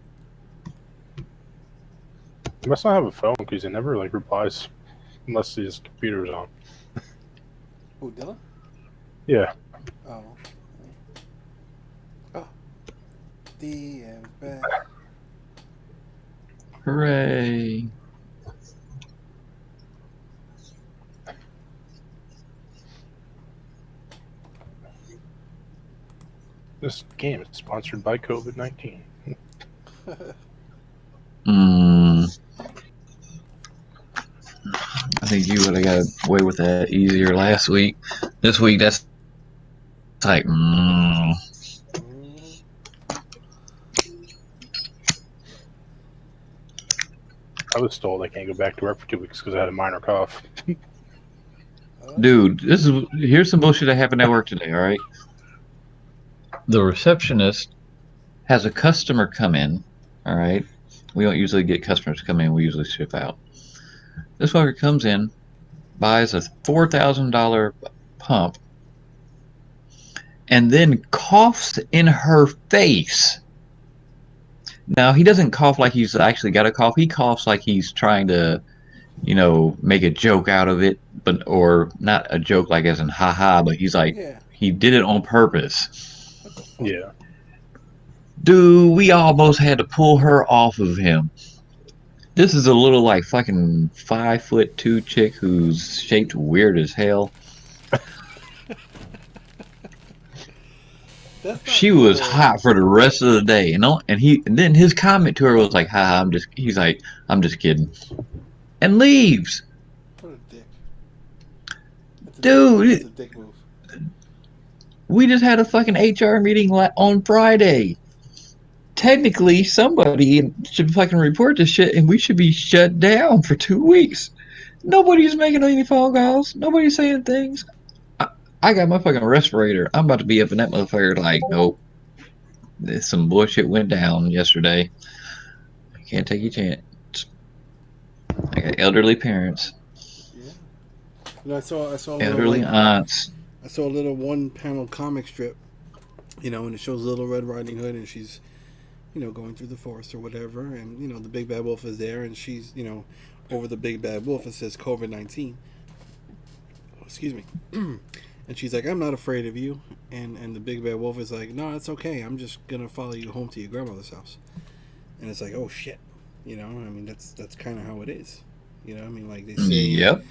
He must not have a phone because he never like replies unless his computer is on. Oh, Dylan? Yeah. Oh. Oh. DM's back. Hooray! This game is sponsored by COVID-19. Mm, I think you would have got away with that easier last week. This week, that's like, Mhm. I was told I can't go back to work for 2 weeks because I had a minor cough. dude, here's some bullshit that happened at work today. All right, the receptionist has a customer come in. All right, we don't usually get customers to come in. We usually ship out. This fucker comes in, buys a $4,000 pump, and then coughs in her face. Now he doesn't cough like he's actually got a cough. He coughs like he's trying to, make a joke out of it, but or not a joke like as in haha, but he's like Yeah. he did it on purpose. What the fuck? Yeah. Dude, we almost had to pull her off of him. This is a little like fucking 5'2" chick who's shaped weird as hell. That's not She was cool. hot for the rest of the day, and then his comment to her was like, "Ha, he's like, I'm just kidding," and leaves. What a dick. That's a dick. That's Dude, a dick move. we just had a fucking HR meeting on Friday. Technically, somebody should fucking report this shit, and we should be shut down for 2 weeks. Nobody's making any phone calls. Nobody's saying things. I got my fucking respirator. I'm about to be up in that motherfucker like, nope. Some bullshit went down yesterday. I can't take a chance. I got elderly parents, Yeah. I saw a little elderly like aunts. I saw a little one panel comic strip, and it shows Little Red Riding Hood, and she's going through the forest or whatever, and the big bad wolf is there, and she's over the big bad wolf. It says COVID-19. Oh, excuse me. And she's like, I'm not afraid of you. And the big bad wolf is like, no, it's okay. I'm just gonna follow you home to your grandmother's house. And it's like, oh shit. That's kind of how it is. Like they say, Yep.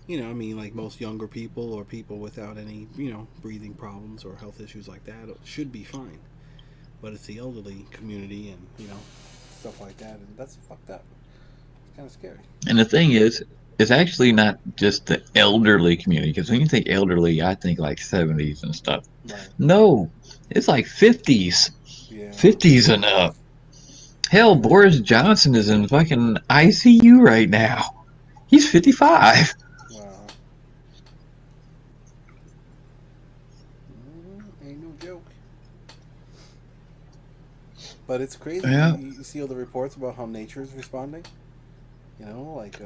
like most younger people or people without any, breathing problems or health issues like that should be fine. But it's the elderly community and, stuff like that. And that's fucked up. It's kind of scary. And the thing is, it's actually not just the elderly community, because when you think elderly, I think like 70s and stuff. Right. No, it's like 50s. Yeah. 50s and up. Hell, Boris Johnson is in fucking ICU right now. He's 55. Wow. Ain't no joke. But it's crazy. Yeah. You see all the reports about how nature is responding. Like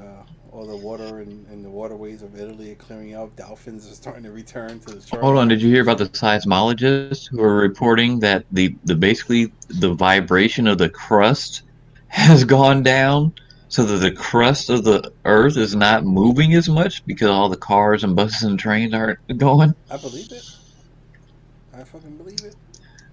all the water and the waterways of Italy are clearing up. Dolphins are starting to return to the Hold on, shoreline. did you hear about the seismologists who are reporting that the basically the vibration of the crust has gone down so that the crust of the earth is not moving as much because all the cars and buses and trains aren't going? I believe it. I fucking believe it.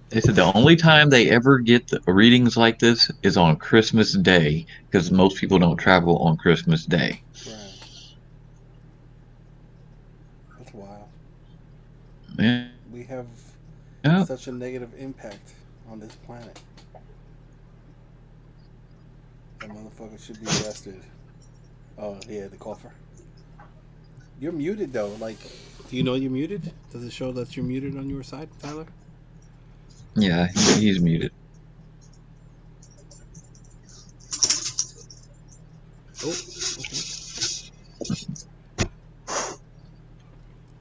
They said the only time they ever get the readings like this is on Christmas Day because most people don't travel on Christmas Day. Right. That's wild. Yeah. We have Yeah. such a negative impact on this planet. That motherfucker should be arrested. Oh, yeah, the cougher. You're muted, though. Like, do you know you're muted? Does it show that you're muted on your side, Tyler? Yeah, he's muted. Oh, okay. Let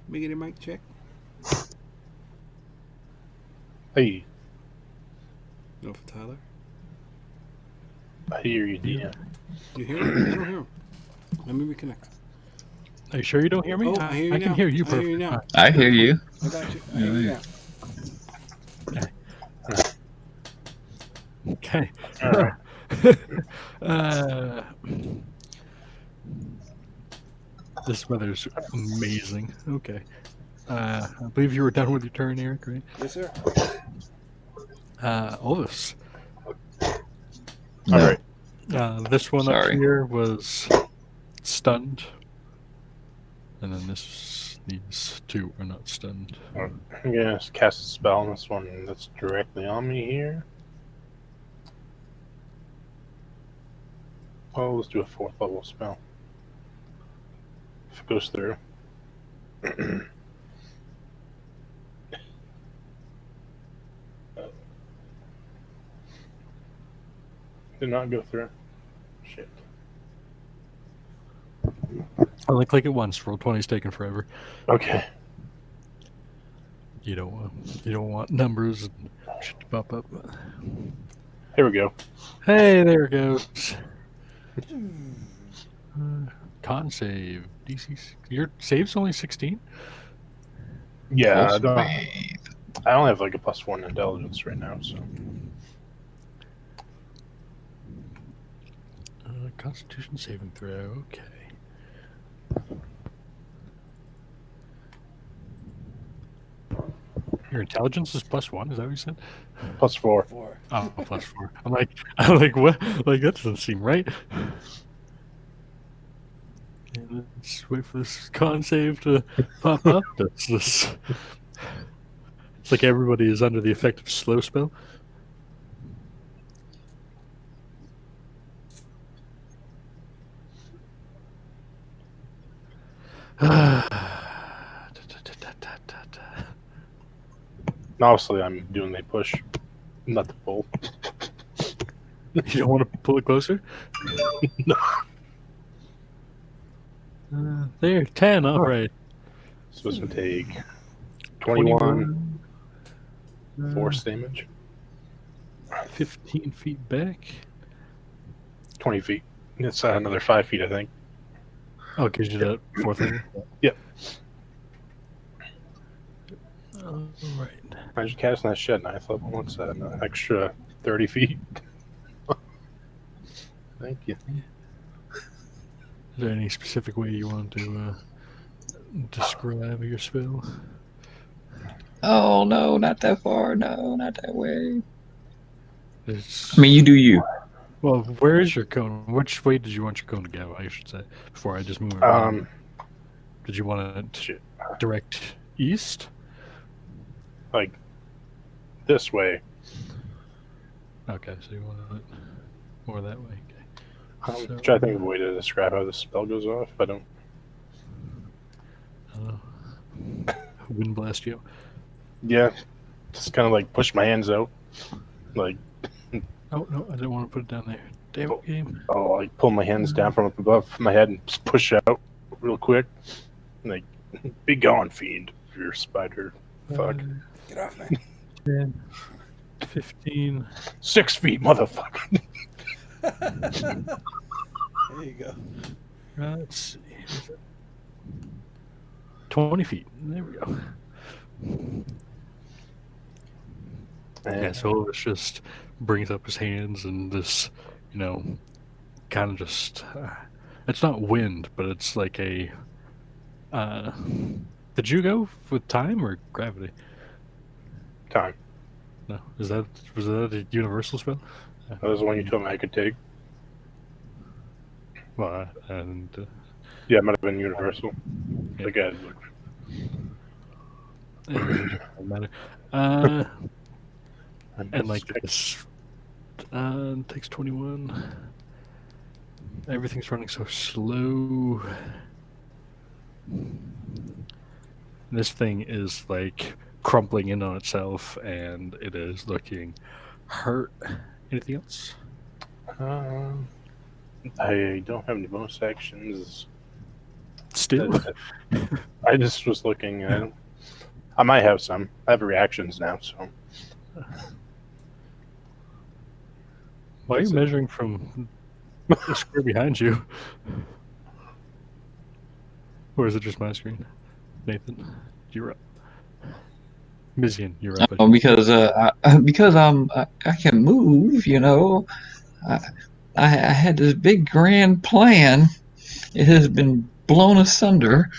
me get a mic check. Hey, No, for Tyler. I hear you, Dean. You hear him? I don't hear him. Let me reconnect. Are you sure you don't hear me? Oh, I hear you I can now. hear you I hear you perfectly now. I hear you. I got you. I hear you now. Okay. All right. uh, this weather's amazing. Okay. I believe you were done with your turn, Eric, right? Yes, sir. Ovis. All No, right. This one up sorry. here was stunned. And then these two are not stunned. I'm gonna cast a spell on this one that's directly on me here. Oh, let's do a 4th level spell. If it goes through. Did not go through. Shit. I only click it once. Roll 20's taking forever. Okay. You don't want numbers and shit to pop up. Here we go. Hey, there it goes. Con save. DC. Your save's only 16? Yeah, Full speed. I only have like a +1 intelligence right now, so. Constitution saving throw. Okay. Your intelligence is +1. Is that what you said? +4. 4. Oh, +4. I'm like, what? Like that doesn't seem right. And let's wait for this con save to pop up. That's this. It's like everybody is under the effect of slow spell. Obviously, I'm doing the push, not the pull. You don't want to pull it closer? No. There, 10. All right. So it's gonna take 21 force damage. 15 feet back. 20 feet. It's another 5 feet, I think. Oh, it gives you that 4th level? Yep. All right. Imagine casting that shit 9th level. What's that? An extra 30 feet? Thank you. Is there any specific way you want to describe your spell? Oh no, not that far. No, not that way. It's, I mean, you do you. well, where is your cone? Which way did you want your cone to go, I should say, before I just move it around? Did you want it Shit. direct east? Like this way. Okay, so you want it more that way. Okay. I'm trying to think of a way to describe how the spell goes off. I don't. Wind blast you. Yeah, just kind of like push my hands out, like Oh no, I didn't want to put it down there. Damn it, game. like pull my hands down from up above my head and just push out real quick. Like, be gone, fiend! You're a spider. Fuck. Get off me. 10, 15. 6 feet, motherfucker. There you go. Let's see. 20 feet. There we go. Yeah, so it just brings up his hands and this, kind of just. It's not wind, but it's like a. Did you go with time or gravity? Time. No. Was that a universal spell? That was the one you told me I could take. Well, and. Yeah, it might have been universal. Yeah. Like, It doesn't matter. And like this takes 21. Everything's running so slow. This thing is like crumpling in on itself and it is looking hurt. Anything else? I don't have any bonus actions. Still? I just was looking. I might have some. I have reactions now, so. Why are you measuring from the square behind you? Or is it just my screen? Nathan, you're up. Mizian, you're up. I Oh, should say. because I can move, I, I had this big grand plan. It has been blown asunder.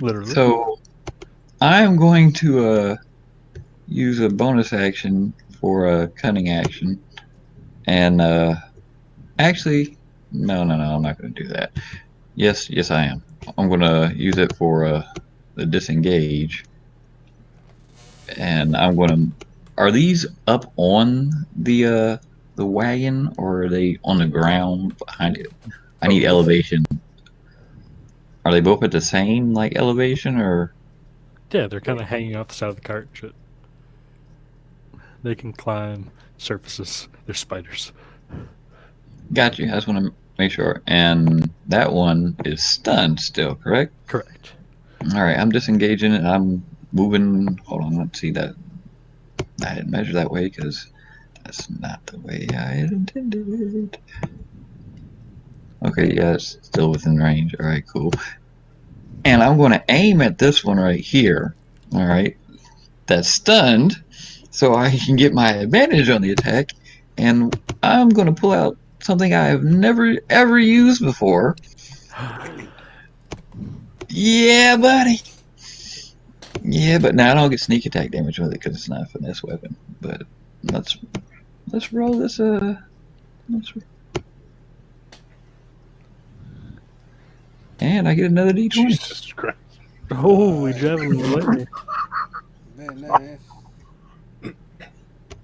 Literally. So I'm going to use a bonus action for a cunning action, and actually, no, I'm not going to do that. Yes, I am. I'm going to use it for the disengage, and I'm going to. Are these up on the wagon, or are they on the ground behind it? I need Both. elevation. Are they both at the same like elevation, or Yeah, they're kind of hanging off the side of the cart. And shit. They can climb surfaces. They're spiders. got you? I just want to make sure. And that one is stunned still, correct? Correct. All right, I'm disengaging and I'm moving. Hold on, let's see that. I didn't measure that way because that's not the way I had intended. Okay, yeah, it's still within range. All right, cool. And I'm going to aim at this one right here. All right, that's stunned, so I can get my advantage on the attack. And I'm going to pull out something I have never ever used before. Yeah, buddy. Yeah, but now I don't get sneak attack damage with it because it's not a finesse weapon. But let's roll this. Let's, and I get another d20. Jesus Christ. Holy javelin lightning. Very nice.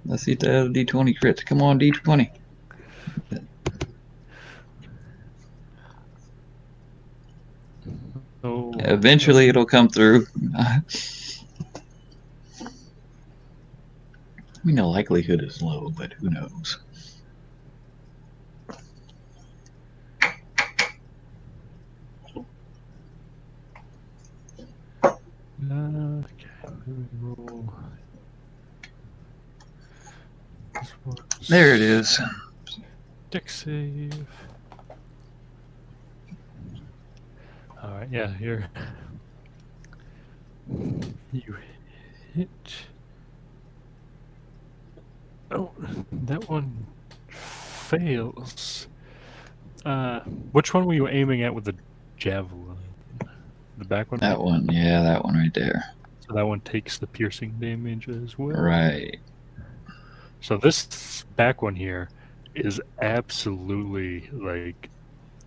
Let's see if the other d20 crits. Come on, d20. Oh. Eventually, it'll come through. I mean, the likelihood is low, but who knows? Okay. Roll. This one's There it is. Dex save. All right. Yeah. You hit. Oh, that one fails. Which one were you aiming at with the javelin? The back one? That one, yeah, that one right there. So that one takes the piercing damage as well. Right. So this back one here is absolutely like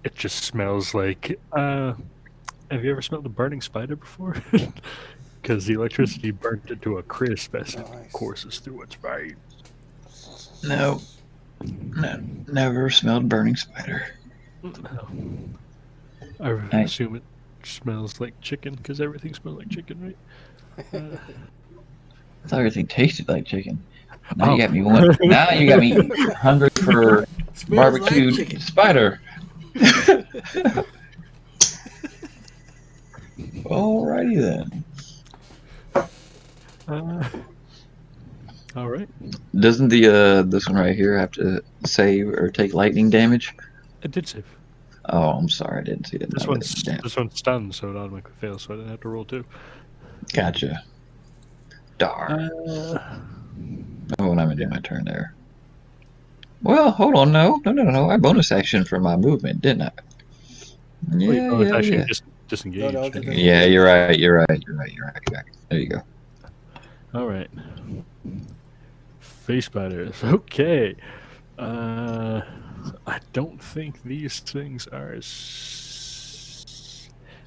it just smells like have you ever smelled a burning spider before? Because the electricity burnt it to a crisp as it Nice. courses through its veins. No, never smelled burning spider. No. I assume it smells like chicken because everything smells like chicken, right? I thought everything tasted like chicken. Now Oh. you got me one. Now you got me hungry for Smells like barbecued chicken. spider. Alrighty then. All right. Doesn't the this one right here have to save or take lightning damage? It did save. Oh, I'm sorry, I didn't see that. This No, one's damn. this one's stunned, so it automatically fails. So I didn't have to roll two. Gotcha. Darn. Oh, and I'm gonna do my turn there. Well, hold on, no. I bonus action for my movement, didn't I? Yeah. Disengage. No, no, Yeah, you're right. There you go. All right. Face spiders. Okay. I don't think these things are.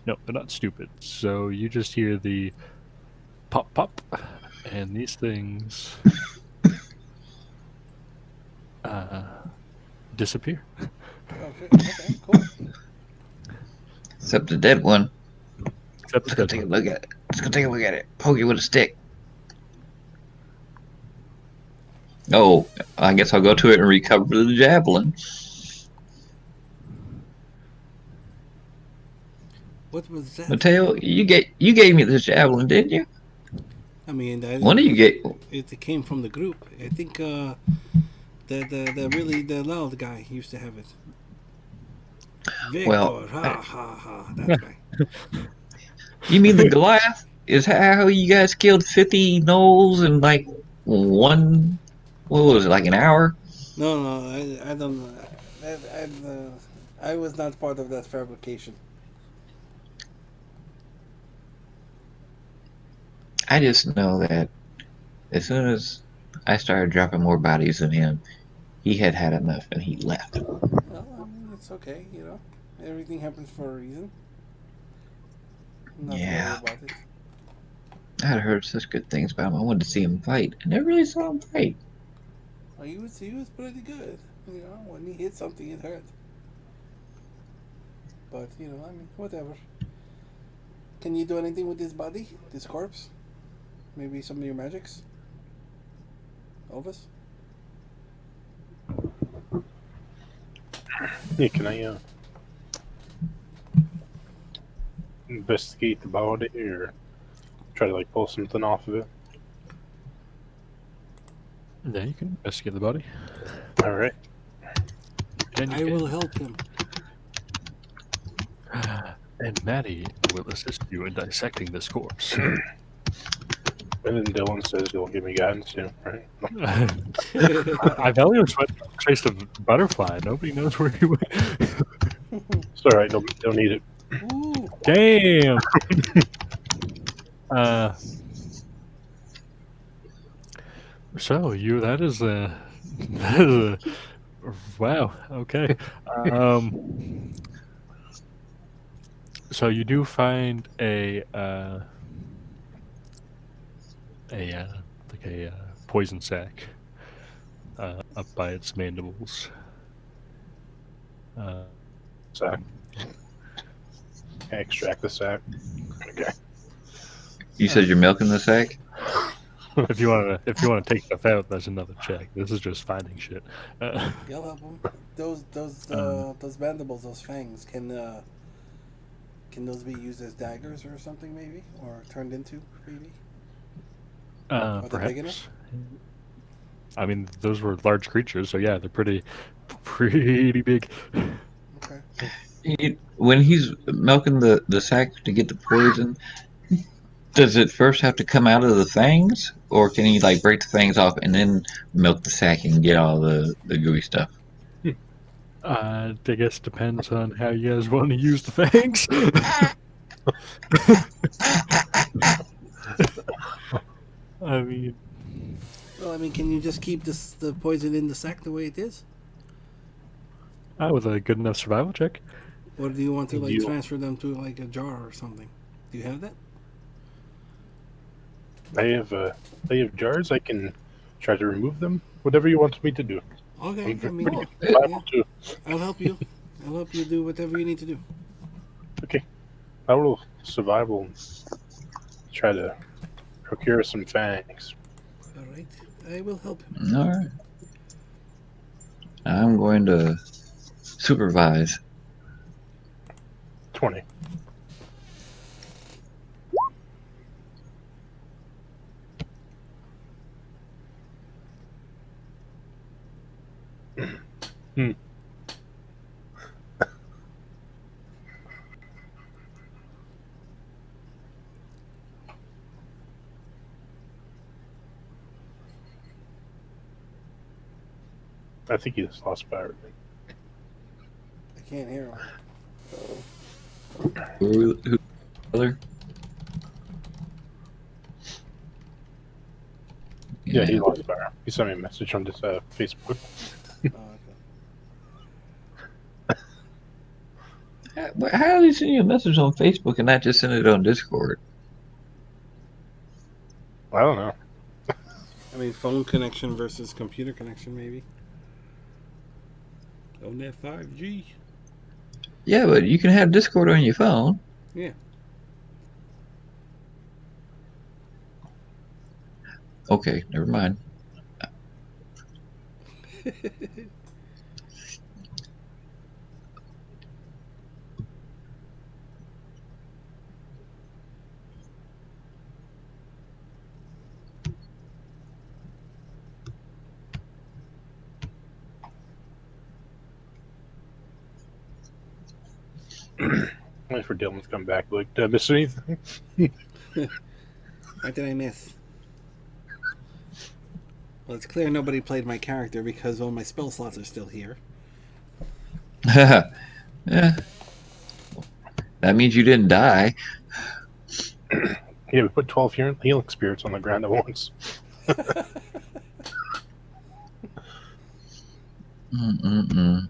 No, they're not stupid. So you just hear the pop, pop, and these things disappear. Okay, cool. Except the dead one. Except Let's go take a look at it. Poke it with a stick. Oh, I guess I'll go to it and recover the javelin. What was that? Mateo, you gave me this javelin, didn't you? I mean, One of you gave. it came from the group. I think the loud guy used to have it. Victor, Well, ha ha ha, that guy. You mean the Goliath? Is how you guys killed 50 gnolls in like one, what was it, like an hour? No, no, I don't know. I was not part of that fabrication. I just know that as soon as I started dropping more bodies than him, he had had enough and he left. Well, I mean, it's okay, you know. Everything happens for a reason. Not to worry Yeah, about it. I had heard such good things about him. I wanted to see him fight. I never really saw him fight. Well, he was pretty good. You know, when he hit something, it hurt. But you know, I mean, whatever. Can you do anything with this body, this corpse? Maybe some of your magics, Elvis? Yeah, can I investigate the body or try to like pull something off of it? Yeah, you can investigate the body. All right. And you I will can. help him. And Maddie will assist you in dissecting this corpse. And then Dylan says he'll give me guidance too, right? I value a trace of butterfly. Nobody knows where he went. It's all right. Don't need it. Ooh, Damn. Uh, so you that is a that is a wow. Okay. Um, so you do find a like a poison sac up by its mandibles. Uh, Sack. Extract the sack. Okay. You said you're milking the sack? if you wanna take stuff out, that's another check. This is just finding shit. Uh, you'll help him. um, Those mandibles, those fangs, can those be used as daggers or something, maybe, or turned into, maybe? Are they big enough? perhaps. I mean, those were large creatures, so yeah, they're pretty big. Okay. When he's milking the sack to get the poison, does it first have to come out of the fangs, or can he like break the fangs off and then milk the sack and get all the gooey stuff? I guess depends on how you guys want to use the fangs. I mean, Well, I mean, can you just keep the poison in the sack the way it is, with a good enough survival check. or do you want to like You, transfer them to like a jar or something? Do you have that? I have jars. I can try to remove them. Whatever you want me to do. Okay, I'm I pretty mean, good at Eh, yeah, survival too. I'll help you. I'll help you do whatever you need to do. Okay. I will survival and try to procure some fangs. All right, I will help him. All right. I'm going to supervise. 20. Hmm. I think he just lost power. I can't hear him. Who other? Yeah, he lost power. He sent me a message on this Facebook. Oh, How did he send you a message on Facebook and not just send it on Discord? I don't know. I mean, phone connection versus computer connection, maybe. On that 5G. Yeah, but you can have Discord on your phone. Yeah. Okay, never mind. Wait for Dylan to come back. Like, did I miss anything? What did I miss? Well, it's clear nobody played my character because all my spell slots are still here. Yeah, that means you didn't die. Yeah, we put 12 healing spirits on the ground at once. Mm-mm-mm.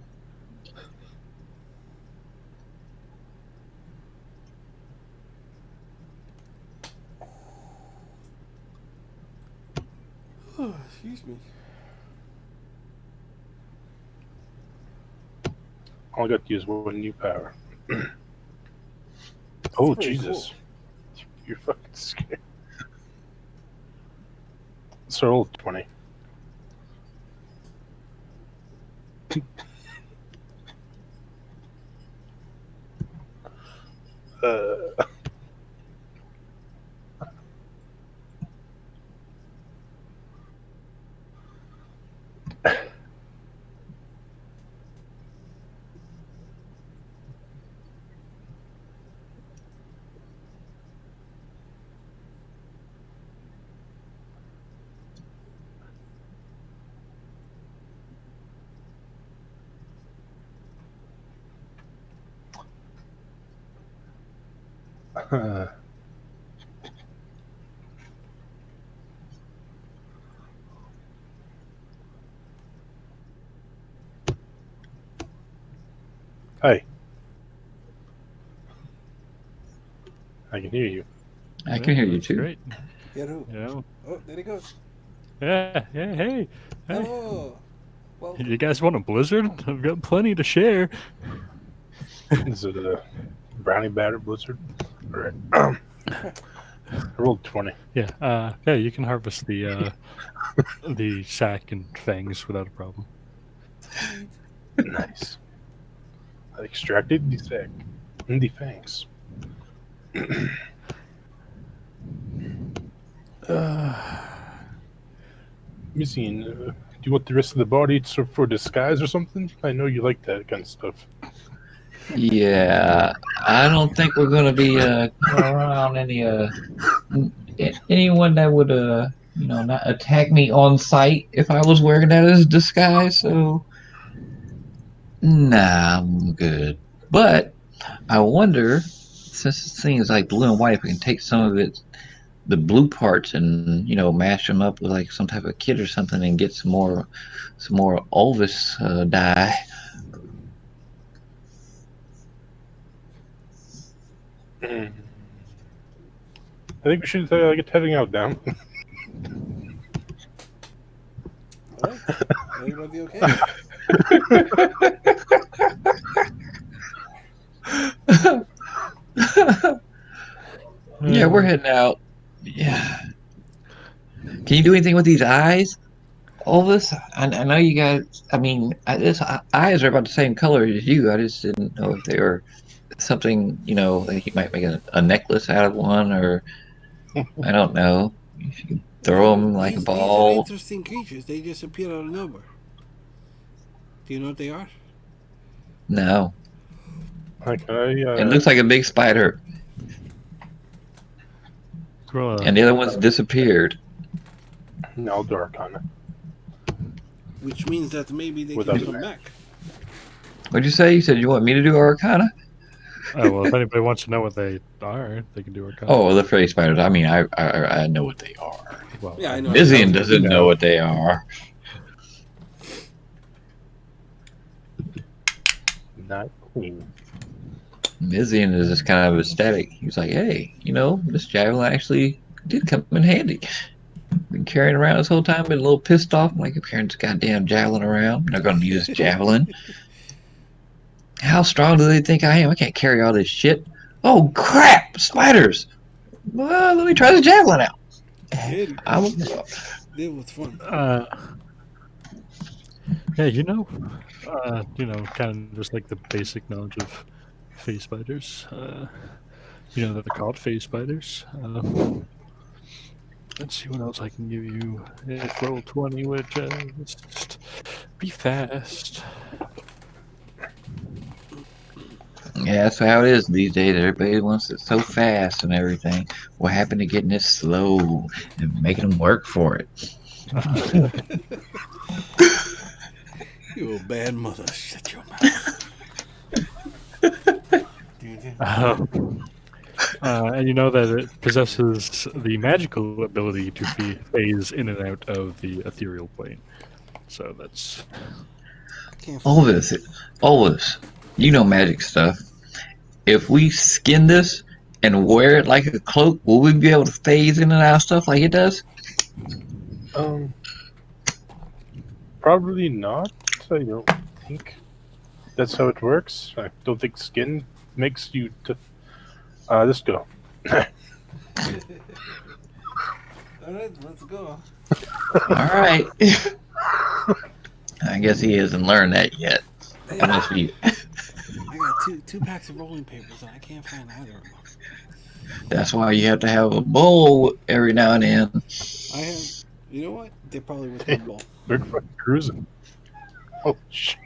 Oh, excuse me. All I got to use one new power. Oh, pretty Jesus. You're fucking scared. So roll 20. Uh, uh, Hi. I can hear you. I can hear you That's too. great. Get who? You know. Oh, there he goes. Yeah. Hey. Hello. Welcome. You guys want a blizzard? I've got plenty to share. Is it a brownie batter blizzard? All right. I rolled 20. Yeah. You can harvest the sack and fangs without a problem. Nice. I extracted the sack and the fangs. Missing, do you want the rest of the body for disguise or something? I know you like that kind of stuff. Yeah, I don't think we're gonna be coming around anyone that would not attack me on sight if I was wearing that as disguise. So nah, I'm good. But I wonder, since it seems like blue and white, if we can take some of the blue parts and mash them up with like some type of kit or something and get some more Ulvis dye. I think we should get heading out now. All right. Everybody okay? Yeah, we're heading out. Yeah. Can you do anything with these eyes? Ulvis? I know you guys. I mean, this eyes are about the same color as you. I just didn't know if they were something. Like you might make a necklace out of one, or I don't know. If you could throw Well, them like a these are ball. interesting creatures. They just appear out of nowhere. Do you know what they are? No, Like it looks like a big spider, Throw and the other one's disappeared. I'll do Arcana. Which means that maybe they Without can the come map. back. What'd you say? You said you want me to do Arcana? well, if anybody wants to know what they are, they can do Arcana. Oh, the fairy spiders. I mean, I know what they are. Well, Yeah, I know. Vizian doesn't know what they are. Not clean. Vizian is just kind of ecstatic. He was like, "Hey, this javelin actually did come in handy. Been carrying around this whole time, been a little pissed off. I'm like, I'm carrying this goddamn javelin around. I'm not going to use javelin. How strong do they think I am? I can't carry all this shit. Oh crap, spiders! Well, let me try the javelin out. I'm, It was fun. Yeah, kind of just like the basic knowledge of phase spiders. That they're called phase spiders. Let's see what else I can give you. If roll 20 would just be fast. Yeah, that's how it is these days. Everybody wants it so fast and everything. What happened to getting it slow and making them work for it? You a bad mother. Shut your mouth. Um, and you know that it possesses the magical ability to phase in and out of the ethereal plane. So that's I can't find it. Elvis, Elvis, you know magic stuff. If we skin this and wear it like a cloak, will we be able to phase in and out of stuff like it does? Um, probably not. I don't think that's how it works. I don't think skin makes you. Let's go. All right, let's go. All right. I guess he hasn't learned that yet. Hey, It must be. I got two packs of rolling papers and I can't find either of them. That's why you have to have a bowl every now and then. I have. You know what? They're probably with my bowl. We're fucking cruising. Oh shit!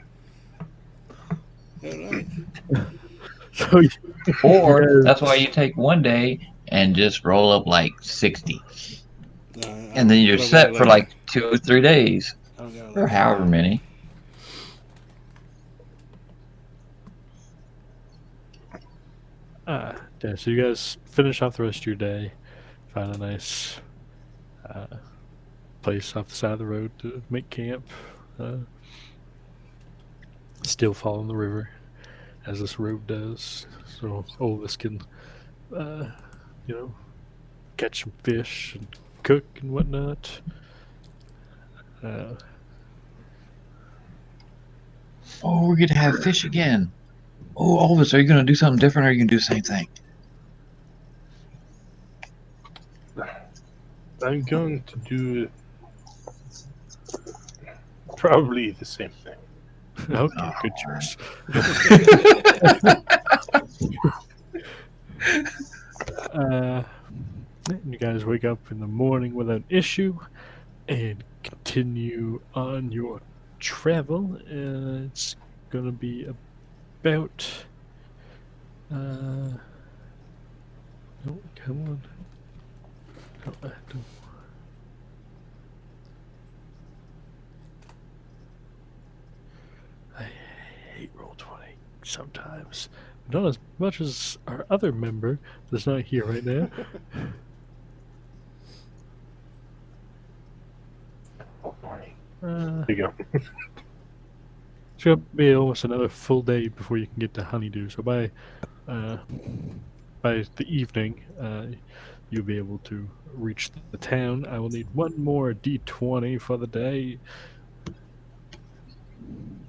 All right. so. Or Yes. that's why you take one day and just roll up like 60. I And then you're don't got it set for like that. like 2 or 3 days. I don't got it Or like however that. many. Yeah, so you guys finish off the rest of your day, find a nice uh, place off the side of the road to make camp. Uh, Still following the river, as this road does, so all of us can, uh, you know, catch some fish and cook and whatnot. Uh, Oh, we're going to have fish again. Oh, Elvis, are you going to do something different or are you going to do the same thing? I'm going to do probably the same thing. okay, good choice. uh, you guys wake up in the morning without issue and continue on your travel. It's gonna be about. No, come on. No, don't. I hate Roll20 sometimes. Not as much as our other member that's not here right now. Oh, morning. Uh, There you go. It's gonna be almost another full day before you can get to Honeydew. So uh, by the evening, you'll be able to reach the town. I will need one more D20 for the day.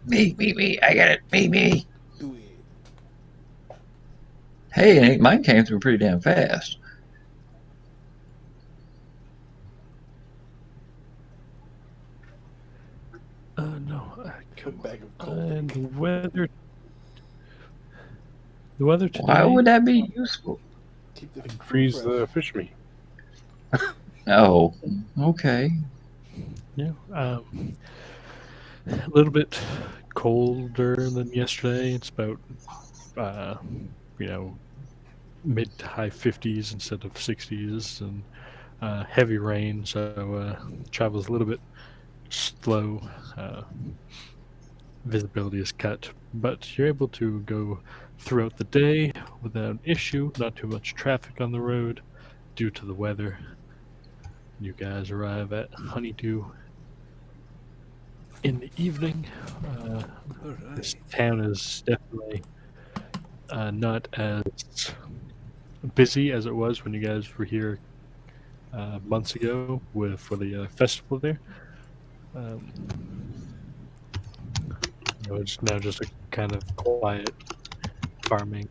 Me. I got it. Me. Do it. Hey, mine came through pretty damn fast. No, come A bag of on. cold. And the weather Why today. would that be useful? Keep the food Freeze fresh. the fish meat. Oh, okay. Yeah, a little bit colder than yesterday. It's about uh, you know, mid to high 50s instead of 60s, and heavy rain, so travel's a little bit slow. Visibility is cut, but you're able to go throughout the day without an issue. Not too much traffic on the road due to the weather. You guys arrive at Honeydew in the evening. All This right. town is definitely not as busy as it was when you guys were here months ago for the festival there. Um, it's now just a kind of quiet farming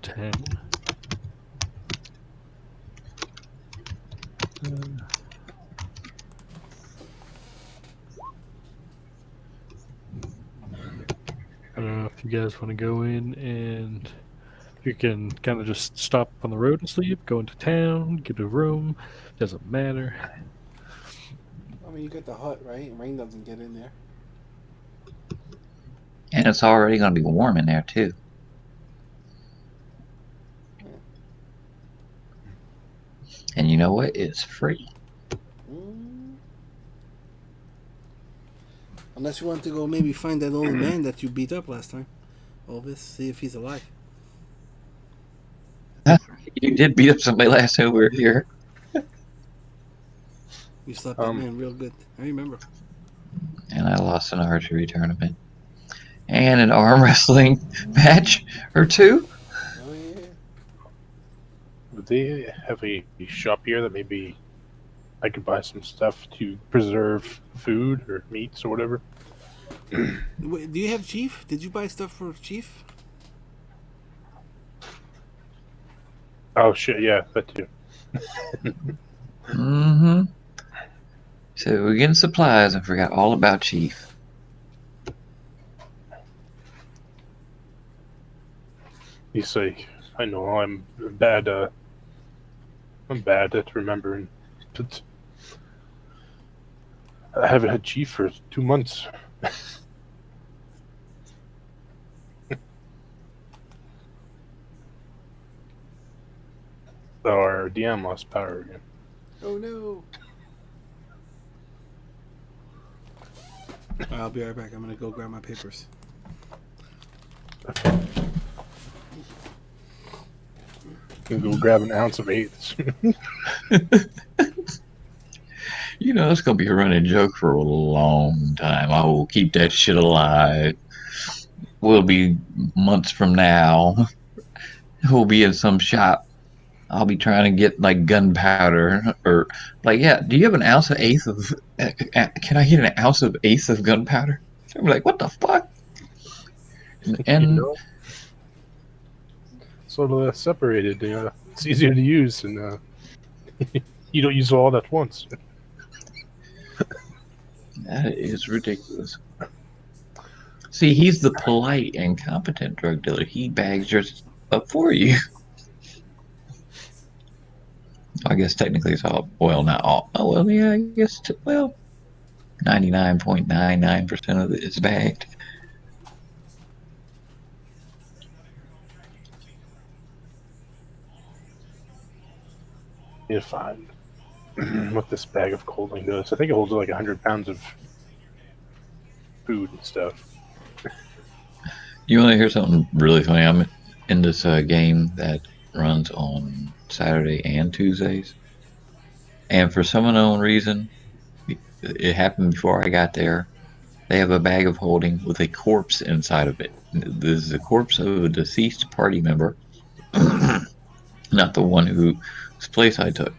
town. I don't know if you guys want to go in and you can kind of just stop on the road and sleep, go into town, get a room. Doesn't matter. I mean, you got the hut, right? Rain doesn't get in there. And it's already going to be warm in there, too. And you know what? It's free. Mm. Unless you want to go maybe find that old man that you beat up last time. Elvis, see if he's alive. You did beat up somebody last time we were here. You slapped that man real good. I remember. And I lost an archery tournament. And an arm wrestling match or two. Oh yeah. Do they have a shop here that maybe I could buy some stuff to preserve food or meats or whatever? Wait, do you have Chief? Did you buy stuff for Chief? Oh shit, yeah, that too. Mm-hmm. So we're getting supplies and forgot all about Chief. He's like, I know I'm bad. I'm bad at remembering, but I haven't had chief for 2 months. Our DM lost power again. Oh no. I'll be right back. I'm gonna go grab my papers. Can go grab an ounce of eighths. You know, it's going to be a running joke for a long time. I will keep that shit alive. We'll be months from now. We'll be in some shop. I'll be trying to get like gunpowder or like, yeah, do you have an ounce of eighth of, can I get an ounce of eighth of gunpowder? I'm like, what the fuck? you And know, sort of separated. It's easier to use, and you don't use all at once. that is ridiculous. See, he's the polite and competent drug dealer. He bags yours up for you. I guess technically it's all, well, not all. Oh, well, yeah, I guess, well, 99.99% of it is bagged. You find what this bag of colding does. I think it holds like 100 pounds of food and stuff. You want to hear something really funny? I'm in this game that runs on Saturday and Tuesdays. And for some unknown reason, it happened before I got there. They have a bag of holding with a corpse inside of it. This is a corpse of a deceased party member, not the one whose place I took.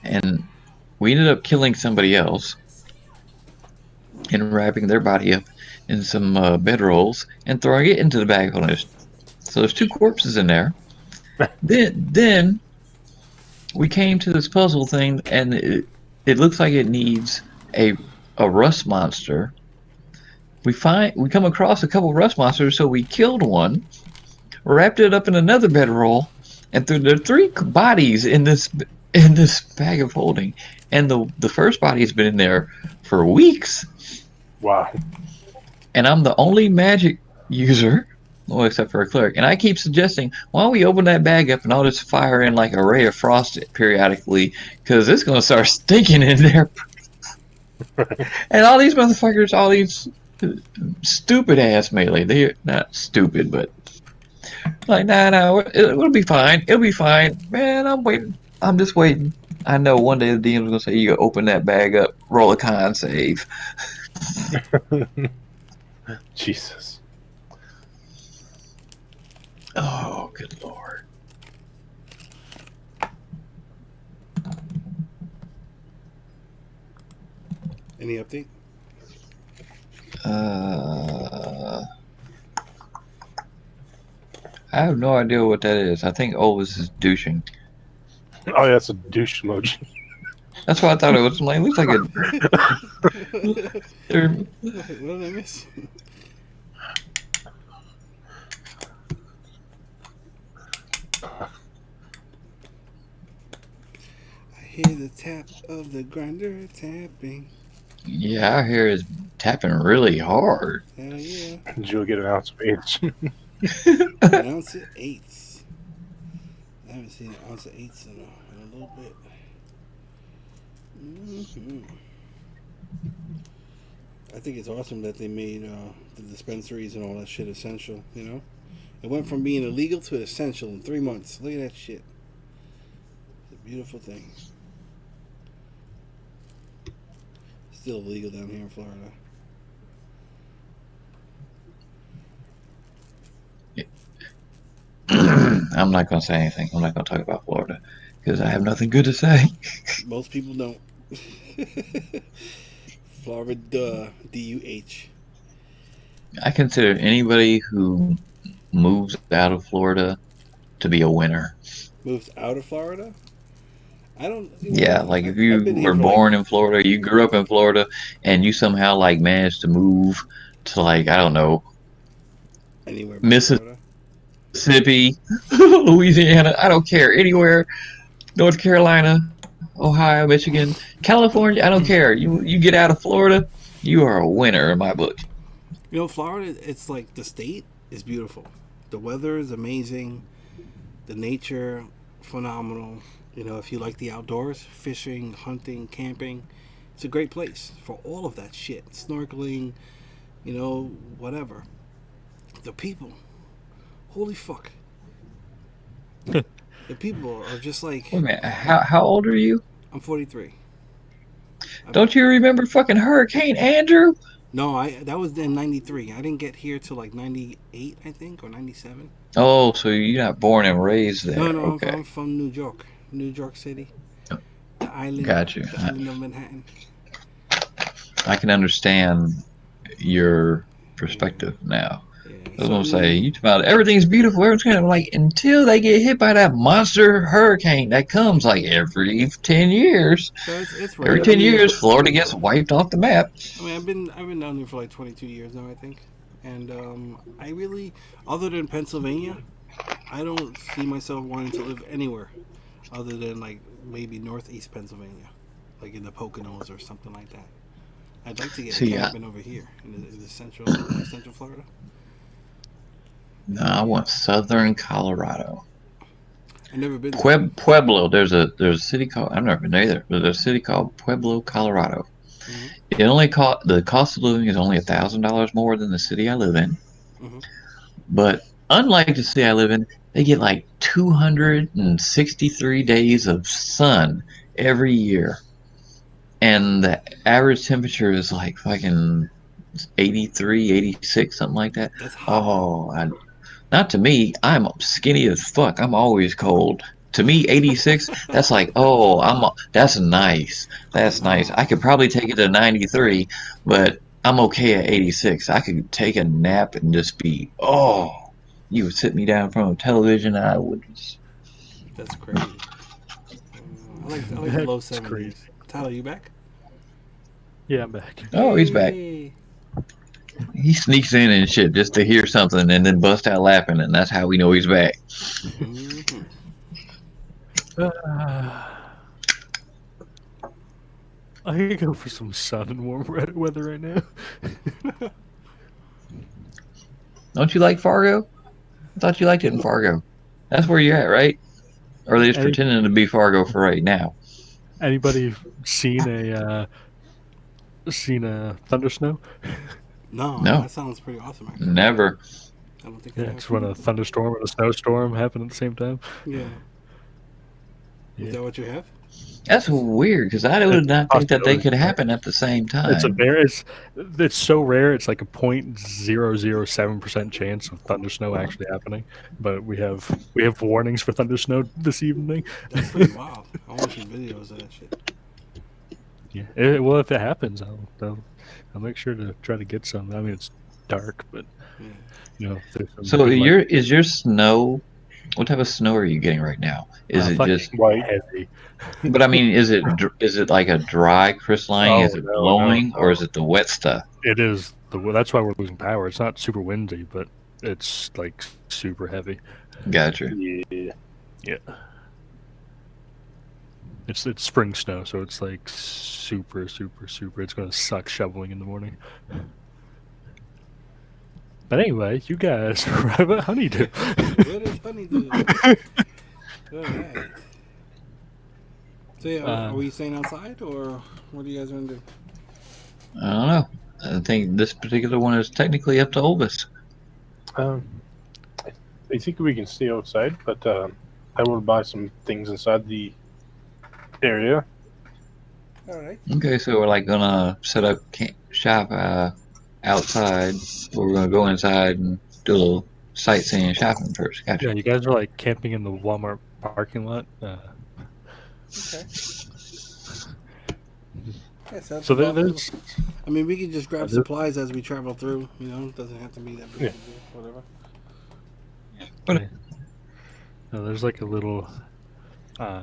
And we ended up killing somebody else and wrapping their body up in some bedrolls and throwing it into the bag of holding. So there's two corpses in there. Then we came to this puzzle thing, and it looks like it needs a rust monster. We come across a couple rust monsters, so we killed one, wrapped it up in another bedroll, and there are three bodies in this bag of holding, and the first body has been in there for weeks. Wow. And I'm the only magic user, well, except for a cleric. And I keep suggesting, why don't we open that bag up and I'll just fire in like a ray of frost periodically, because it's going to start stinking in there. And all these motherfuckers, all these stupid ass melee, they're not stupid, but like, nah, it'll be fine. It'll be fine. Man, I'm waiting. I'm just waiting. I know one day the DM's going to say, you open that bag up, roll a con save. Jesus. Oh, good lord. Any update? I have no idea what that is. I think Olvis is douching. Oh, yeah, that's a douche emoji. That's what I thought it was. Like, it looks like a. What did I miss? I hear the tap of the grinder tapping. Yeah, I hear it's tapping really hard. Hell yeah. Did you get an ounce of eighths? An ounce of eighths. I haven't seen an ounce of eights in a little bit. hmm I think it's awesome that they made the dispensaries and all that shit essential. It went from being illegal to essential in 3 months. Look at that shit. It's a beautiful thing. Still illegal down here in Florida. I'm not going to say anything. I'm not going to talk about Florida because I have nothing good to say. Most people don't. Florida, DUH. I consider anybody who moves out of Florida to be a winner. Moves out of Florida? I don't, Yeah, like if I've been you here were for like born in Florida, you grew up in Florida, and you somehow like managed to move to like I don't know anywhere but Florida. Mississippi, Louisiana, I don't care anywhere, North Carolina, Ohio, Michigan, California, I don't care. You get out of Florida, you are a winner in my book. Florida, it's like the state is beautiful. The weather is amazing. The nature, phenomenal. If you like the outdoors, fishing, hunting, camping, it's a great place for all of that shit. Snorkeling, whatever. The people, holy fuck. The people are just like. Wait a minute, how old are you? I'm 43. Don't you remember fucking Hurricane Andrew? No, that was in '93. I didn't get here till like '98, I think, or '97. Oh, so you're not born and raised there. No, I'm Okay. from New York City, the island, Got you. the island of Manhattan. I can understand your perspective now. Yeah. I was So I gonna say, mean, you talk about everything's beautiful, everything's kind of like until they get hit by that monster hurricane that comes like every 10 years. so it's Every rare. I ten mean, years, Florida gets wiped off the map. I've been down here for like 22 years now, I think, and I really, other than Pennsylvania, I don't see myself wanting to live anywhere other than like maybe northeast Pennsylvania, like in the Poconos or something like that. I'd like to get a See, I, cabin over here in the central Florida. no, I want southern Colorado. I've never been there. Pueblo. There's a city called I've never been there either, but there's a city called Pueblo, Colorado. hmm It only cost the cost of living is only $1,000 more than the city I live in. hmm But unlike the city I live in, they get like 263 days of sun every year. And the average temperature is like fucking 83, 86, something like that. That's hot. Oh, not to me. I'm skinny as fuck. I'm always cold. To me, 86, that's like, oh, that's nice. That's nice. No, I could probably take it to 93, but I'm okay at 86. I could take a nap and just be, oh, you would sit me down in front of television and I would just, that's crazy. I like the low That's crazy. 70s. Tyler, you back? Yeah, I'm back. oh, he's back. Hey. He sneaks in and shit just to hear something and then bust out laughing, and that's how we know he's back. hmm Uh, I could go for some sun and warm weather right now. Don't you like Fargo? I thought you liked it in Fargo. That's where you're at, right? Or are they just Any, pretending to be Fargo for right now? anybody seen a thunder snow? No, No, that sounds pretty awesome, actually. never. I don't think I Yeah, have. just when a thunderstorm and a snowstorm happen at the same time. Yeah. Is Yeah. that what you have? That's weird because I would It's a not think that they possibility. could happen at the same It's a time. very it's so rare. It's like a 0.007% chance of thunder snow actually happening. But we have warnings for thunder snow this evening. That's pretty wild. I want to see videos of that shit. Yeah. Well, if it happens, I'll make sure to try to get some. I mean, it's dark, but Yeah. if there's some So good light. is your snow? What type of snow are you getting right now? Is it Fucking just? White. heavy. But I mean, is it like a dry crystalline? Oh Is it no, blowing or is it the wet stuff? it is that's why we're losing power. It's not super windy, but it's like super heavy. Gotcha. Yeah. Yeah. It's spring snow, so it's like super, super, super. It's gonna suck shoveling in the morning. But anyway, you guys are right about honeydew. Where does honey do? All right. So yeah, are Uh, we staying outside or what do you guys want to do? I don't know. I think this particular one is technically up to Olvis. Um, I think we can stay outside, but I will buy some things inside the area. All right. Okay, so we're like gonna set up shop outside, or we're gonna go inside and do a little sightseeing and shopping first. Gotcha. yeah, you guys are like camping in the Walmart parking lot. Okay. Yeah, so that's So about middle. there's I mean, we can just grab there's supplies as we travel through. You know, it doesn't have to be that big Yeah. of a deal. Whatever. But okay. There's like a little uh,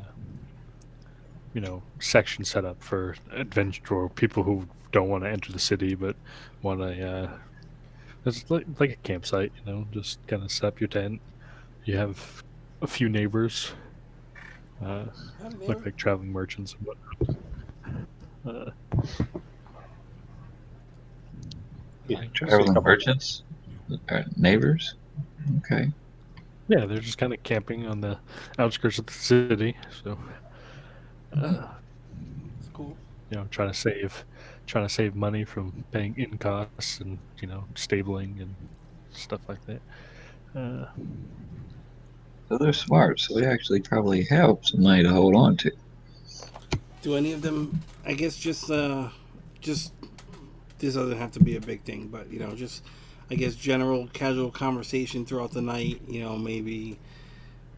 section set up for adventure or people who don't want to enter the city but want to. It's like a campsite, just kind of set up your tent. You have a few neighbors, uh, Hi, look neighbor. like traveling merchants and whatnot. Yeah, like I see a traveling couple. merchants, neighbors. Okay. Yeah, they're just kind of camping on the outskirts of the city. So, uh, It's cool. trying to save money from paying in costs and stabling and stuff like that. Uh, So they're smart. So they actually probably have some money to hold on to. Do any of them? I guess just this doesn't have to be a big thing, but just I guess general casual conversation throughout the night. Maybe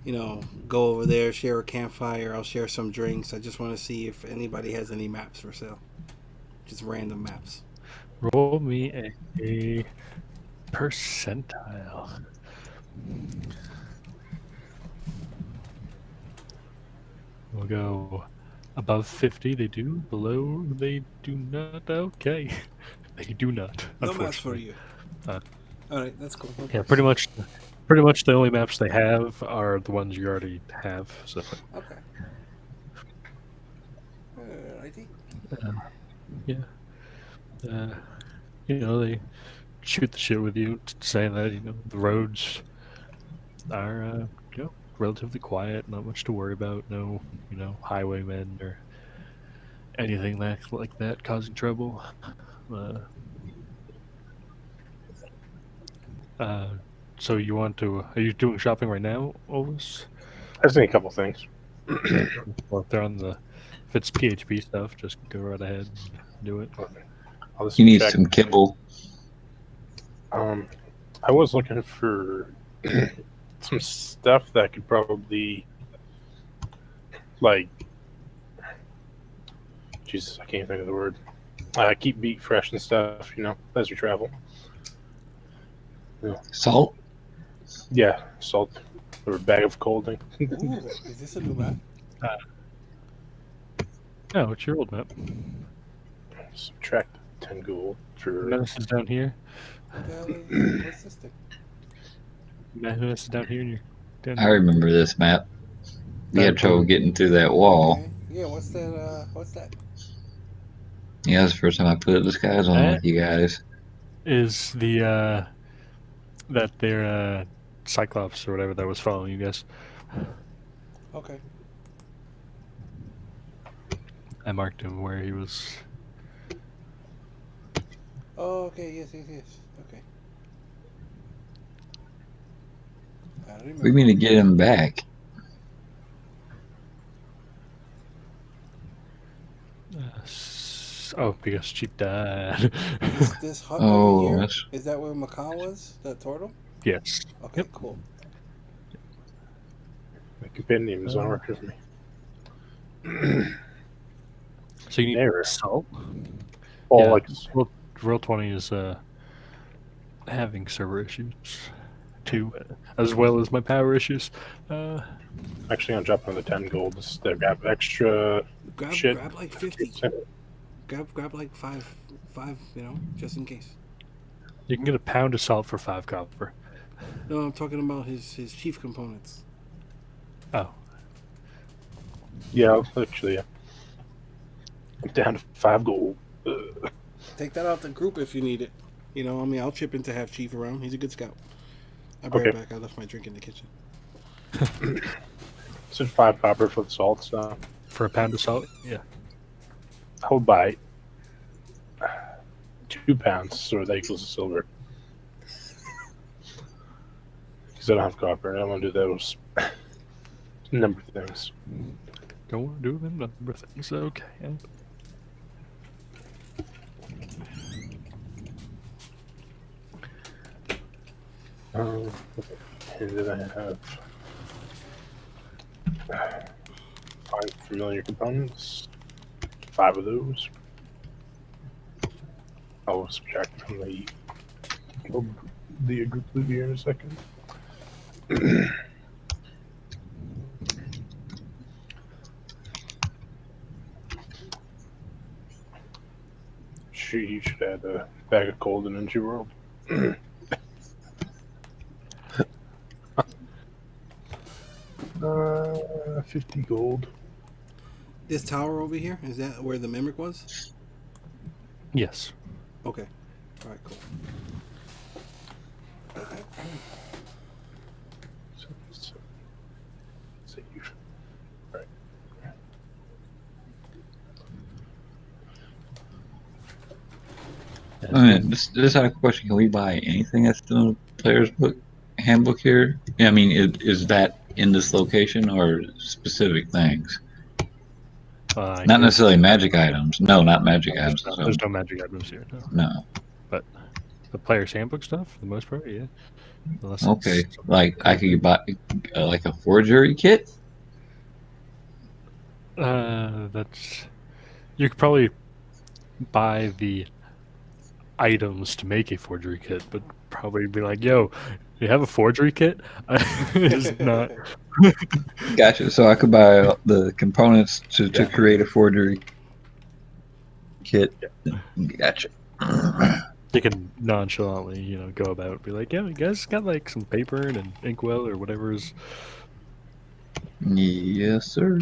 go over there, share a campfire. I'll share some drinks. I just want to see if anybody has any maps for sale. Just random maps. roll me a percentile. We'll go above 50. They do. Below, they do not. Okay, they do not. No maps for Unfortunately. you. Uh, All right, that's cool. No yeah, worries. pretty much the only maps they have are the ones you already have. So, Okay. Alrighty. uh, yeah, uh, they shoot the shit with you, saying that the roads are relatively quiet, not much to worry about, no highwaymen or anything like that causing trouble. Uh, uh, so you want to? Are you doing shopping right now, Olvis? I see a couple things. Yeah. Well, if it's PHP stuff, just go right ahead and do it. I'll just You need check. some kibble. Um, I was looking for some stuff that could probably, like, Jesus, I can't think of the word. Keep meat fresh and stuff, as we travel. Salt. Yeah, salt or a bag of colding. Ooh, is this a new map? Uh, no, it's your old map. Subtract 10 gold for. Menace is down here. What the hell is? What's this thing? Menace is down here, and you're down I here. remember this map. We had That trouble getting through that wall. Okay. Yeah. What's that? What's that? Yeah, that's the first time I put disguise on that with you guys. is that their Cyclops or whatever that was following you guys. Okay. I marked him where he was. Oh, okay. Yes. Yes. Yes. Okay. I don't We remember. need to get him back. Because she died. This hut over Oh, here, that's is that where Macaw was? The turtle? Yes. Okay, Yep. cool. My companion is on work with me. So you need There. salt. Well, Yeah. like, Roll 20 is having server issues too, as well as my power issues. actually, I'm dropping another 10 gold just to grab extra shit. Grab like 50. Grab like five, just in case. You can get a pound of salt for 5 copper. No, I'm talking about his chief components. Oh, Yeah, actually, yeah. I'm down to 5 gold. Ugh. Take that out the group if you need it. I'll chip in to have Chief around. He's a good scout. I'll be Okay. right back. I left my drink in the kitchen. Said 5 copper for the salt, so For a pound of salt? Yeah. I'll buy 2 pounds, so that equals a silver. Because I don't have copper, and I want to do those number things. Don't want to do them number things. Okay. Yeah. Okay. And then I have 5 familiar components. 5 of those. I'll subtract from the group loot here in a second. You should add a bag of cold in Energy World. 50 gold. This tower over here, is that where the mimic was? Yes. Okay. All right, cool. Save. Right. I mean, this out of question. Can we buy anything that's in the player's book handbook here? Yeah, I mean, is that in this location or specific things? I Not guess necessarily magic items. No, not magic items. So, there's no magic items here. No. no. But the player's handbook stuff, for the most part, yeah. Unless Okay, it's like I coded. could buy like a forgery kit. That's you could probably buy the items to make a forgery kit, but probably be like, "Yo, you have a forgery kit?" It's not. Gotcha. So I could buy the components to Yeah. create a forgery kit. Gotcha. You can nonchalantly, go about and be like, "Yeah, you guys got like some paper and an inkwell or whatever is." Yes, sir.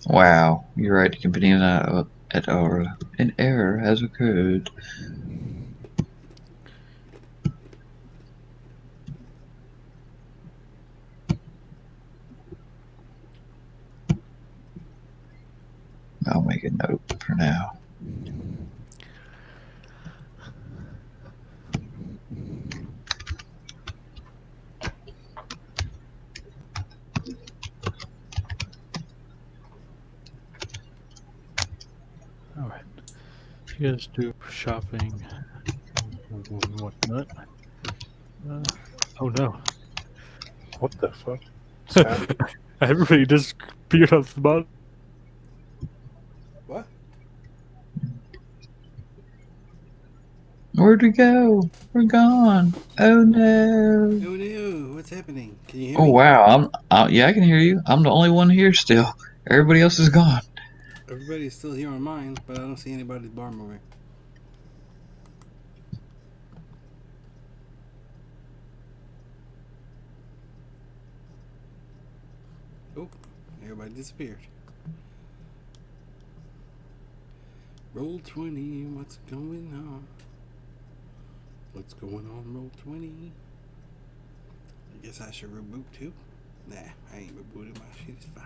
Wow, you're right. The company is not at our an error has occurred. I'll make a note for now. All right, you guys do shopping and whatnot. Oh no! What the fuck? What's happening? Everybody just appeared off the bottom. What? Where'd we go? We're gone. Oh no. Oh no, what's happening? Can you hear Oh me? wow. Yeah, I can hear you. I'm the only one here still. Everybody else is gone. Everybody's still here on mine, but I don't see anybody's bar moving. Oh, everybody disappeared. Roll 20, what's going on? What's going on, roll 20? I guess I should reboot too. Nah, I ain't rebooted. My shit is fine.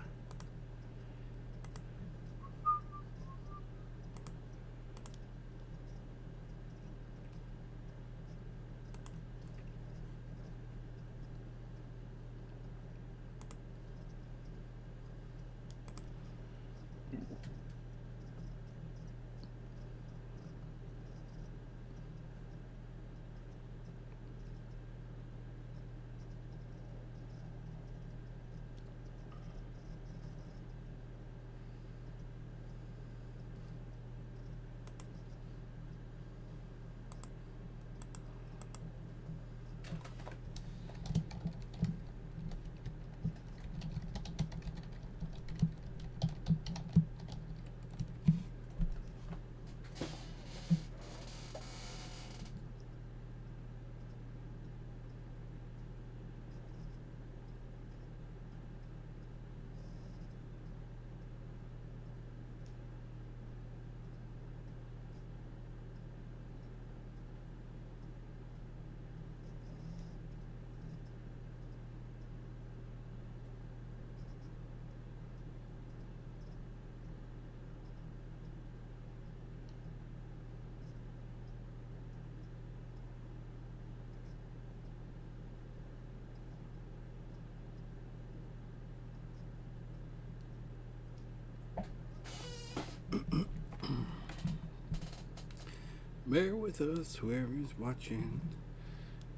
Bear with us, whoever's watching.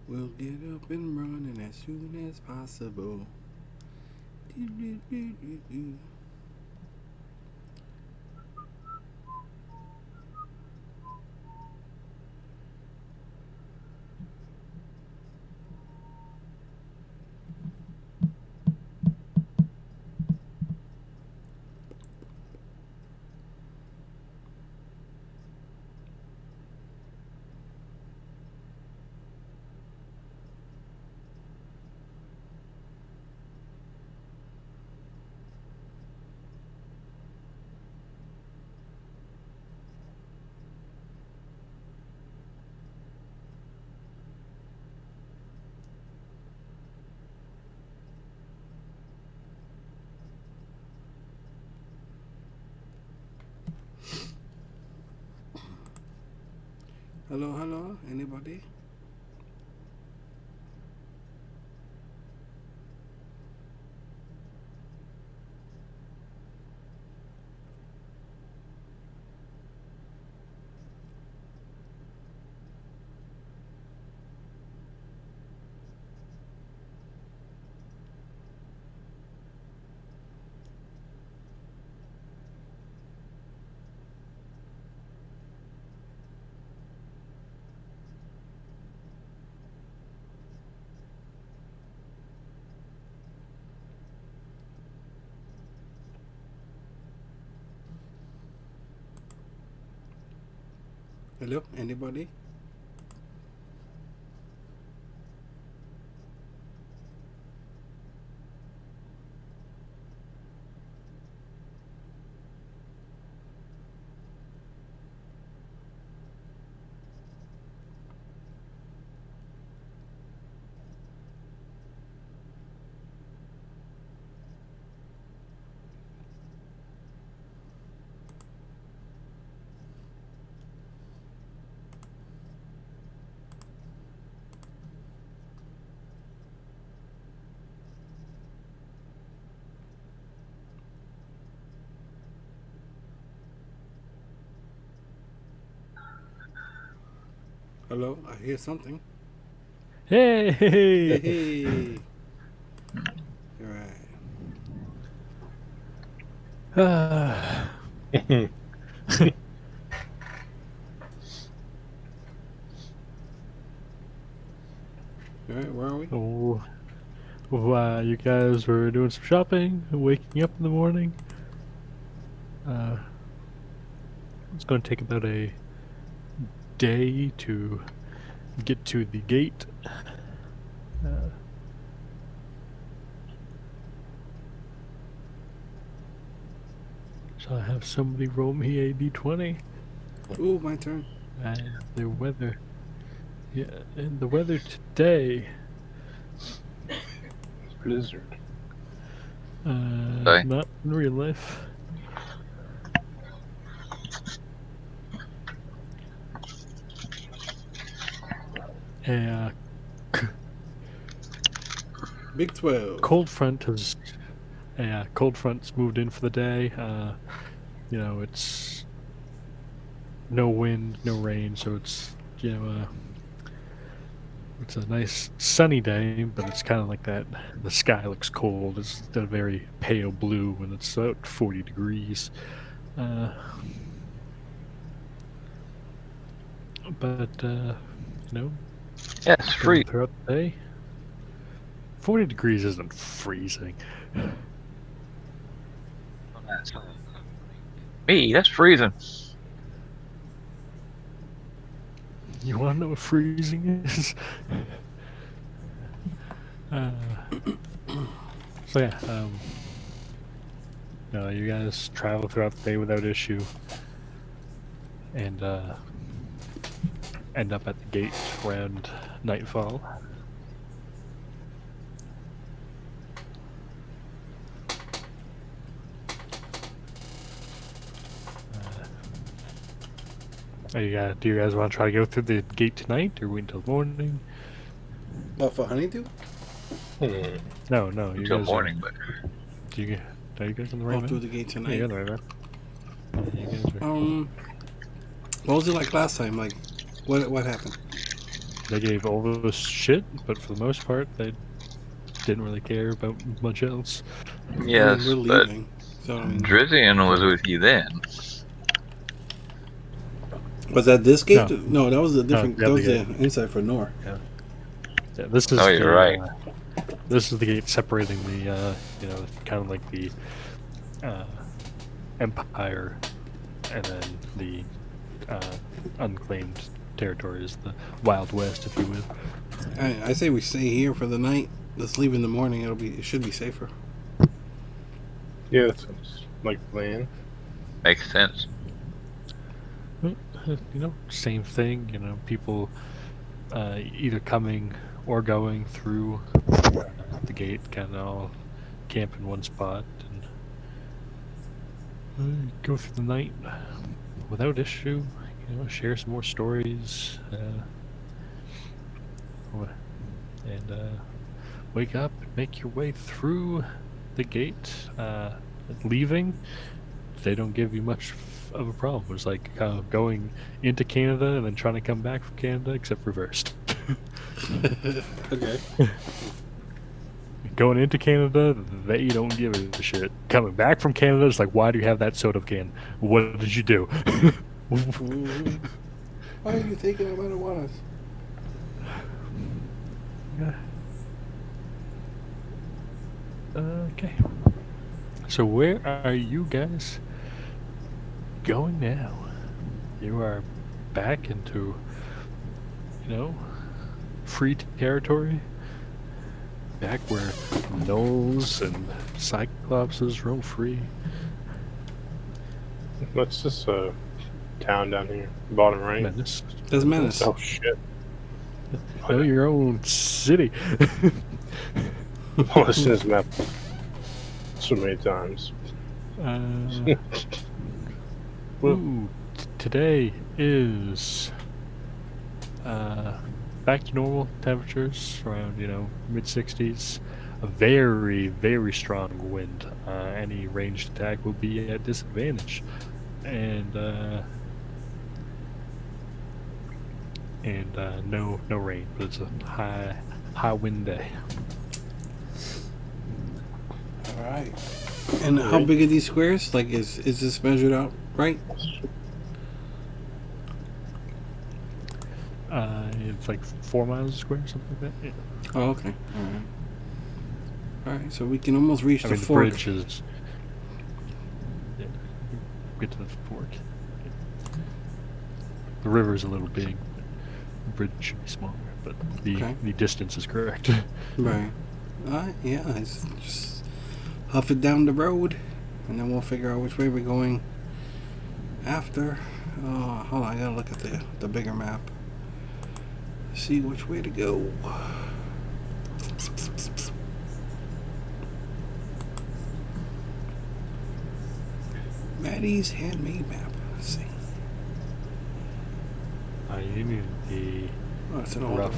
We'll get up and running as soon as possible. Do. Hello, hello, anybody? Hello, anybody? Hello, I hear something. Hey, Hey! hey. All right. All right, where are we? Oh, you guys were doing some shopping, waking up in the morning. It's going to take about a day to get to the gate. Shall I have somebody roll me a d20? Ooh, my turn. And the weather. Yeah, and the weather today. Blizzard. Okay. Not in real life. A Big 12. cold front has. A cold front's moved in for the day. It's no wind, no rain, so it's it's a nice sunny day, but it's kind of like that. The sky looks cold. It's a very pale blue when it's about 40 degrees. But Yes, free. throughout the day, 40 degrees isn't freezing. Me, that's freezing. You want to know what freezing is? So yeah, you guys travel throughout the day without issue, and end up at the gate around nightfall. Do you guys want to try to go through the gate tonight, or wait until morning? Oh, for honeydew? No, you Until guys morning, but are you guys on the right I'll man? do the gate Yeah, tonight. you're on the right man. Yeah, you guys are. What was it like last time? Like What happened? They gave all this shit, but for the most part, they didn't really care about much else. I mean, Yes, we're but leaving, so I mean, Drizzian was Yeah. with you then. was that this gate? No, No, that was a no, different. the That other was the gate. inside for Nor. Yeah, yeah. This Oh, is you're right. this is the gate separating the kind of like the uh, empire, and then the unclaimed territories, the Wild West, if you will. I say we stay here for the night. Let's leave in the morning. It should be safer. Yeah, that sounds like a plan. Makes sense. Same thing. People either coming or going through the gate, kind of all camp in one spot and go through the night without issue. Share some more stories, and wake up and make your way through the gate. Leaving, they don't give you much of a problem. It's like going into Canada and then trying to come back from Canada, except reversed. Okay. Going into Canada, they don't give a shit. Coming back from Canada, it's like, why do you have that soda can? What did you do? Why are you taking our marijuana? Okay. So where are you guys going now? You are back into, free territory. Back where gnolls and cyclopses roam free. What's this town down here? Bottom right. Menace. That's Menace. Oh shit. Know your own city. I've seen this map so many times. Today is back to normal temperatures, around mid 60s. A very, very strong wind. Any ranged attack will be at disadvantage, and no rain, but it's a high wind day. All right. And how big are these squares? Like, is this measured out right? It's like 4 miles square, something like that. Yeah. Oh, okay. All right. All right. So we can almost reach I the mean, the fork. bridge is. Yeah, get to the fork. The river's a little big. The bridge should be smaller, but the distance is correct. Right. All right. Yeah. It's just huff it down the road, and then we'll figure out which way we're going after. Oh, hold on. I gotta look at the bigger map. See which way to go. Maddie's handmade map. Let's see. You need the Oh, it's an older one.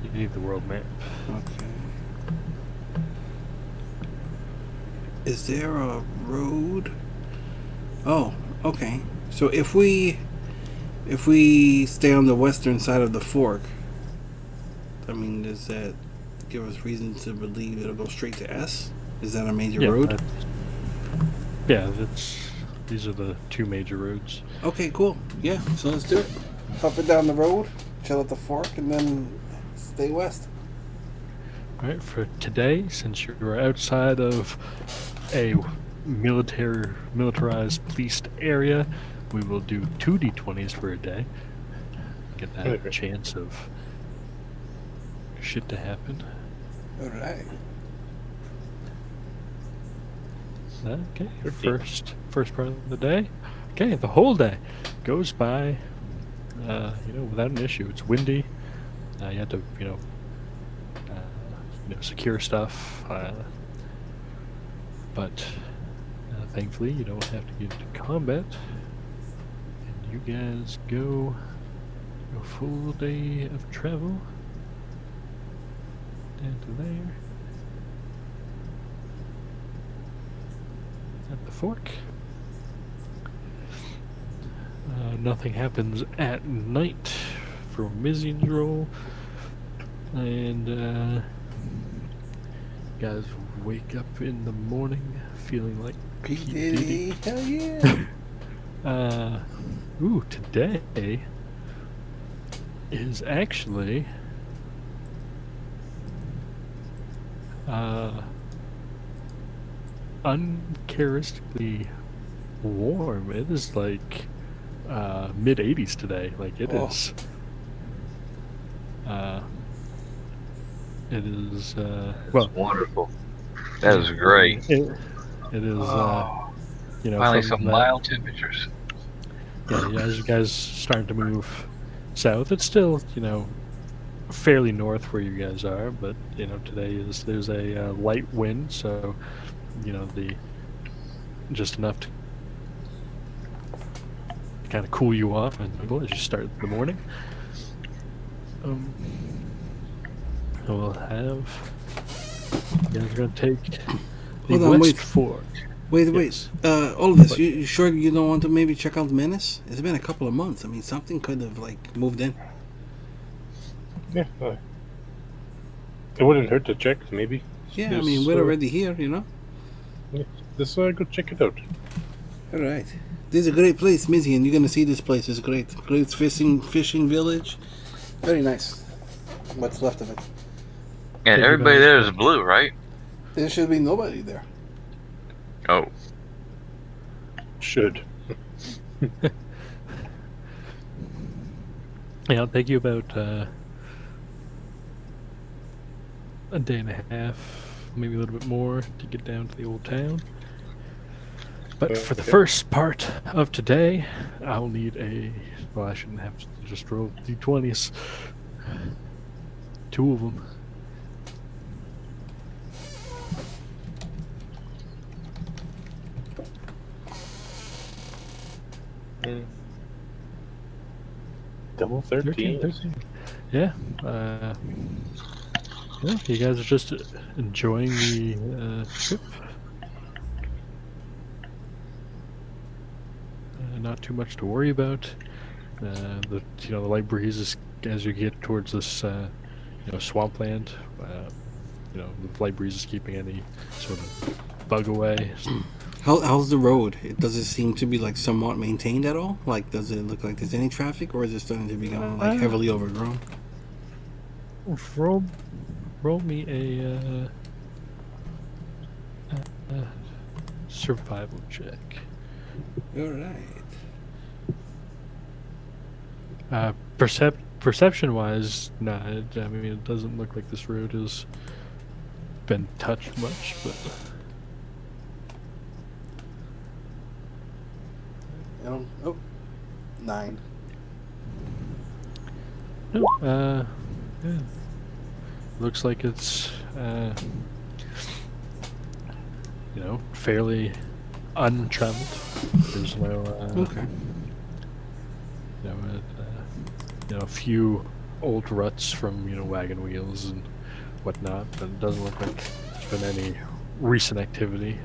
You need the world map. Okay. Is there a road? Oh, okay. So if we stay on the western side of the fork, I mean, does that give us reason to believe it'll go straight to S? Is that a major road? These are the 2 major roads. Okay, cool. Yeah, so let's do it. Huff it down the road, chill at the fork, and then stay west. Alright, for today, since you're outside of a militarized, policed area, we will do 2 d20s for a day. Get that chance of shit to happen. All right. Okay, first part of the day. Okay, the whole day goes by, without an issue. It's windy. You have to, secure stuff. But thankfully, you don't have to get into combat. And you guys go a full day of travel down to there. At the fork. Nothing happens at night for Mizian's roll. And guys wake up in the morning feeling like P. P. Diddy, Diddy. hell yeah. Today is actually uncharacteristically warm. It is like mid 80s today. Like it Oh. is. It is well. Wonderful. That is great. It is Finally, from some that. mild temperatures. Yeah, as you guys starting to move south, it's still fairly north where you guys are, but today there's a light wind, so the just enough to kind of cool you off and as you start the morning. We'll have you guys are gonna take the Hold on, West wait. Fork. Wait. Yes. All of this, But- you sure you don't want to maybe check out Menace? It's been a couple of months. I mean, something could have, like, moved in. Yeah. It wouldn't hurt to check, maybe. Yeah, I There's, mean, we're already here, Let's go check it out. All right. This is a great place, Mizian. You're going to see this place. It's great. Great fishing village. Very nice. What's left of it. And you everybody guys. there is blue, right? There should be nobody there. Oh, Should. Yeah, it'll take you about a day and a half, maybe a little bit more, to get down to the old town. But for the Okay. first part of today, I'll need well, I shouldn't have to just roll d20s. Two of them. Double 13. 13. Yeah. Yeah, you guys are just enjoying the trip. Not too much to worry about. The light breeze as you get towards this swampland. The light breeze is keeping any sort of bug away. How's the road? Does it seem to be, like, somewhat maintained at all? Like, does it look like there's any traffic, or is it starting to become, like, heavily overgrown? Roll me a survival check. All right. Perception-wise, nah. I mean, it doesn't look like this road has been touched much, but Oh, 9. no. Yeah. Looks like it's fairly untraveled. There's no Okay. a few old ruts from wagon wheels and whatnot, but it doesn't look like there's been any recent activity.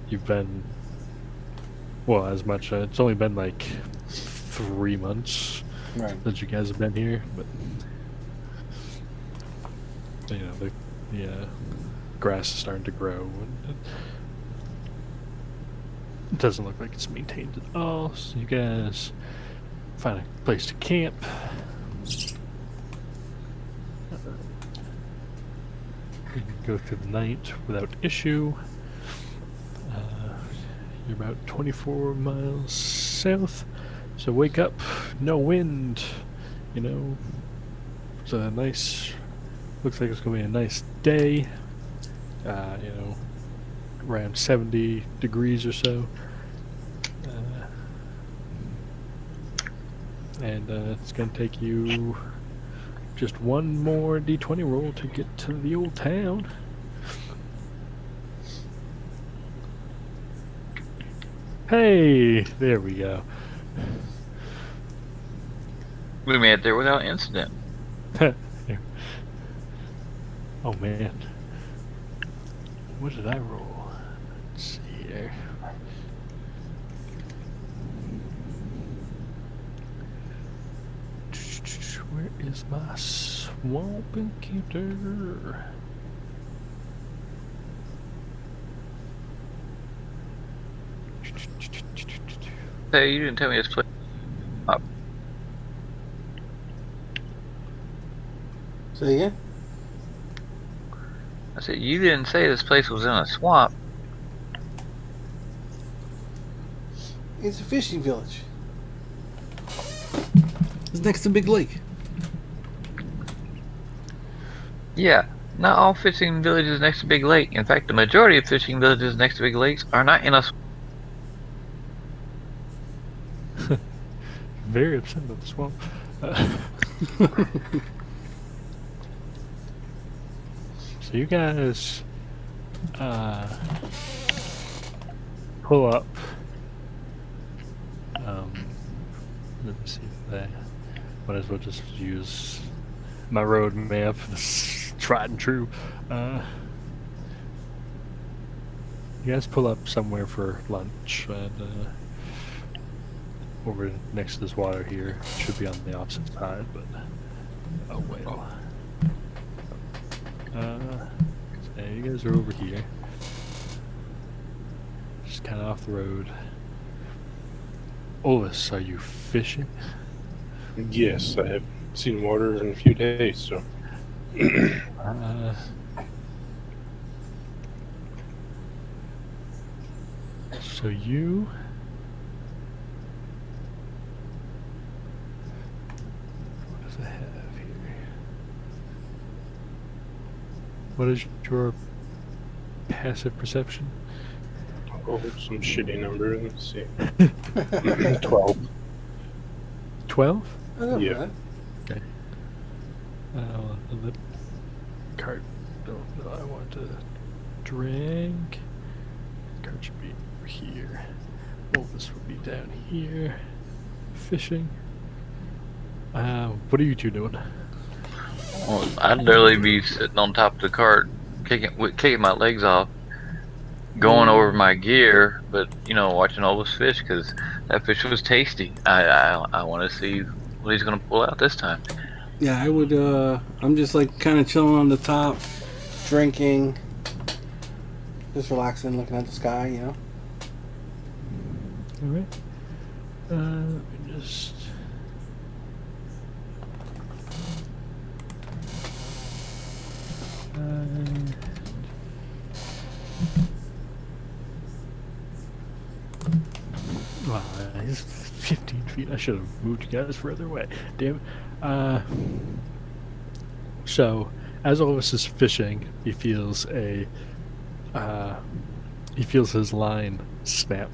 You've been as much. It's only been like 3 months Right. that you guys have been here, but the grass is starting to grow, and it doesn't look like it's maintained at all. So you guys find a place to camp. You can go through the night without issue. You're about 24 miles south, so wake up, no wind, It's a nice, looks like it's going to be a nice day, around 70 degrees or so. And it's going to take you just one more d20 roll to get to the old town. Hey, there we go. we made it there without incident. Oh man. What did I roll? Let's see here. Where is my swamp encounter? Hey, you didn't tell me this place. Say again? I said you didn't say this place was in a swamp. It's a fishing village. It's next to Big Lake. Yeah, not all fishing villages next to big lake. In fact, the majority of fishing villages next to big lakes are not in a. Very upset about the swamp. So you guys pull up. Let me see if I might as well just use my road map. It's tried and true. You guys pull up somewhere for lunch, and over next to this water here. It should be on the opposite side, but oh well. So you guys are over here, just kind of off the road. Olvis, are you fishing? Yes, I have seen water in a few days, so. So you what does it have here? What is your passive perception? Oh, some shitty number. Let's see. 12. 12? Oh, not Yeah. bad. Okay. The cart. No, I want to drag. Cart should be over here. Oh, this would be down here. Fishing. What are you two doing? Well, I'd literally be sitting on top of the cart, kicking my legs off, going over my gear, but watching all those fish because that fish was tasty. I want to see what he's gonna pull out this time. Yeah, I would. I'm just like kind of chilling on the top, drinking, just relaxing, looking at the sky. You know. All right. Let me just. Wow, he's 15 feet. I should have moved you guys further away. Damn it. So, as Olvis is fishing, he feels his line snap.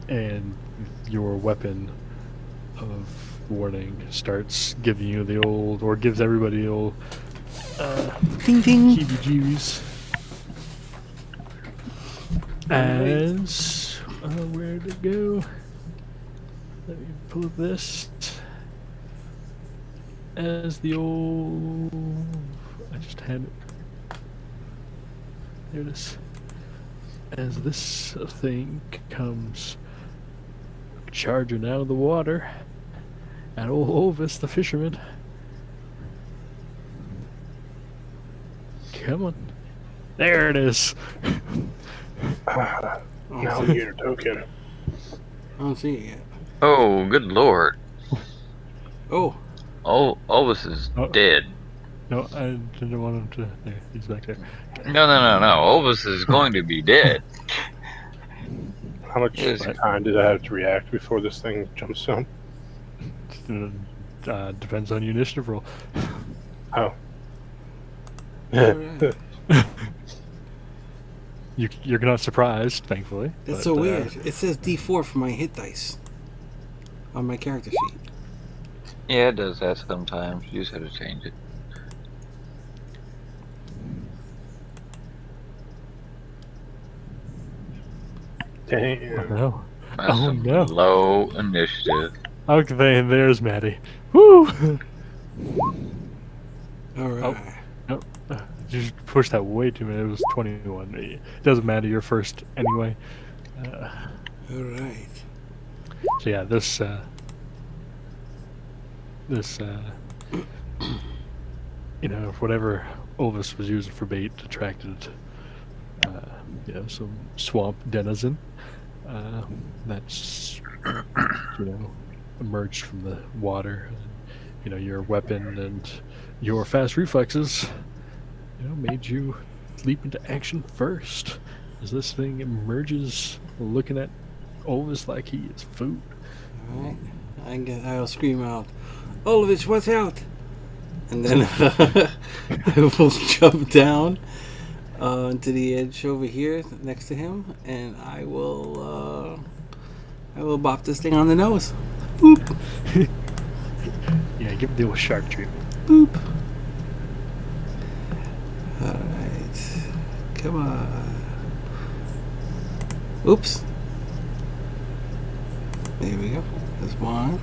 And your weapon of warning starts giving you the old, or gives everybody the old Ding ding. heebie-jeebies. As where'd it go? Let me pull up this. As the old, I just had it. There it is. As this thing comes charging out of the water, and old Olvis, the fisherman. Come on. There it is. Now you get your token. I don't see it yet. Oh, good lord! Oh, Oh, Elvis is Oh. dead. No, I didn't want him to. There, he's back there. No. Elvis is going to be dead. How much Yes. time did I have to react before this thing jumps up? Depends on your initiative roll. Oh. alright. You're not surprised, thankfully. That's but, so weird. It says D4 for my hit dice on my character sheet. Yeah, it does that sometimes. You just have to change it. Damn. No. That's Oh, some no. low initiative. Okay, there's Maddie. Woo! Alright. Nope. You just pushed that way too much. It was 21. It doesn't matter. You're first anyway. Alright. So yeah, this this, whatever Olvis was using for bait attracted, some swamp denizen that's, emerged from the water. Your weapon and your fast reflexes, made you leap into action first. As this thing emerges, looking at Olvis like he is food. Alright. I'll scream out, Olvis, watch out! And then I will jump down into the edge over here next to him, and I will bop this thing on the nose. Boop. Yeah, give it the old shark treatment. Boop. Alright. Come on. Oops. There we go. There's one.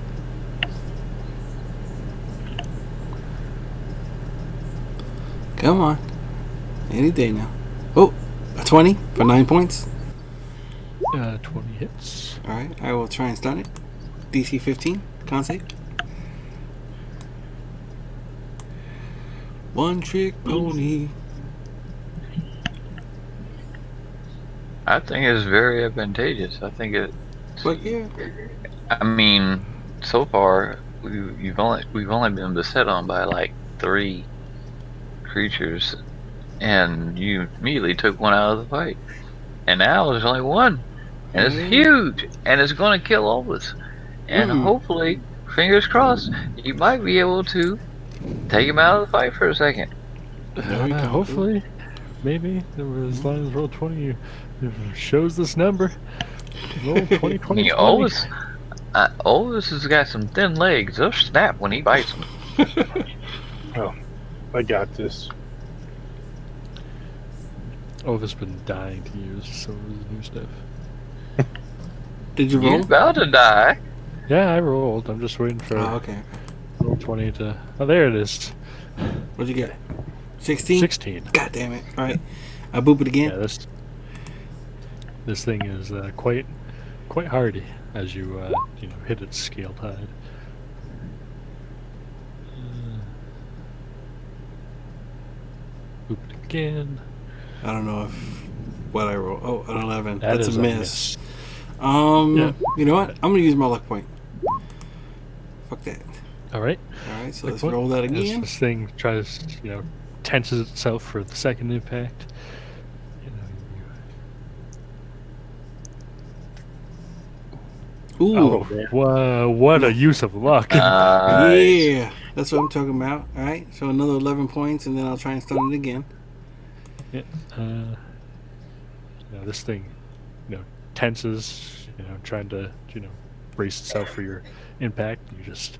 Come on. Any day now. Oh, a 20 for 9 points. 20 hits. Alright, I will try and stun it. DC 15, con save. One trick pony. I think it's very advantageous. I think it. But yeah. I mean, so far we've only been beset on by like 3 creatures, and you immediately took one out of the fight. And now there's only one, and it's huge, and it's going to kill all of us. And hopefully, fingers crossed, you might be able to take him out of the fight for a second. Hopefully, maybe as long as roll 20 shows this number. Roll 20, 20, 20. Olvis has got some thin legs. They'll snap when he bites them. Oh, I got this. Olvis been dying to use some of his new stuff. Did you roll? He's about to die. Yeah, I rolled. I'm just waiting for okay. roll 20 to... Oh, there it is. What'd you get? 16? 16. God damn it. Alright. I boop it again. Yeah, this thing is quite hardy as you hit its scale tide. Boop it again. I don't know what I roll. Oh, an 11. That That's is a miss. Yeah. You know what? I'm gonna use my luck point. Fuck that. Alright. Alright, so let's roll that As again. this thing tries, tenses itself for the second impact. Ooh. Oh, what a use of luck. Yeah. That's what I'm talking about. Alright, so another 11 points, and then I'll try and stun it again. Yeah. This thing, tenses, trying to, brace itself for your impact. You just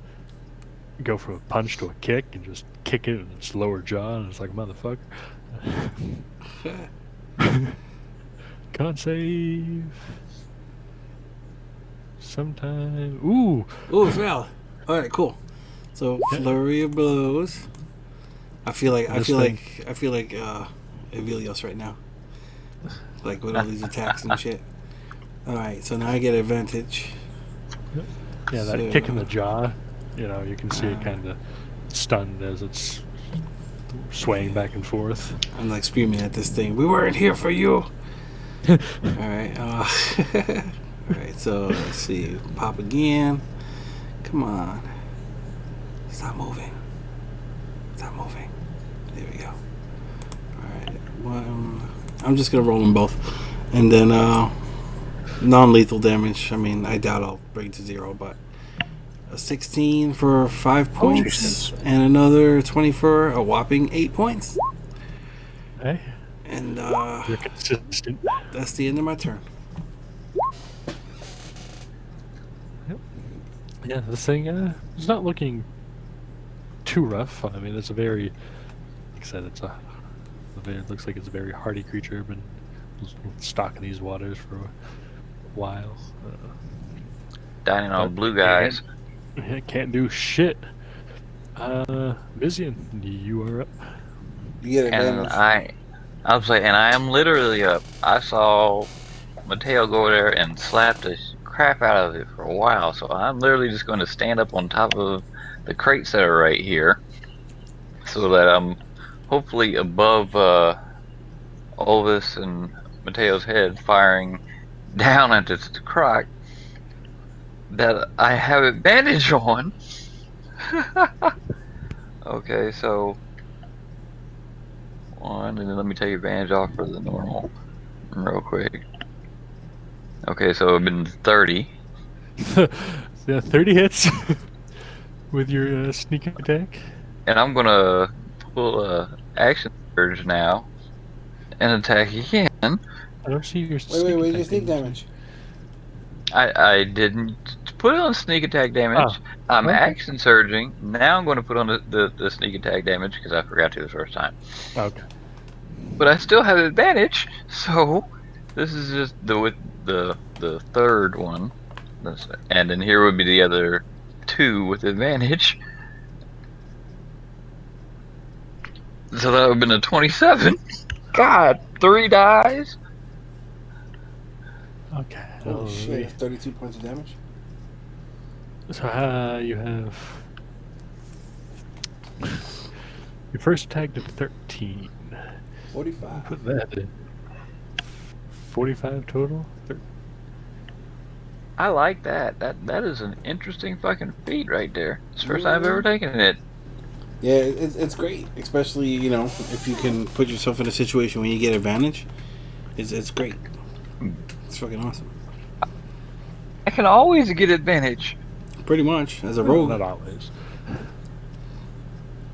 go from a punch to a kick and just kick it in its lower jaw, and it's like, motherfucker. Con save. Sometime. Ooh, it's valid. Alright, cool. So flurry of blows. I feel like Evelios right now. Like with all these attacks and shit. Alright, so now I get advantage. yeah, that So- kick in the jaw. You can see it kind of stunned as it's swaying back and forth. I'm like screaming at this thing. We weren't here for you. Alright, alright, so let's see. Pop again. Come on. Stop moving. Stop moving. There we go. Alright, one. I'm just gonna roll them both. And then non-lethal damage. I mean, I doubt I'll bring it to 0, but a 16 for 5 points and another 20 for a whopping 8 points. Hey, And you're consistent. that's the end of my turn. Yeah, this thing is not looking too rough. I mean, it's a very, like I said, it looks like it's a very hardy creature. Been stalking these waters for a while. Dining on blue guys. Can't do shit. Vizian, you are up. You get And advantage. I was like, and I am literally up. I saw Mateo go over there and slap the crap out of it for a while, so I'm literally just going to stand up on top of the crates that are right here, so that I'm hopefully above Olvis and Mateo's head, firing down at this croc that I have advantage on. Okay, so one, and then let me take advantage off for the normal real quick. Okay, so I've been 30. Yeah, 30 hits with your sneak attack. And I'm gonna pull a action surge now and attack again. I don't see your Wait, sneak your attack sneak damage. I didn't put it on sneak attack damage. Ah, I'm okay. action surging. Now I'm going to put on the sneak attack damage because I forgot to the first time. Okay. But I still have advantage, so this is just the third one. And then here would be the other two with advantage. So that would have been a 27. God, 3 dies. Okay. Holy shit, that's 32 points of damage. So you have your first attack did 13. 45. Put that in. 45 total. I like that. That is an interesting fucking feat right there. It's the first time I've ever taken it. Yeah, it's great, especially, you know, if you can put yourself in a situation where you get advantage. It's great. It's fucking awesome. I can always get advantage. Pretty much, as a Well, rogue. not always.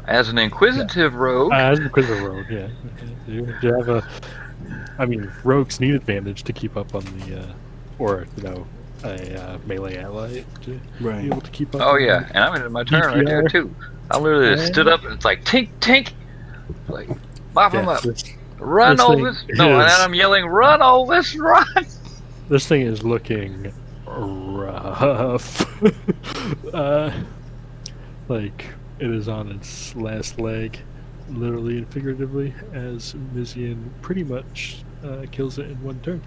As an inquisitive rogue. As a quiz rogue, yeah. You have a. I mean, rogues need advantage to keep up on the, or you know, a melee ally to Right. be able to keep up. Oh on yeah, and I'm in my turn right there DPR. too. I literally just stood up and it's like tink tink, like mop them up, run this thing Olvis. No, and is- then I'm yelling, run Olvis, run. This thing is looking rough. Like it is on its last leg, literally and figuratively, as Mizian pretty much kills it in one turn.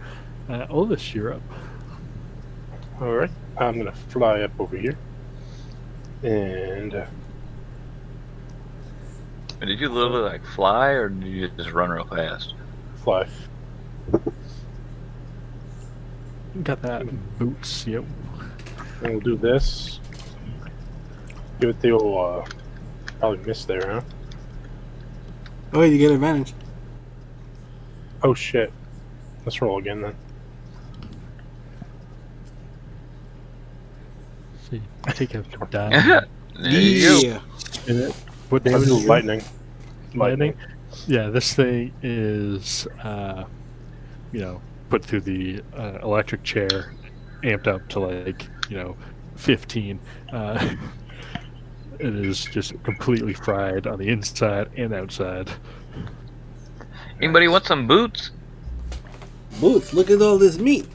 Olvis, you're up. Alright, I'm gonna fly up over here. And Did you literally like fly, or did you just run real fast? fly. Got that boots, yep. And we'll do this. Give it the old, probably miss there, huh? Oh, you get advantage. Oh shit. Let's roll again then. See, take a dive. There you go. Yeah. in it. What I'll damage? do is it? lightning. Lightning. Yeah, this thing is, you know, put through the electric chair, amped up to like, 15. It is just completely fried on the inside and outside. Anybody want some boots? Boots, look at all this meat.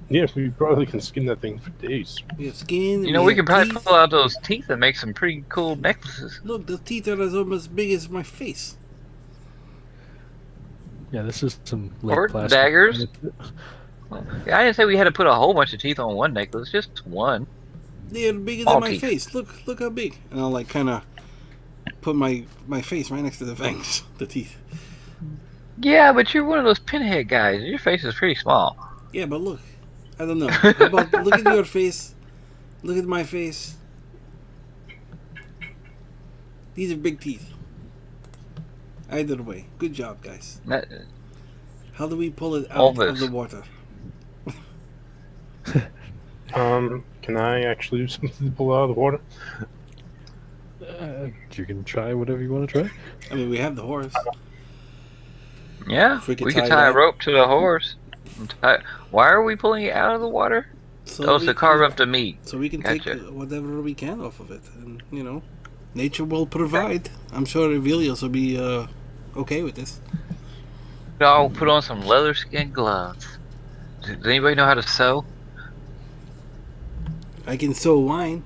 Yeah, we probably can skin that thing for days. We have skin. You know, we have can probably teeth. pull out those teeth and make some pretty cool necklaces. Look, the teeth are almost as big as my face. Yeah, this is some lead Or plastic. daggers. I didn't say we had to put a whole bunch of teeth on one necklace, just one. They are bigger All than my teeth. face. Look how big. And I'll like kind of put my face right next to the fangs, the teeth. Yeah, but you're one of those pinhead guys. Your face is pretty small. Yeah, but look, I don't know. How about look at your face? Look at my face. These are big teeth. Either way, good job, guys. That- How do we pull it out Elvis. of the water? Can I actually do something to pull it out of the water? You can try whatever you want to try. I mean, we have the horse. yeah, If we we could could tie tie a that. rope to the horse. And why are we pulling it out of the water? So Oh, it's we to carve can- up the meat. So we can Gotcha. take whatever we can off of it, and nature will provide. I'm sure Revelios will be okay with this. I'll put on some leather skin gloves. Does anybody know how to sew? I can sew wine.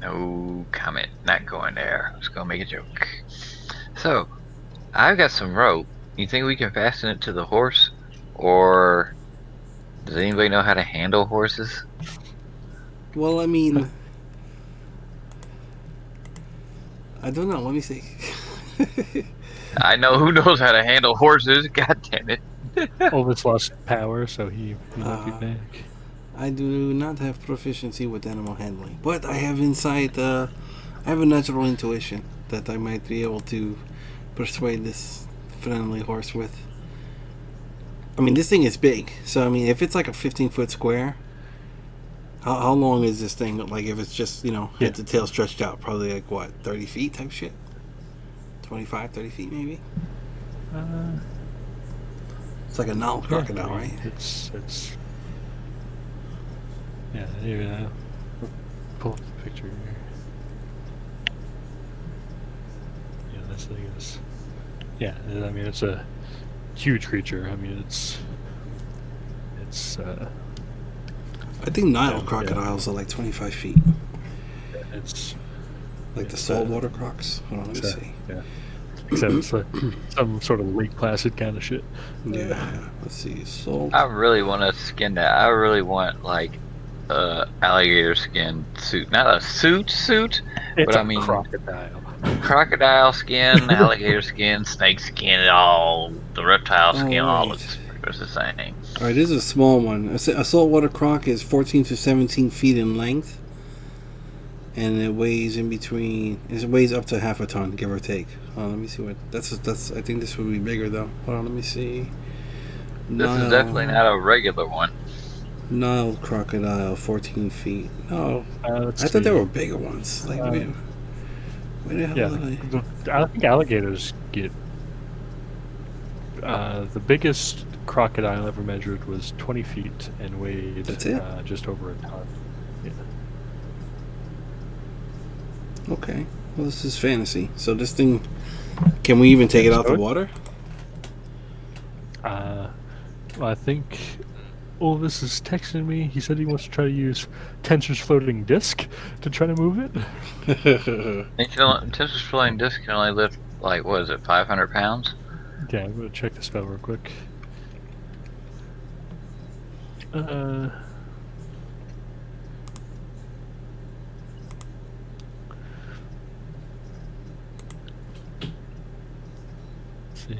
No comment. Not going there. I was gonna make a joke. So, I've got some rope. You think we can fasten it to the horse, or Does anybody know how to handle horses? Well, I mean, I don't know. Let me see. I know who knows how to handle horses. God damn it. Elvis lost power, so he might be Uh, back. I do not have proficiency with animal handling, but I have insight. I have a natural intuition that I might be able to persuade this friendly horse with. I mean, this thing is big, so I mean, if it's like a 15-foot square, how long is this thing? Like, if it's just head to tail stretched out, probably like what, 30 feet type shit, 25, 30 feet maybe. Uh, It's like a Nile crocodile, I mean, right? It's yeah. Here, pull up the picture here. Yeah, this thing is. Yeah, I mean it's a huge creature. I mean it's. I think Nile Yeah, crocodiles are like 25 feet, It's like the It's, saltwater crocs. Hold on, let me it's, see. yeah. Except it's some sort of Lake Placid kind of shit. Yeah, let's see. Salt. I really want to skin that. I really want like alligator skin suit. Not a suit, It's but a I mean crocodile. crocodile skin, alligator skin, snake skin, all the reptile All skin, all right. looks pretty much the same. All right, this is a small one. A saltwater croc is 14 to 17 feet in length, and it weighs in between. It weighs up to half a ton, give or take. Let me see what that's. I think this would be bigger though. Hold on, let me see. This is definitely not a regular one. Nile crocodile, 14 feet. No, Let's I thought there see. were bigger ones. Like, where the hell Yeah, did I? I think alligators get. The biggest crocodile ever measured was 20 feet and weighed That's it? just over a ton. Yeah. Okay. Well, this is fantasy. So this thing, can we even take it out the water? Well, I think Elvis is texting me. He said he wants to try to use Tensor's floating disc to try to move it. Tensor's floating disc can only lift like what is it, 500 pounds? Yeah, I'm gonna check the spell real quick. Let's see.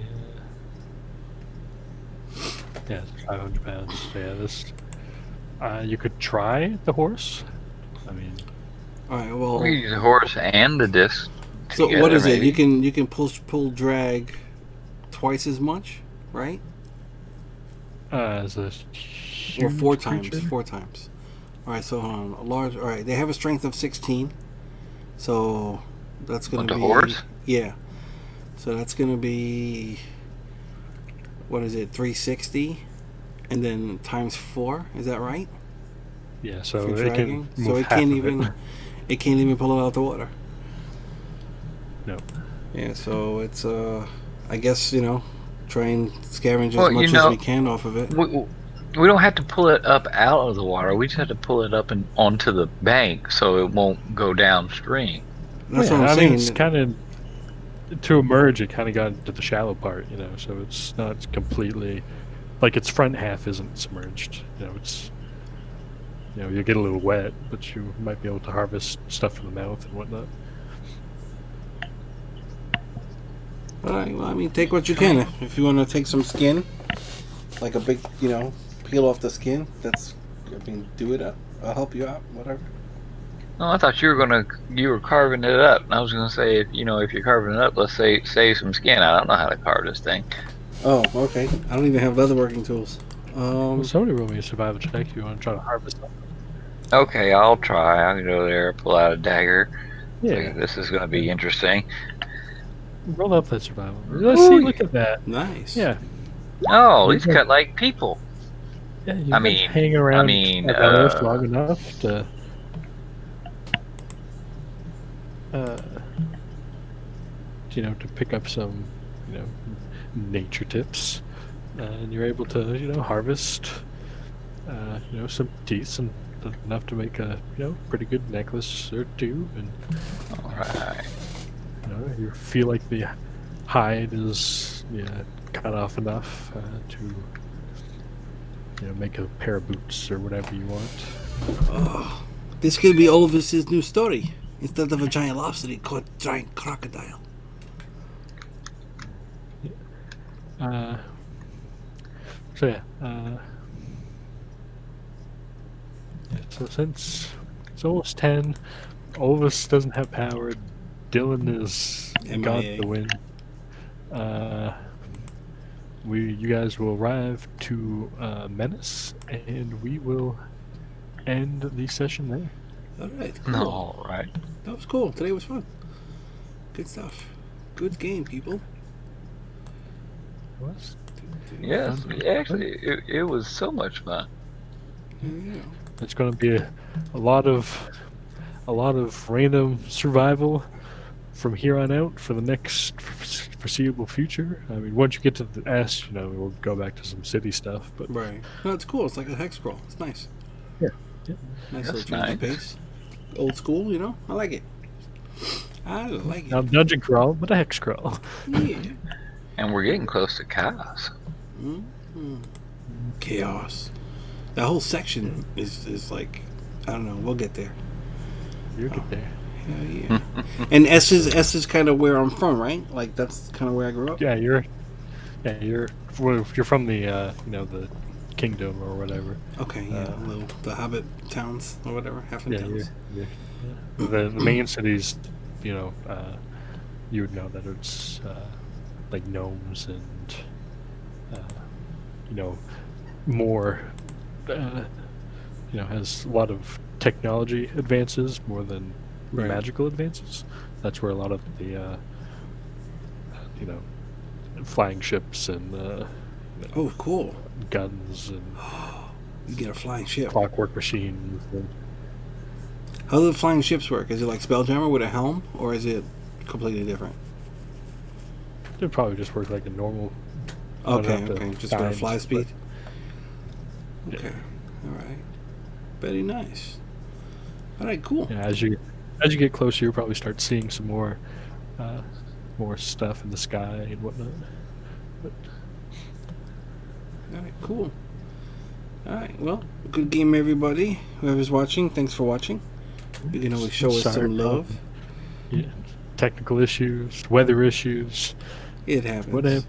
Yeah, it's 500 pounds. Yeah, this. You could try the horse. I mean, All right. Well, We use the horse and the disc. so together, what is it? maybe. You can pull drag twice as much, right? as a Or huge four creature. times. 4 times. All right. So hold on. A large. All right. They have a strength of 16. So that's gonna What, the be horse? Yeah. So that's gonna be, what is it? 360, and then times 4. Is that right? Yeah, so For it dragging. can move So it half can't of even. It can't even pull it out the water. No. Yeah. So it's I guess try and scavenge as Well, much as we can off of it. We don't have to pull it up out of the water. We just have to pull it up and onto the bank so it won't go downstream. That's Yeah, what I'm I saying. mean, it's kind of to emerge. It kind of got into the shallow part, so it's not completely like its front half isn't submerged. It's you get a little wet, but you might be able to harvest stuff from the mouth and whatnot. All right. Well, I mean, take what you can. If you want to take some skin, like a big, peel off the skin. Do it up. I'll help you out. Whatever. No, I thought you were carving it up. And I was gonna say, if you're carving it up, let's say save some skin. I don't know how to carve this thing. Oh, okay. I don't even have leatherworking tools. Well, somebody roll me a survival check if you want to try to harvest them. Okay, I'll try. I'll go there, pull out a dagger. Yeah, This is gonna be interesting. roll up that survival. Let's see. Look at that. Nice. Yeah, Oh, he's cut like people. yeah. You've I been mean- hanging around mean, at Earth long enough to. To pick up some, nature tips, and you're able to, harvest, some teeth and enough to make a, pretty good necklace or two, and All right. you feel like the hide is, cut off enough to make a pair of boots or whatever you want. Oh, this could be Elvis's new story. Instead of a giant lobster, he caught a giant crocodile. So yeah. So since it's almost 10, Olvis doesn't have power. Dylan is gone to the wind. You guys will arrive to Menace, and we will end the session there. All right, cool. All right. That was cool. Today was fun. Good stuff. Good game, people. Was? Yes, actually, it was so much fun. Yeah. It's going to be a lot of random survival from here on out for the next foreseeable future. I mean, once you get to the S, we'll go back to some city stuff. But Right. No, it's cool. It's like a hex scroll. It's nice. Yeah. Nice That's little change of nice. pace. Old school, I like it. I like it. not dungeon crawl, but a hex crawl. Yeah. And we're getting close to Kaas. Chaos. That whole section is like, I don't know. We'll get there. You'll get there. Hell yeah. And S is kind of where I'm from, right? Like that's kind of where I grew up. Yeah, you're from the the kingdom or whatever. Okay, yeah, the Hobbit towns or whatever, Halfling towns. The main cities, you would know that it's like gnomes and more has a lot of technology advances more than Right. magical advances. That's where a lot of the flying ships and Oh, cool. guns and You get a flying ship. clockwork machines. And How do the flying ships work? Is it like Spelljammer with a helm, or is it completely different? it'd probably just work like a normal. Okay, just with a fly times, speed. but- Okay, all right. Very nice. All right, cool. Yeah, as you get closer, you'll probably start seeing some more stuff in the sky and whatnot. But All right, cool. All right, well, good game, everybody. Whoever's watching, thanks for watching. You can always show us Sorry some about- love. yeah, technical issues, weather issues, It happens. whatever.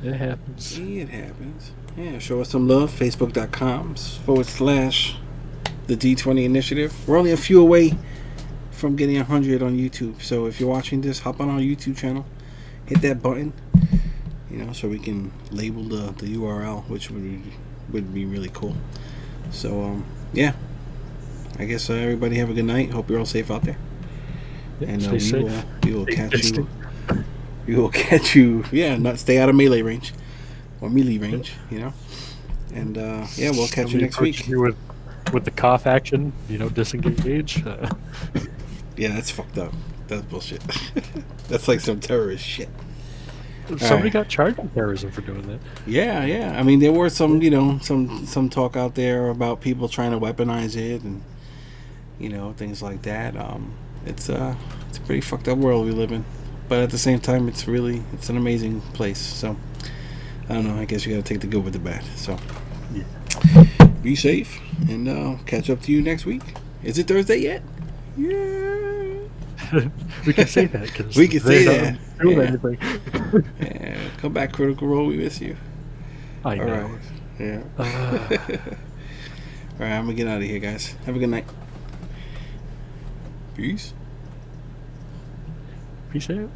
It happens. It happens. Yeah, show us some love. Facebook.com/the D20 Initiative. We're only a few away from getting 100 on YouTube. So if you're watching this, hop on our YouTube channel. Hit that button, so we can label the URL, which would be really cool. So, yeah. I guess everybody have a good night. Hope you're all safe out there. Yeah, And stay safe. we will Stay catch distant. you. We will catch you. Yeah, not stay out of melee range or melee range. And yeah, we'll catch you Somebody next week. approaches you with the cough action, disengage. Yeah, that's fucked up. That's bullshit. That's like some terrorist shit. Somebody right. got charged with terrorism for doing that. Yeah. I mean, there were some, some talk out there about people trying to weaponize it and, things like that. It's a pretty fucked up world we live in, but at the same time, it's an amazing place. So I don't know. I guess you got to take the good with the bad. So Yeah. be safe, and catch up to you next week. Is it Thursday yet? Yeah. We can say that because We can say that. Doing Yeah. anything. Yeah, come back, Critical Role. We miss you. I All know. right. Yeah. Uh, All right, I'm gonna get out of here, guys. Have a good night. Peace. Peace out.